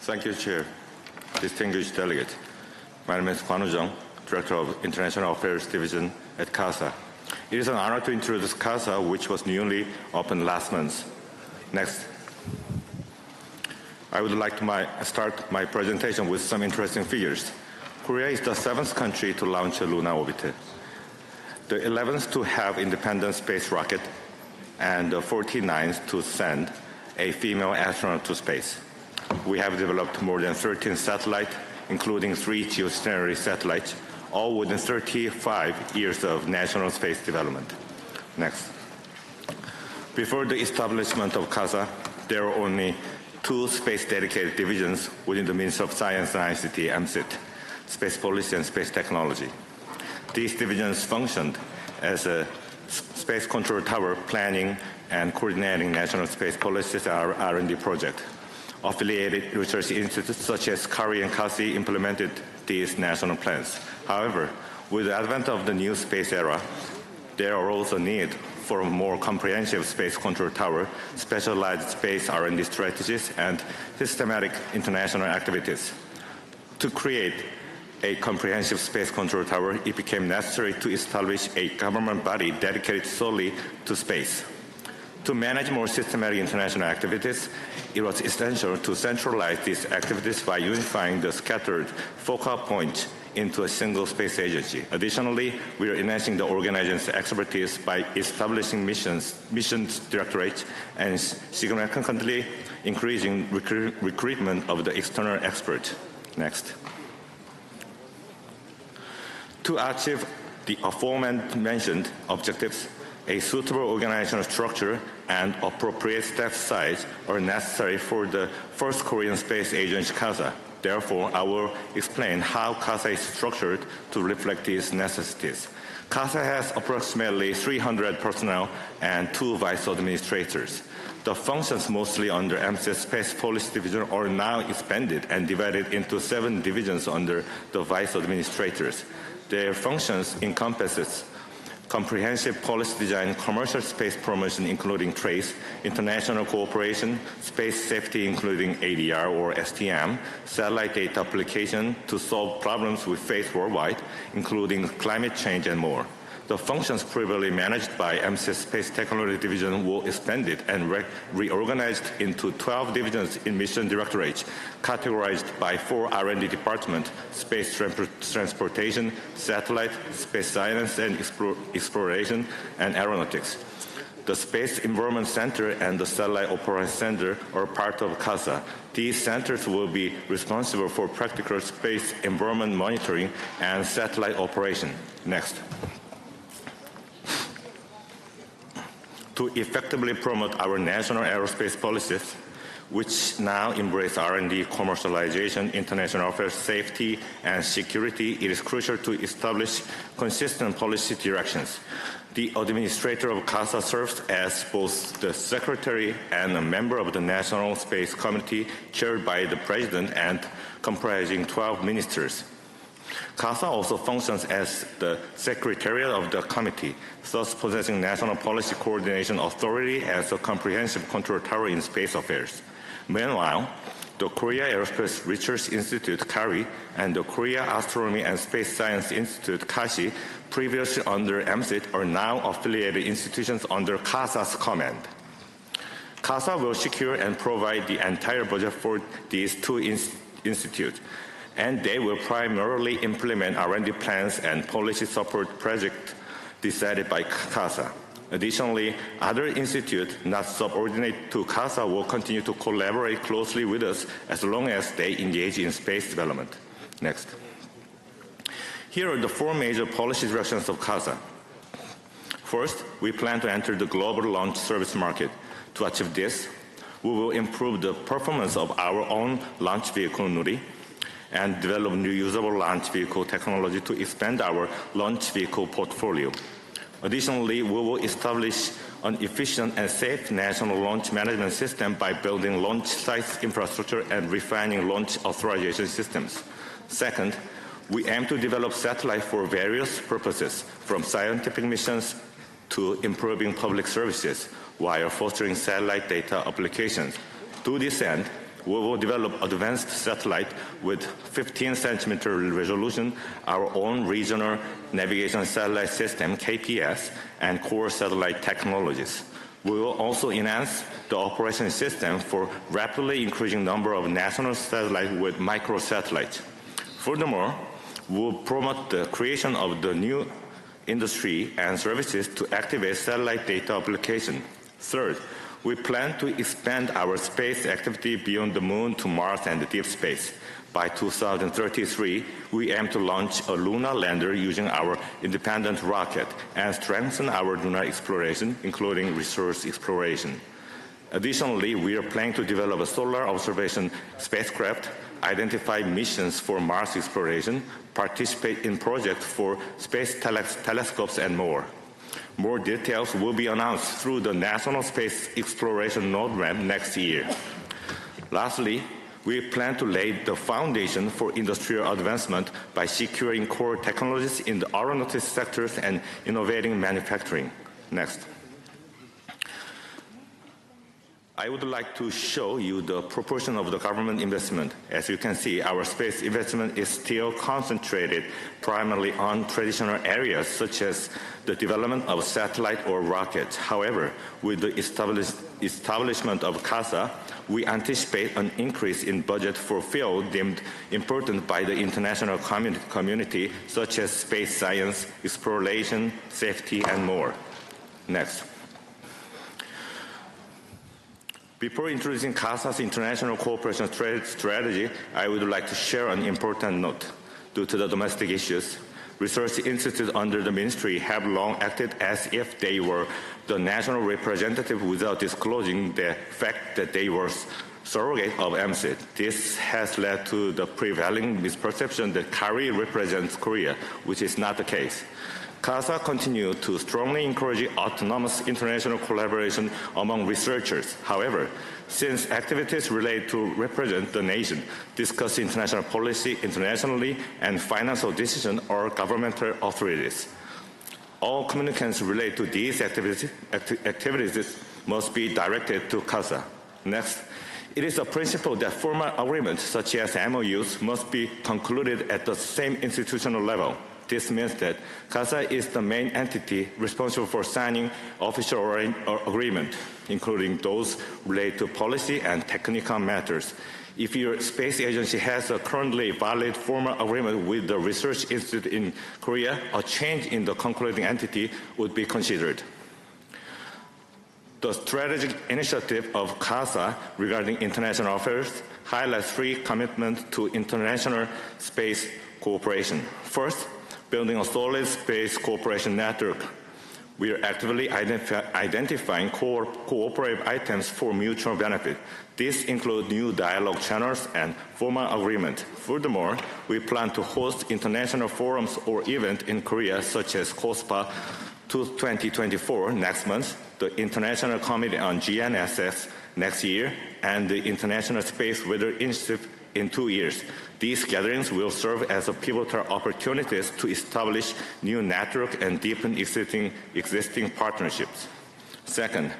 Thank you, Chair. Distinguished delegate. My name is Kwan Woo-jung, Director of International Affairs Division at CASA. It is an honor to introduce CASA, which was newly opened last month. Next. I would like to start my presentation with some interesting figures. Korea is the 7th country to launch a lunar orbiter, the 11th to have independent space rocket, and the 49th to send a female astronaut to space. We have developed more than 13 satellites, including 3 geostationary satellites, all within 35 years of national space development. Next. Before the establishment of CASA, there were only 2 space-dedicated divisions within the Ministry of Science and ICT, MSIT, Space Policy and Space Technology. These divisions functioned as a space control tower planning and coordinating national space policies and R&D projects. Affiliated research institutes such as CARI and CASI implemented these national plans. However, with the advent of the new space era, there are also need for a more comprehensive space control tower, specialized space R&D strategies, and systematic international activities. To create a comprehensive space control tower, it became necessary to establish a government body dedicated solely to space. To manage more systematic international activities, it was essential to centralize these activities by unifying the scattered focal points into a single space agency. Additionally, we are enhancing the organization's expertise by establishing missions directorates and significantly increasing recruitment of the external experts. Next. To achieve the aforementioned objectives, a suitable organizational structure and appropriate staff size are necessary for the first Korean space agency, CASA. Therefore, I will explain how CASA is structured to reflect these necessities. CASA has approximately 300 personnel and 2 vice administrators. The functions mostly under MC's Space Policy Division are now expanded and divided into 7 divisions under the vice administrators. Their functions encompasses comprehensive policy design, commercial space promotion including TRACE, international cooperation, space safety including ADR or STM, satellite data application to solve problems we face worldwide, including climate change and more. The functions previously managed by MC's Space Technology Division were expanded and reorganized into 12 divisions in mission directorates, categorized by 4 R&D departments: space transportation, satellite, space science and exploration, and aeronautics. The Space Environment Center and the Satellite Operations Center are part of CASA. These centers will be responsible for practical space environment monitoring and satellite operation. Next. To effectively promote our national aerospace policies, which now embrace R&D, commercialization, international affairs, safety, and security, it is crucial to establish consistent policy directions. The administrator of CASA serves as both the secretary and a member of the National Space Committee, chaired by the president and comprising 12 ministers. CASA also functions as the secretariat of the committee, thus possessing national policy coordination authority as a comprehensive control tower in space affairs. Meanwhile, the Korea Aerospace Research Institute, KARI, and the Korea Astronomy and Space Science Institute, KASI, previously under MCIT, are now affiliated institutions under CASA's command. CASA will secure and provide the entire budget for these 2 institutes, and they will primarily implement R&D plans and policy support projects decided by CASA. Additionally, other institutes not subordinate to CASA will continue to collaborate closely with us as long as they engage in space development. Next. Here are the 4 major policy directions of CASA. First, we plan to enter the global launch service market. To achieve this, we will improve the performance of our own launch vehicle, Nuri, and develop new usable launch vehicle technology to expand our launch vehicle portfolio. Additionally, we will establish an efficient and safe national launch management system by building launch site infrastructure and refining launch authorization systems. Second, we aim to develop satellites for various purposes, from scientific missions to improving public services, while fostering satellite data applications. To this end, we will develop advanced satellite with 15-centimeter resolution, our own regional navigation satellite system, KPS, and core satellite technologies. We will also enhance the operation system for rapidly increasing number of national satellites with microsatellites. Furthermore, we will promote the creation of the new industry and services to activate satellite data application. Third, we plan to expand our space activity beyond the moon to Mars and deep space. By 2033, we aim to launch a lunar lander using our independent rocket and strengthen our lunar exploration, including resource exploration. Additionally, we are planning to develop a solar observation spacecraft, identify missions for Mars exploration, participate in projects for space telescopes, and more. More details will be announced through the National Space Exploration Roadmap next year. Lastly, we plan to lay the foundation for industrial advancement by securing core technologies in the aeronautics sectors and innovating manufacturing. Next. I would like to show you the proportion of the government investment. As you can see, our space investment is still concentrated primarily on traditional areas such as the development of satellite or rockets. However, with the establishment of CASA, we anticipate an increase in budget for fields deemed important by the international community, such as space science, exploration, safety, and more. Next. Before introducing CASA's international cooperation strategy, I would like to share an important note. Due to the domestic issues, research institutes under the ministry have long acted as if they were the national representative without disclosing the fact that they were surrogate of MSID. This has led to the prevailing misperception that CARI represents Korea, which is not the case. CASA continues to strongly encourage autonomous international collaboration among researchers. However, since activities related to represent the nation, discuss international policy internationally, and financial decisions are governmental authorities, all communications related to these activities must be directed to CASA. Next, it is a principle that formal agreements such as MOUs must be concluded at the same institutional level. This means that CASA is the main entity responsible for signing official agreements, including those related to policy and technical matters. If your space agency has a currently valid formal agreement with the research institute in Korea, a change in the concluding entity would be considered. The strategic initiative of CASA regarding international affairs highlights three commitments to international space cooperation. First, building a solid space cooperation network. We are actively identifying cooperative items for mutual benefit. These include new dialogue channels and formal agreement. Furthermore, we plan to host international forums or events in Korea, such as COSPA 2024 next month, the International Committee on GNSS next year, and the International Space Weather Initiative in 2 years. These gatherings will serve as pivotal opportunities to establish new networks and deepen existing partnerships. Second,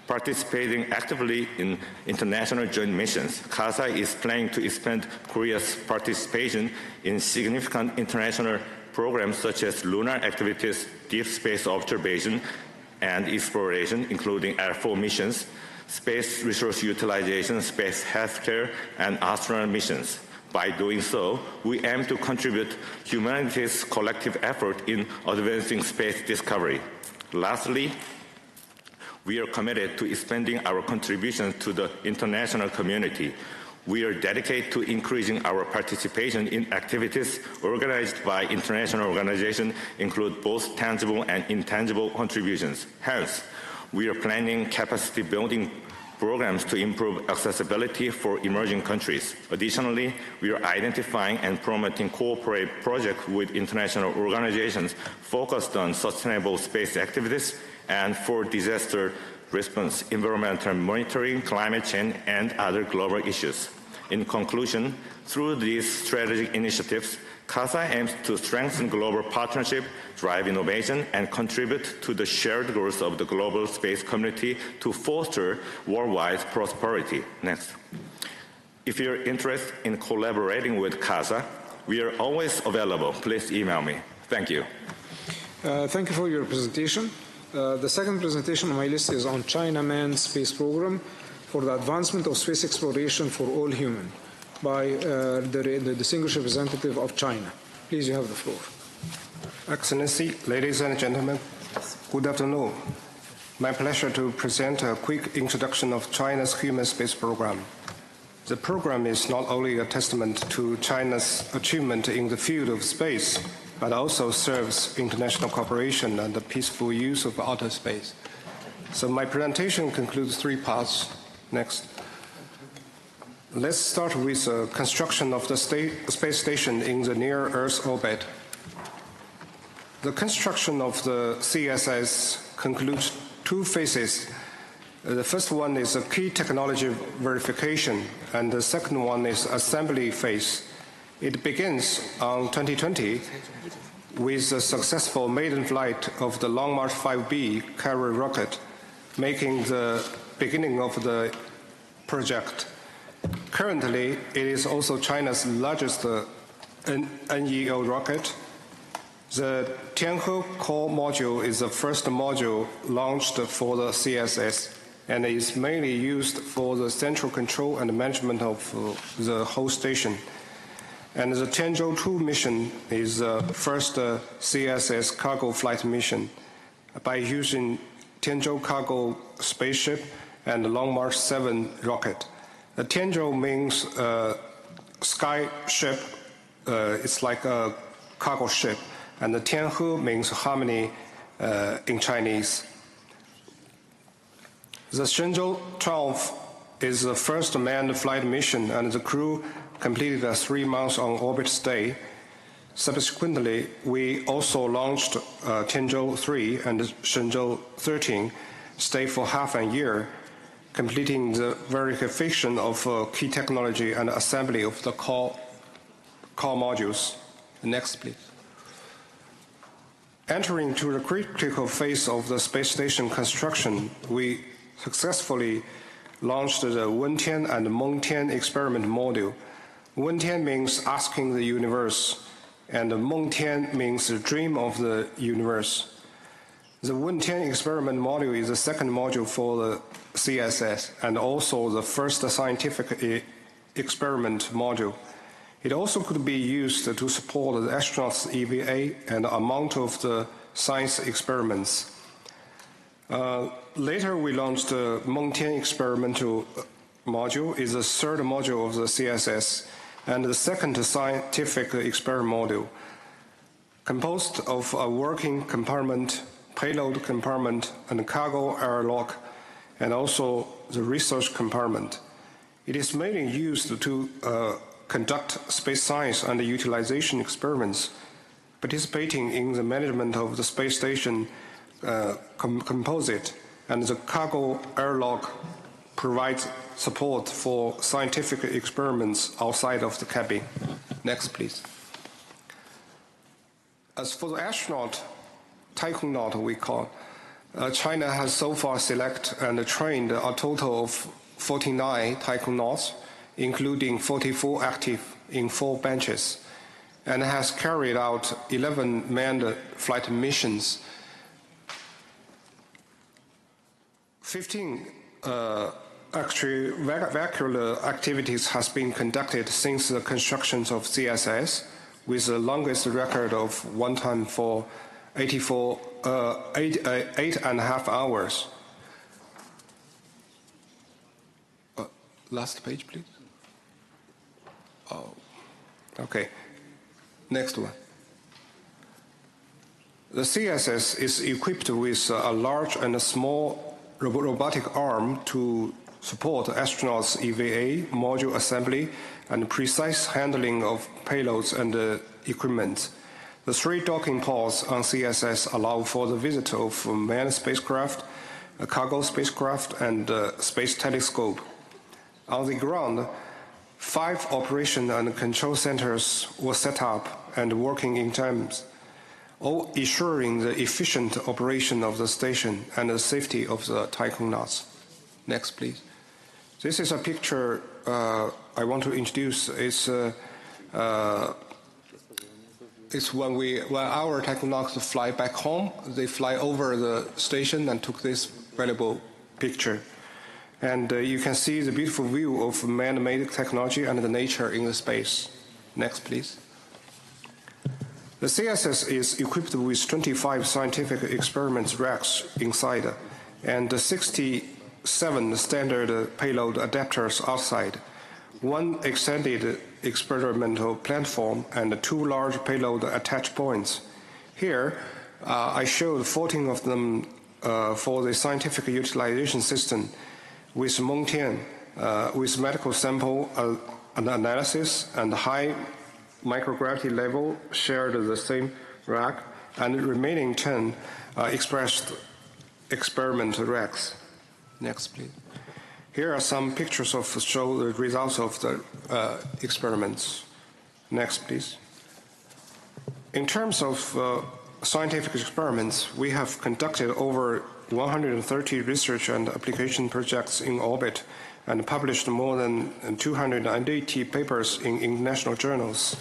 participating actively in international joint missions. CASA is planning to expand Korea's participation in significant international programs such as lunar activities, deep space observation and exploration, including Air Force missions, space resource utilization, space healthcare, and astronaut missions. By doing so, we aim to contribute humanity's collective effort in advancing space discovery. Lastly, we are committed to expanding our contributions to the international community. We are dedicated to increasing our participation in activities organized by international organizations, include both tangible and intangible contributions. Hence, we are planning capacity building programs to improve accessibility for emerging countries. Additionally, we are identifying and promoting cooperative projects with international organizations focused on sustainable space activities and for disaster response, environmental monitoring, climate change, and other global issues. In conclusion, through these strategic initiatives, CASA aims to strengthen global partnership, drive innovation, and contribute to the shared goals of the global space community to foster worldwide prosperity. Next. If you're interested in collaborating with CASA, we are always available. Please email me. Thank you. Thank you for your presentation. The second presentation on my list is on China Manned Space Program for the Advancement of Space Exploration for All Human by the distinguished representative of China. Please, you have the floor. Excellency, ladies and gentlemen, good afternoon. My pleasure to present a quick introduction of China's human space program. The program is not only a testament to China's achievement in the field of space, but also serves international cooperation and the peaceful use of outer space. So my presentation concludes 3 parts. Next. Let's start with the construction of the space station in the near Earth orbit. The construction of the CSS concludes 2 phases. The first one is a key technology verification, and the second one is assembly phase. It begins on 2020 with the successful maiden flight of the Long March 5B carrier rocket, making the beginning of the project. Currently, it is also China's largest NEO rocket. The Tianhe core module is the first module launched for the CSS and is mainly used for the central control and management of the whole station. And the Tianzhou 2 mission is the first CSS cargo flight mission by using Tianzhou cargo spaceship and Long March 7 rocket. The Tianzhou means sky ship, it's like a cargo ship, and the Tianhe means harmony in Chinese. The Shenzhou 12 is the first manned flight mission, and the crew completed a 3 months on orbit stay. Subsequently, we also launched Tianzhou 3 and Shenzhou 13, stay for half a year, completing the verification of key technology and assembly of the core modules. Next, please. Entering to the critical phase of the space station construction, we successfully launched the Wentian and Mengtian experiment module. Wentian means asking the universe, and Mengtian means the dream of the universe. The Wentian experiment module is the second module for the CSS and also the first scientific experiment module. It also could be used to support the astronauts' EVA and amount of the science experiments. Later, we launched the Mengtian experimental module, is the third module of the CSS, and the second scientific experiment module, composed of a working compartment, payload compartment, and cargo airlock, and also the research compartment. It is mainly used to conduct space science and utilization experiments, participating in the management of the space station composite, and the cargo airlock provides support for scientific experiments outside of the cabin. Next, please. As for the astronaut, taikonaut we call, China has so far selected and trained a total of 49 taikonauts, including 44 active in 4 benches, and has carried out 11 manned flight missions. 15 actually vehicular activities has been conducted since the construction of CSS, with the longest record of one time for 8.5 hours. Last page, please. Oh, okay. Next one. The CSS is equipped with a large and a small robotic arm to support astronauts' EVA, module assembly, and precise handling of payloads and equipment. The 3 docking ports on CSS allow for the visit of manned spacecraft, a cargo spacecraft, and a space telescope. On the ground, 5 operation and control centers were set up and working in times, all ensuring the efficient operation of the station and the safety of the taikonauts. Next, please. This is a picture I want to introduce. It's when our taikonauts fly back home. They fly over the station and took this valuable picture. And you can see the beautiful view of man-made technology and the nature in the space. Next, please. The CSS is equipped with 25 scientific experiments racks inside and 67 standard payload adapters outside, 1 extended experimental platform, and 2 large payload attach points. Here, I showed 14 of them for the scientific utilization system with Mengtian, with medical sample analysis and high microgravity level shared the same rack, and the remaining 10 expressed experiment racks. Next, please. Here are some pictures of show the results of the experiments. Next, please. In terms of scientific experiments, we have conducted over 130 research and application projects in orbit and published more than 280 papers in international journals.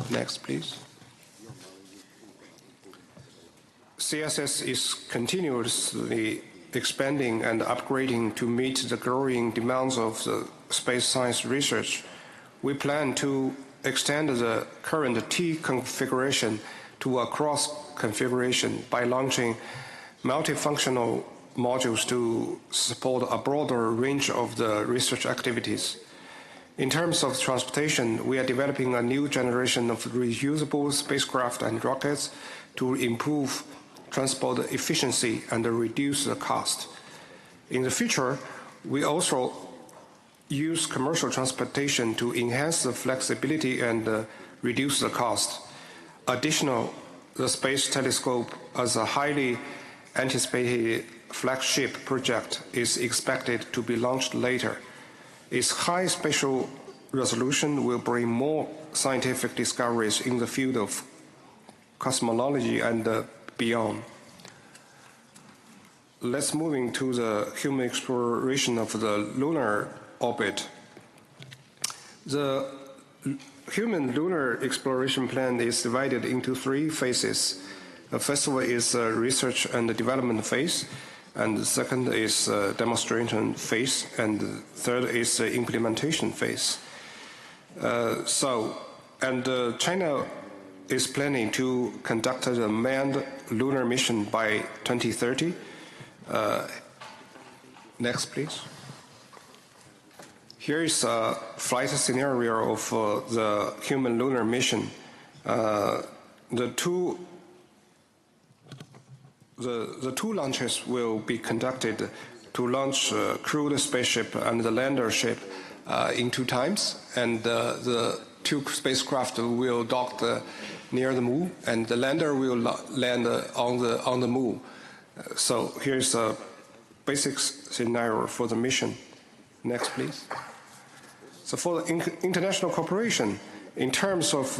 Next, please. CSS is continuously expanding and upgrading to meet the growing demands of the space science research. We plan to extend the current T configuration to a cross configuration by launching multifunctional modules to support a broader range of the research activities. In terms of transportation, we are developing a new generation of reusable spacecraft and rockets to improve transport efficiency and reduce the cost. In the future, we also use commercial transportation to enhance the flexibility and reduce the cost. Additionally, the Space Telescope, as a highly anticipated flagship project, is expected to be launched later. Its high spatial resolution will bring more scientific discoveries in the field of cosmology and beyond. Let's move into the human exploration of the lunar orbit. The human lunar exploration plan is divided into 3 phases. The first one is the research and development phase, and the second is demonstration phase, and the third is the implementation phase. China is planning to conduct a manned lunar mission by 2030. Next, please. Here is a flight scenario of the human lunar mission. The two launches will be conducted to launch crewed spaceship and the lander ship in 2 times, and the 2 spacecraft will dock near the moon, and the lander will land on the moon. So here's a basic scenario for the mission. Next, please. So for the international cooperation, in terms of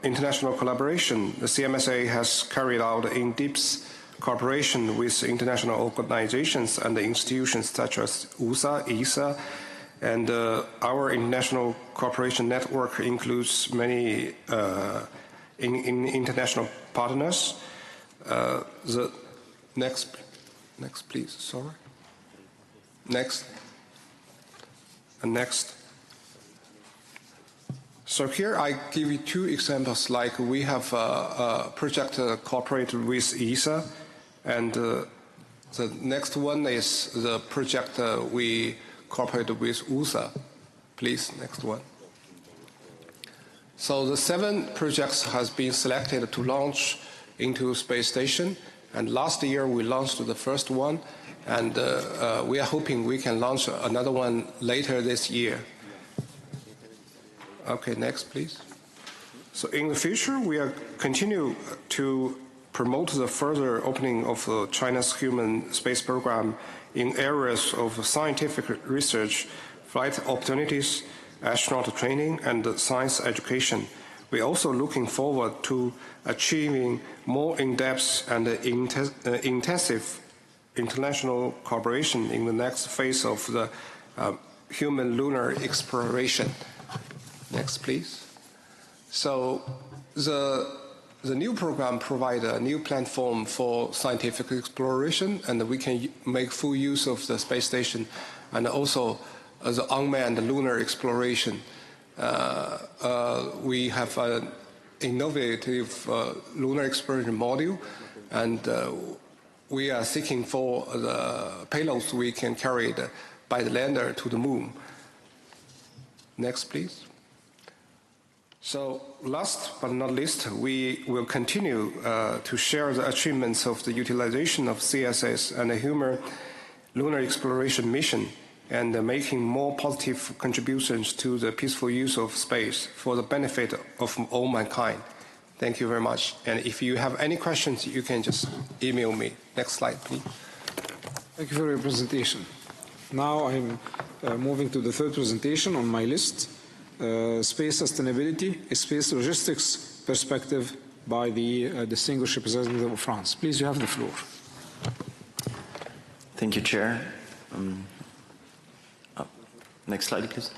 international collaboration, the CMSA has carried out in-depth cooperation with international organizations and institutions such as USA, ESA, and our international cooperation network includes many international partners. The next, please. Sorry. Next. And next. So here I give you 2 examples. Like we have a project cooperated with ESA, and the next one is the project we cooperated with USA. Please, next one. So the 7 projects has been selected to launch into space station, and last year we launched the first one, and we are hoping we can launch another one later this year. Okay, next, please. So in the future, we are continue to promote the further opening of China's human space program in areas of scientific research, flight opportunities, astronaut training, and science education. We're also looking forward to achieving more in-depth and intensive international cooperation in the next phase of the human lunar exploration. Next, please. So the new program provides a new platform for scientific exploration, and we can make full use of the space station and also the unmanned lunar exploration. We have an innovative lunar exploration module, and we are seeking for the payloads we can carry by the lander to the moon. Next, please. So last but not least, we will continue to share the achievements of the utilization of CSS and the human lunar exploration mission, and making more positive contributions to the peaceful use of space for the benefit of all mankind. Thank you very much. And if you have any questions, you can just email me. Next slide, please. Thank you for your presentation. Now I'm moving to the 3rd presentation on my list. Space sustainability, a space logistics perspective by the distinguished representative of France. Please, you have the floor. Thank you, Chair. Next slide, please.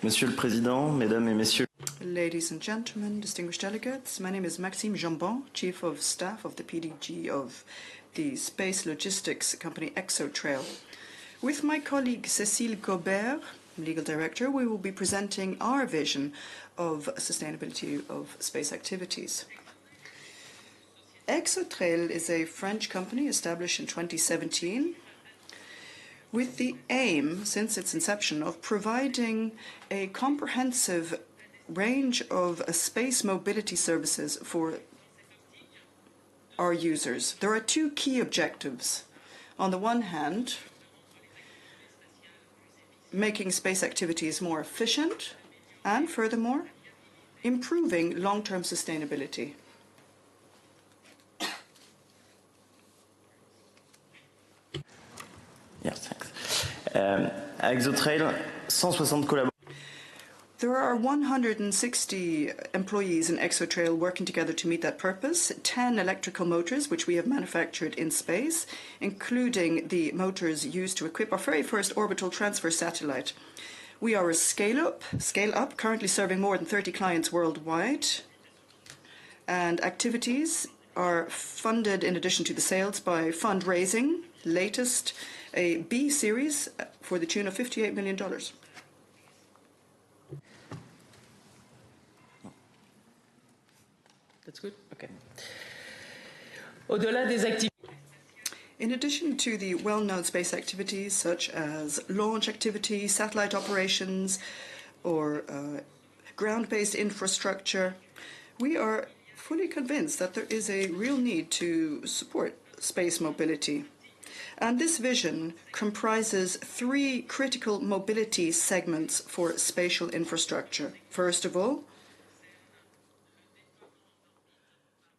Monsieur le Président, Mesdames et Messieurs. Ladies and gentlemen, distinguished delegates, my name is Maxime Jambon, Chief of Staff of the PDG of the space logistics company ExoTrail. With my colleague Cécile Gobert, Legal Director, we will be presenting our vision of sustainability of space activities. ExoTrail is a French company established in 2017 with the aim, since its inception, of providing a comprehensive range of space mobility services for our users. There are two key objectives. On the one hand, making space activities more efficient and, furthermore, improving long-term sustainability. Yes, thanks. À ExoTrail, 160 collaborateurs. There are 160 employees in ExoTrail working together to meet that purpose, 10 electrical motors, which we have manufactured in space, including the motors used to equip our very first orbital transfer satellite. We are a scale-up, currently serving more than 30 clients worldwide, and activities are funded, in addition to the sales, by fundraising, latest a B series for the tune of $58 million. That's good? Okay. Au-delà des activités. In addition to the well-known space activities such as launch activities, satellite operations, or ground-based infrastructure, we are fully convinced that there is a real need to support space mobility. And this vision comprises three critical mobility segments for spatial infrastructure. First of all,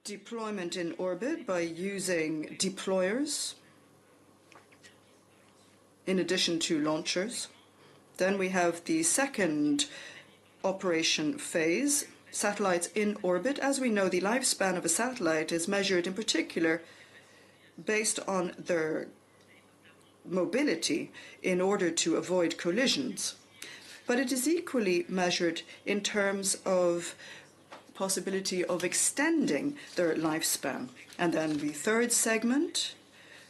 deployment in orbit by using deployers in addition to launchers. Then we have the second operation phase, satellites in orbit. As we know, the lifespan of a satellite is measured in particular based on their mobility in order to avoid collisions. But it is equally measured in terms of possibility of extending their lifespan. And then the third segment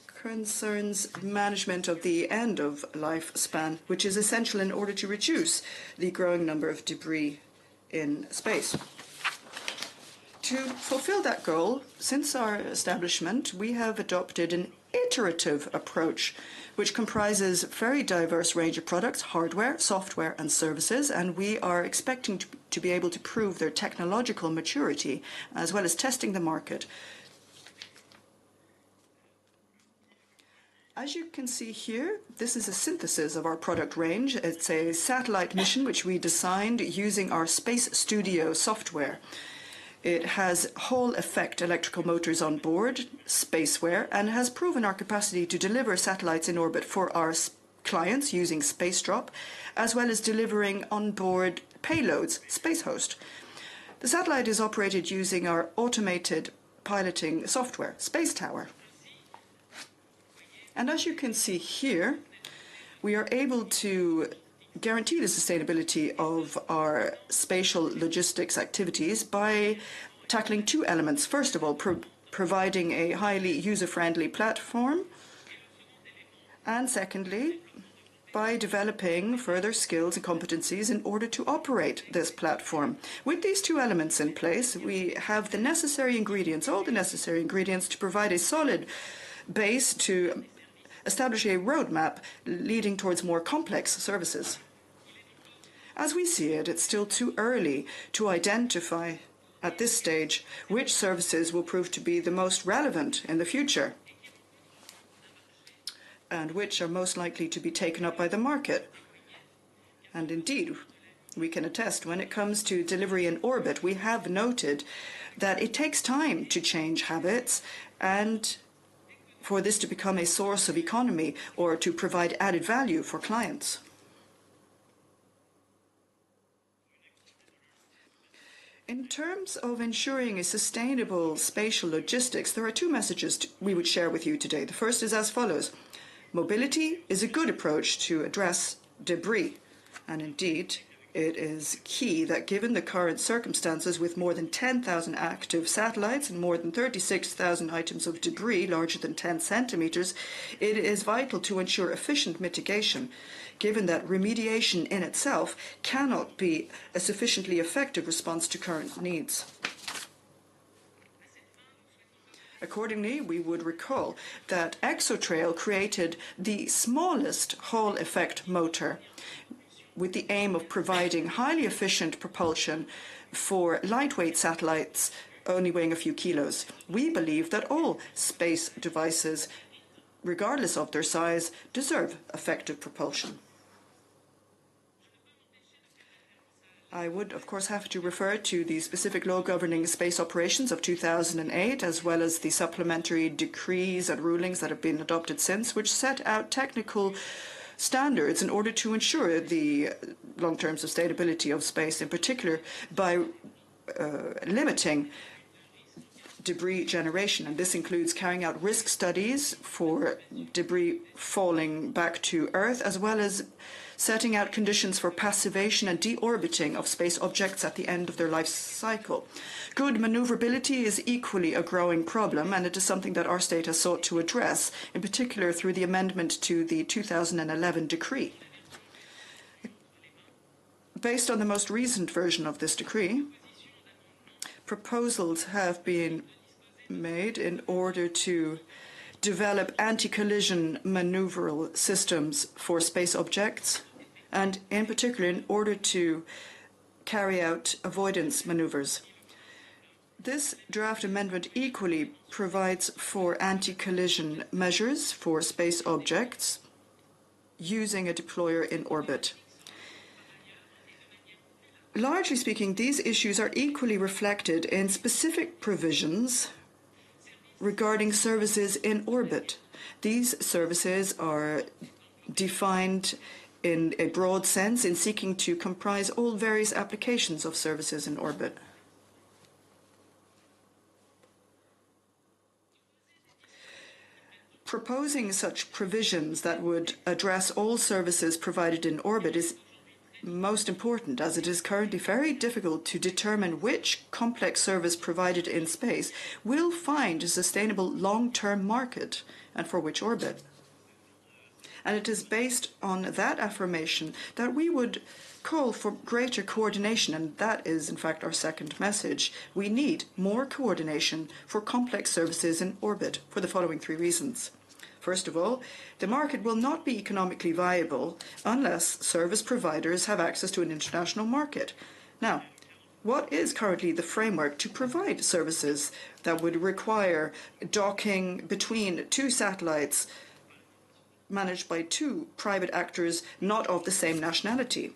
concerns management of the end of lifespan, which is essential in order to reduce the growing number of debris in space. To fulfill that goal, since our establishment, we have adopted an iterative approach, which comprises a very diverse range of products, hardware, software, and services, and we are expecting to be able to prove their technological maturity, as well as testing the market. As you can see here, this is a synthesis of our product range. It's a satellite mission which we designed using our Space Studio software. It has whole effect electrical motors on board, spaceware, and has proven our capacity to deliver satellites in orbit for our clients using Space Drop, as well as delivering on-board payloads, Space Host. The satellite is operated using our automated piloting software, Space Tower. And as you can see here, we are able to guarantee the sustainability of our spatial logistics activities by tackling two elements. First of all, providing a highly user-friendly platform, and secondly, by developing further skills and competencies in order to operate this platform. With these two elements in place, we have the necessary ingredients, all the necessary ingredients to provide a solid base to establish a roadmap leading towards more complex services. As we see it, it's still too early to identify at this stage which services will prove to be the most relevant in the future and which are most likely to be taken up by the market. And indeed, we can attest when it comes to delivery in orbit, we have noted that it takes time to change habits and for this to become a source of economy or to provide added value for clients. In terms of ensuring a sustainable spatial logistics, there are two messages we would share with you today. The first is as follows. Mobility is a good approach to address debris, and indeed, it is key that given the current circumstances with more than 10,000 active satellites and more than 36,000 items of debris larger than 10 centimeters, it is vital to ensure efficient mitigation, given that remediation in itself cannot be a sufficiently effective response to current needs. Accordingly, we would recall that Exotrail created the smallest Hall effect motor with the aim of providing highly efficient propulsion for lightweight satellites only weighing a few kilos. We believe that all space devices, regardless of their size, deserve effective propulsion. I would, of course, have to refer to the specific law governing space operations of 2008, as well as the supplementary decrees and rulings that have been adopted since, which set out technical standards in order to ensure the long-term sustainability of space, in particular by limiting debris generation. And this includes carrying out risk studies for debris falling back to Earth, as well as setting out conditions for passivation and deorbiting of space objects at the end of their life cycle. Good maneuverability is equally a growing problem, and it is something that our state has sought to address, in particular through the amendment to the 2011 decree. Based on the most recent version of this decree, proposals have been made in order to develop anti-collision maneuveral systems for space objects, and in particular in order to carry out avoidance maneuvers. This draft amendment equally provides for anti-collision measures for space objects using a deployer in orbit. Largely speaking, these issues are equally reflected in specific provisions regarding services in orbit. These services are defined in a broad sense in seeking to comprise all various applications of services in orbit. Proposing such provisions that would address all services provided in orbit is most important, as it is currently very difficult to determine which complex service provided in space will find a sustainable long-term market and for which orbit. And it is based on that affirmation that we would call for greater coordination, and that is in fact our second message. We need more coordination for complex services in orbit for the following three reasons. First of all, the market will not be economically viable unless service providers have access to an international market. Now, what is currently the framework to provide services that would require docking between two satellites managed by two private actors not of the same nationality?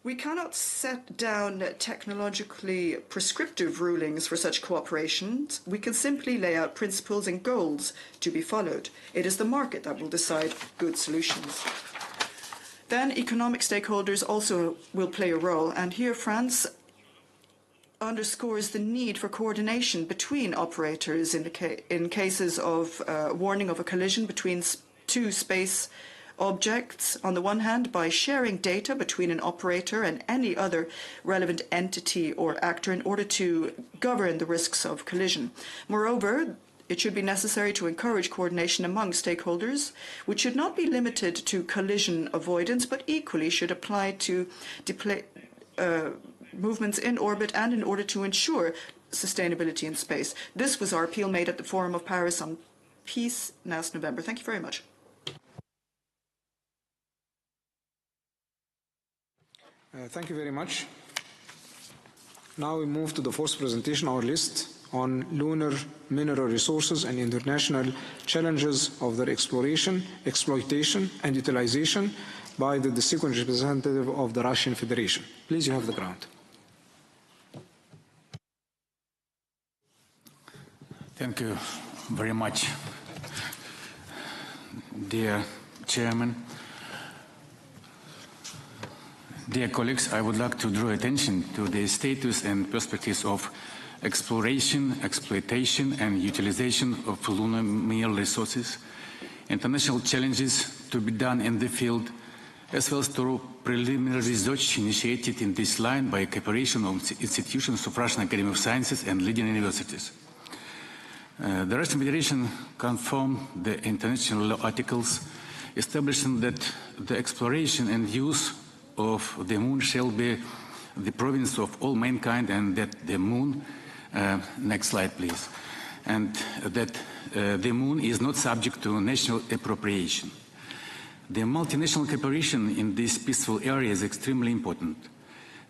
We cannot set down technologically prescriptive rulings for such cooperations. We can simply lay out principles and goals to be followed. It is the market that will decide good solutions. Then economic stakeholders also will play a role, and here France underscores the need for coordination between operators in cases of warning of a collision between two space objects, on the one hand, by sharing data between an operator and any other relevant entity or actor in order to govern the risks of collision. Moreover, it should be necessary to encourage coordination among stakeholders, which should not be limited to collision avoidance, but equally should apply to movements in orbit and in order to ensure sustainability in space. This was our appeal made at the Forum of Paris on Peace last November. Thank you very much. Thank you very much. Now we move to the fourth presentation, our list on lunar mineral resources and international challenges of their exploration, exploitation, and utilization by the distinguished representative of the Russian Federation. Please, you have the ground. Thank you very much, dear Chairman, Dear colleagues, I would like to draw attention to the status and perspectives of exploration, exploitation and utilization of lunar mineral resources, international challenges to be done in the field, as well as through preliminary research initiated in this line by cooperation of institutions of Russian Academy of Sciences and leading universities. The Russian Federation confirmed the international law articles establishing that the exploration and use of the moon shall be the province of all mankind, and that the moon, next slide please, and that the moon is not subject to national appropriation. The multinational cooperation in this peaceful area is extremely important.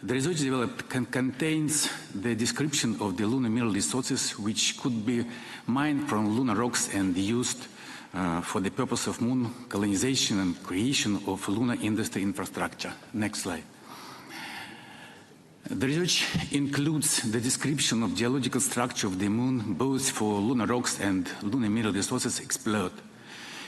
The research developed contains the description of the lunar mineral resources which could be mined from lunar rocks and used for the purpose of moon colonization and creation of lunar industry infrastructure. Next slide. The research includes the description of geological structure of the moon, both for lunar rocks and lunar mineral resources explored.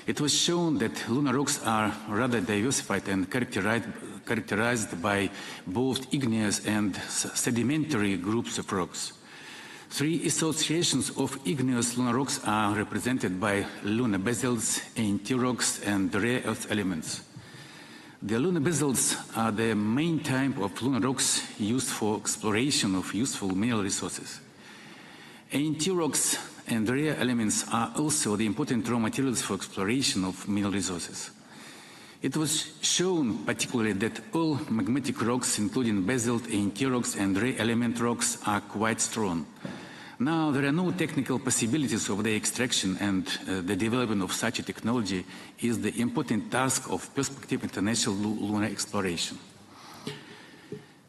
It was shown that lunar rocks are rather diversified and characterized by both igneous and sedimentary groups of rocks. Three associations of igneous lunar rocks are represented by lunar basalts, ANT rocks, and rare earth elements. The lunar basalts are the main type of lunar rocks used for exploration of useful mineral resources. ANT rocks and rare elements are also the important raw materials for exploration of mineral resources. It was shown particularly that all magmatic rocks, including basalt, ANT rocks, and rare element rocks, are quite strong. Now, there are no technical possibilities of their extraction, and the development of such a technology is the important task of prospective international lunar exploration.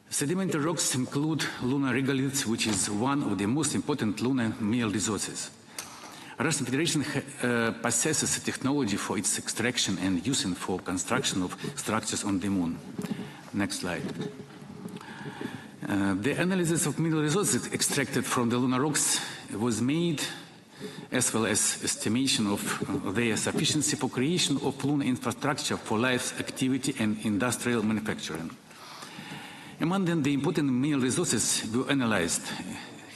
Sedimentary rocks include lunar regoliths, which is one of the most important lunar mineral resources. Russian Federation possesses a technology for its extraction and using for construction of structures on the moon. Next slide. The analysis of mineral resources extracted from the lunar rocks was made, as well as estimation of their sufficiency for creation of lunar infrastructure for life activity and industrial manufacturing. Among them, the important mineral resources were analyzed: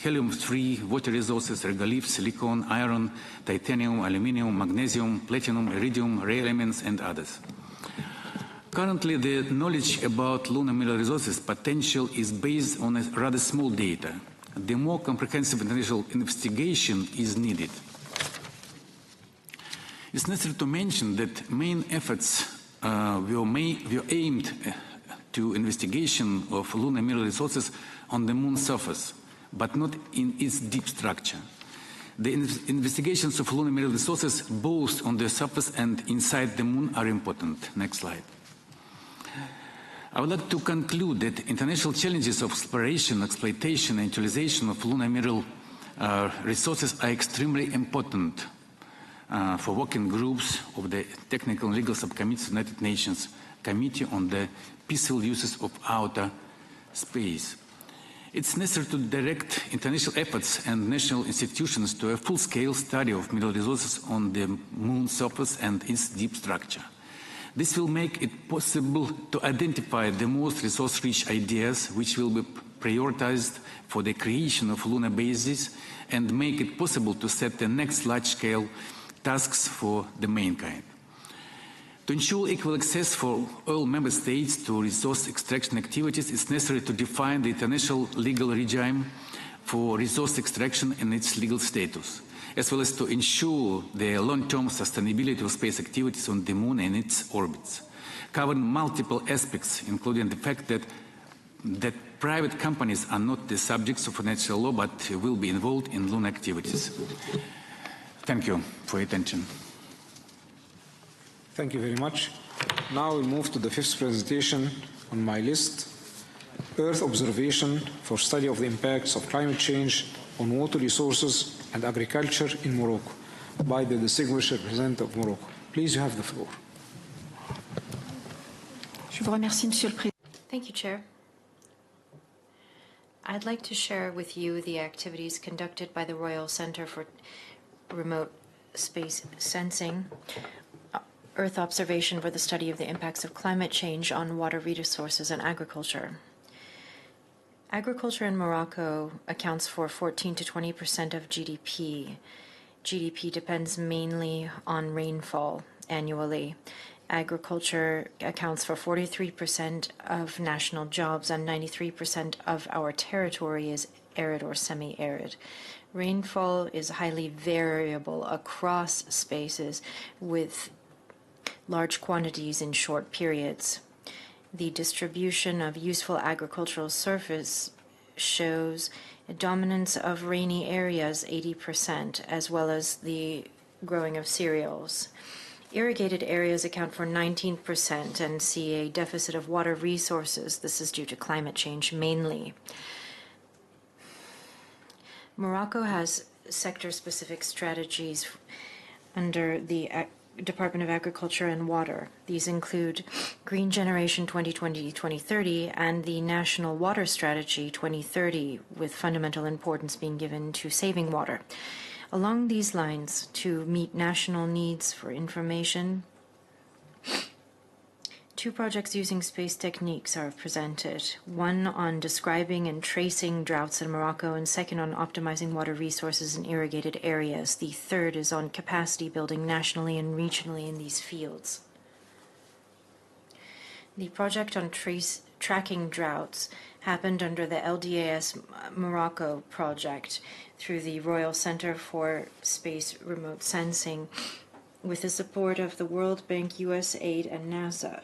helium-3, water resources, regolith, silicon, iron, titanium, aluminium, magnesium, platinum, iridium, rare elements, and others. Currently, the knowledge about lunar mineral resources potential is based on a rather small data. The more comprehensive international investigation is needed. It's necessary to mention that main efforts were aimed to investigation of lunar mineral resources on the moon's surface, but not in its deep structure. The investigations of lunar mineral resources both on the surface and inside the moon are important. Next slide. I would like to conclude that international challenges of exploration, exploitation, and utilization of lunar mineral resources are extremely important for working groups of the Technical and Legal Subcommittee of the United Nations Committee on the Peaceful Uses of Outer Space. It's necessary to direct international efforts and national institutions to a full-scale study of mineral resources on the moon's surface and its deep structure. This will make it possible to identify the most resource-rich ideas which will be prioritized for the creation of lunar bases and make it possible to set the next large-scale tasks for the mankind. To ensure equal access for all member states to resource extraction activities, it's necessary to define the international legal regime for resource extraction and its legal status, as well as to ensure the long-term sustainability of space activities on the moon and its orbits, covering multiple aspects, including the fact that private companies are not the subjects of financial law, but will be involved in lunar activities. Thank you for your attention. Thank you very much. Now we'll move to the fifth presentation on my list, Earth Observation for Study of the Impacts of Climate Change on Water Resources and Agriculture in Morocco, by the distinguished representative of Morocco. Please, you have the floor. Thank you, Chair. I'd like to share with you the activities conducted by the Royal Centre for Remote Space Sensing Earth observation for the study of the impacts of climate change on water resources and agriculture. Agriculture in Morocco accounts for 14 to 20% of GDP. GDP depends mainly on rainfall annually. Agriculture accounts for 43% of national jobs, and 93% of our territory is arid or semi-arid. Rainfall is highly variable across spaces with large quantities in short periods. The distribution of useful agricultural surface shows a dominance of rainy areas, 80%, as well as the growing of cereals. Irrigated areas account for 19% and see a deficit of water resources. This is due to climate change mainly. Morocco has sector-specific strategies under the Department of Agriculture and Water. These include Green Generation 2020-2030 and the National Water Strategy 2030, with fundamental importance being given to saving water. Along these lines, to meet national needs for information, 2 projects using space techniques are presented, one on describing and tracing droughts in Morocco, and second on optimizing water resources in irrigated areas. The third is on capacity building nationally and regionally in these fields. The project on tracking droughts happened under the LDAS Morocco project through the Royal Center for Space Remote Sensing with the support of the World Bank, USAID, and NASA.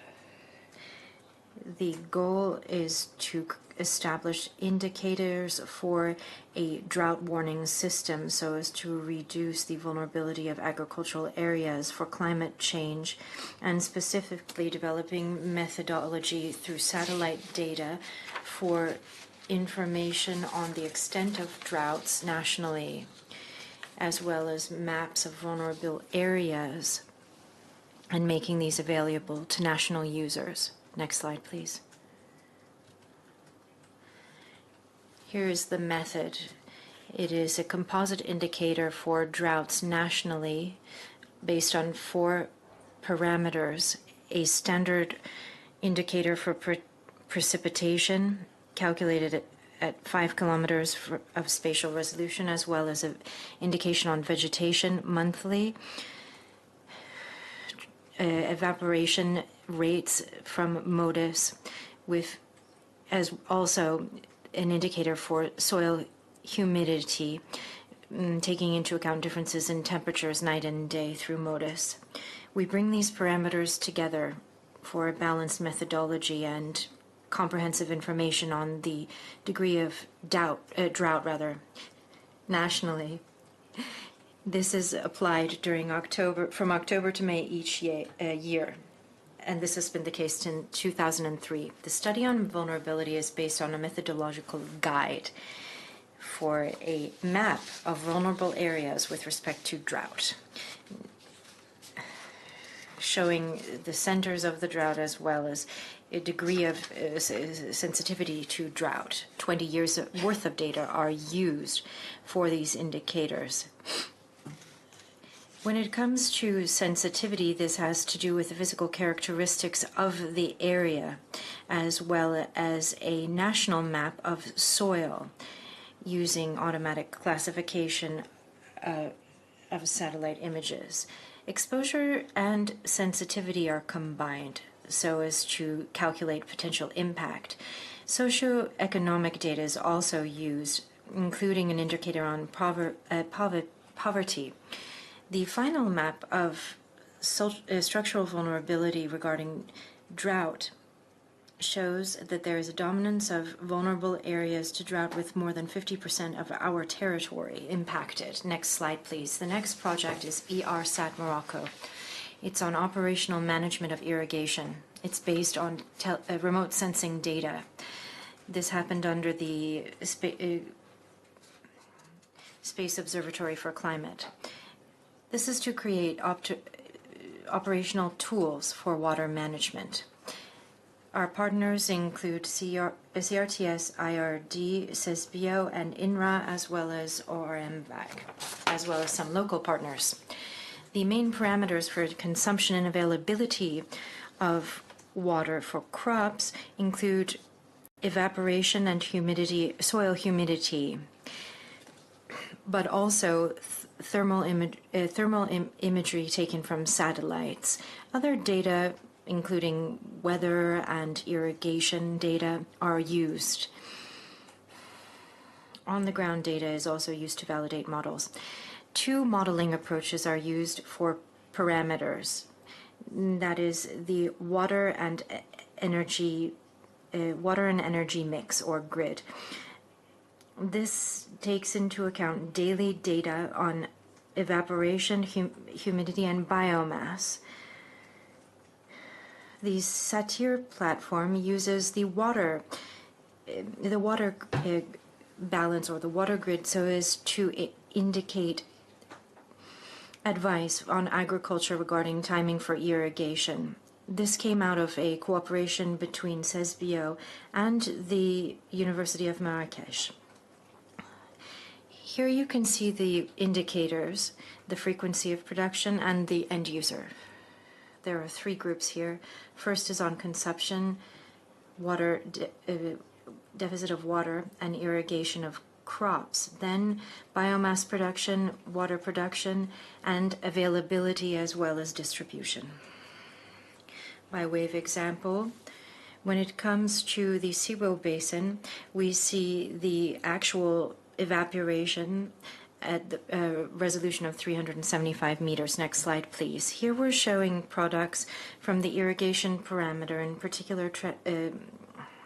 The goal is to establish indicators for a drought warning system so as to reduce the vulnerability of agricultural areas for climate change, and specifically developing methodology through satellite data for information on the extent of droughts nationally, as well as maps of vulnerable areas, and making these available to national users. Next slide, please. Here is the method. It is a composite indicator for droughts nationally based on 4 parameters: a standard indicator for precipitation calculated at 5 kilometers of spatial resolution, as well as an indication on vegetation monthly, evaporation rates from MODIS, with as also an indicator for soil humidity, taking into account differences in temperatures night and day through MODIS. We bring these parameters together for a balanced methodology and comprehensive information on the degree of drought nationally. This is applied during from October to May each year, and this has been the case since 2003. The study on vulnerability is based on a methodological guide for a map of vulnerable areas with respect to drought, showing the centers of the drought as well as a degree of sensitivity to drought. 20 years worth of data are used for these indicators. When it comes to sensitivity, this has to do with the physical characteristics of the area, as well as a national map of soil using automatic classification of satellite images. Exposure and sensitivity are combined so as to calculate potential impact. Socioeconomic data is also used, including an indicator on poverty. The final map of structural vulnerability regarding drought shows that there is a dominance of vulnerable areas to drought, with more than 50% of our territory impacted. Next slide, please. The next project is ERSAT Morocco. It's on operational management of irrigation. It's based on remote sensing data. This happened under the Space Observatory for Climate. This is to create operational tools for water management. Our partners include CRTS, IRD, CESBIO, and INRA, as well as ORMVAC, as well as some local partners. The main parameters for consumption and availability of water for crops include evaporation and humidity, soil humidity, but also thermal imagery taken from satellites. Other data, including weather and irrigation data, are used. On-the-ground data is also used to validate models. Two modeling approaches are used for parameters. That is the water and energy mix, or grid. This takes into account daily data on evaporation, humidity, and biomass. The Satir platform uses the water balance, or the water grid, so as to indicate advice on agriculture regarding timing for irrigation. This came out of a cooperation between CESBio and the University of Marrakesh. Here you can see the indicators, the frequency of production, and the end user. There are three groups here. First is on consumption, water deficit of water, and irrigation of crops. Then biomass production, water production, and availability, as well as distribution. By way of example, when it comes to the Sibo Basin, we see the actual evaporation at the resolution of 375 meters. Next slide, please. Here we're showing products from the irrigation parameter, in particular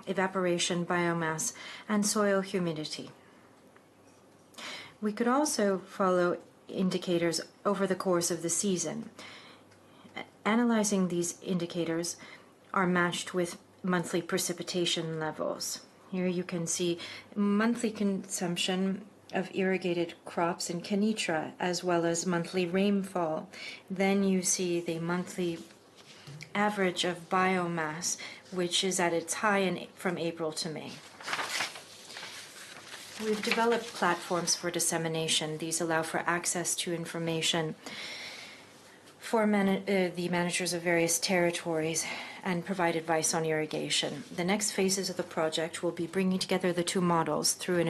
evaporation, biomass, and soil humidity. We could also follow indicators over the course of the season. Analyzing these indicators are matched with monthly precipitation levels. Here you can see monthly consumption of irrigated crops in Kenitra, as well as monthly rainfall. Then you see the monthly average of biomass, which is at its high from April to May. We've developed platforms for dissemination. These allow for access to information for the managers of various territories and provide advice on irrigation. The next phases of the project will be bringing together the two models through an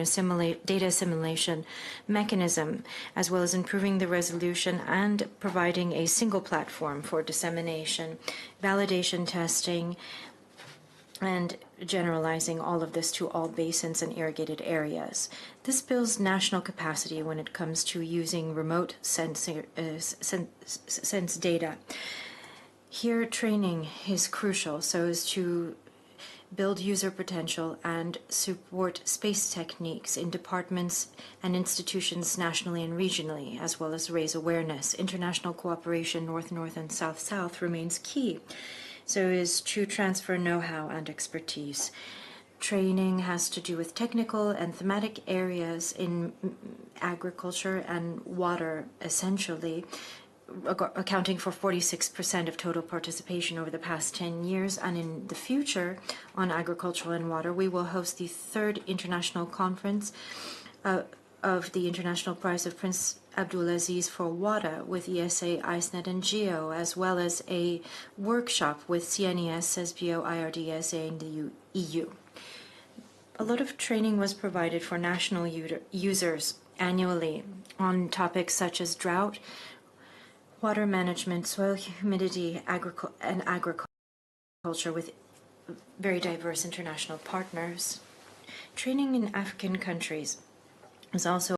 data assimilation mechanism, as well as improving the resolution and providing a single platform for dissemination, validation testing, and generalizing all of this to all basins and irrigated areas. This builds national capacity when it comes to using remote sense data. Here, training is crucial so as to build user potential and support space techniques in departments and institutions nationally and regionally, as well as raise awareness. International cooperation, North-North and South-South, remains key, so is to transfer know-how and expertise. Training has to do with technical and thematic areas in agriculture and water, essentially, accounting for 46% of total participation over the past 10 years. And in the future, on agriculture and water, we will host the 3rd international conference of the International Prize of Prince Abdulaziz for Water with ESA, ICENET, and GEO, as well as a workshop with CNES, CESBio, IRDSA, and the EU. A lot of training was provided for national users annually on topics such as drought, water management, soil humidity, and agriculture with very diverse international partners. Training in African countries is also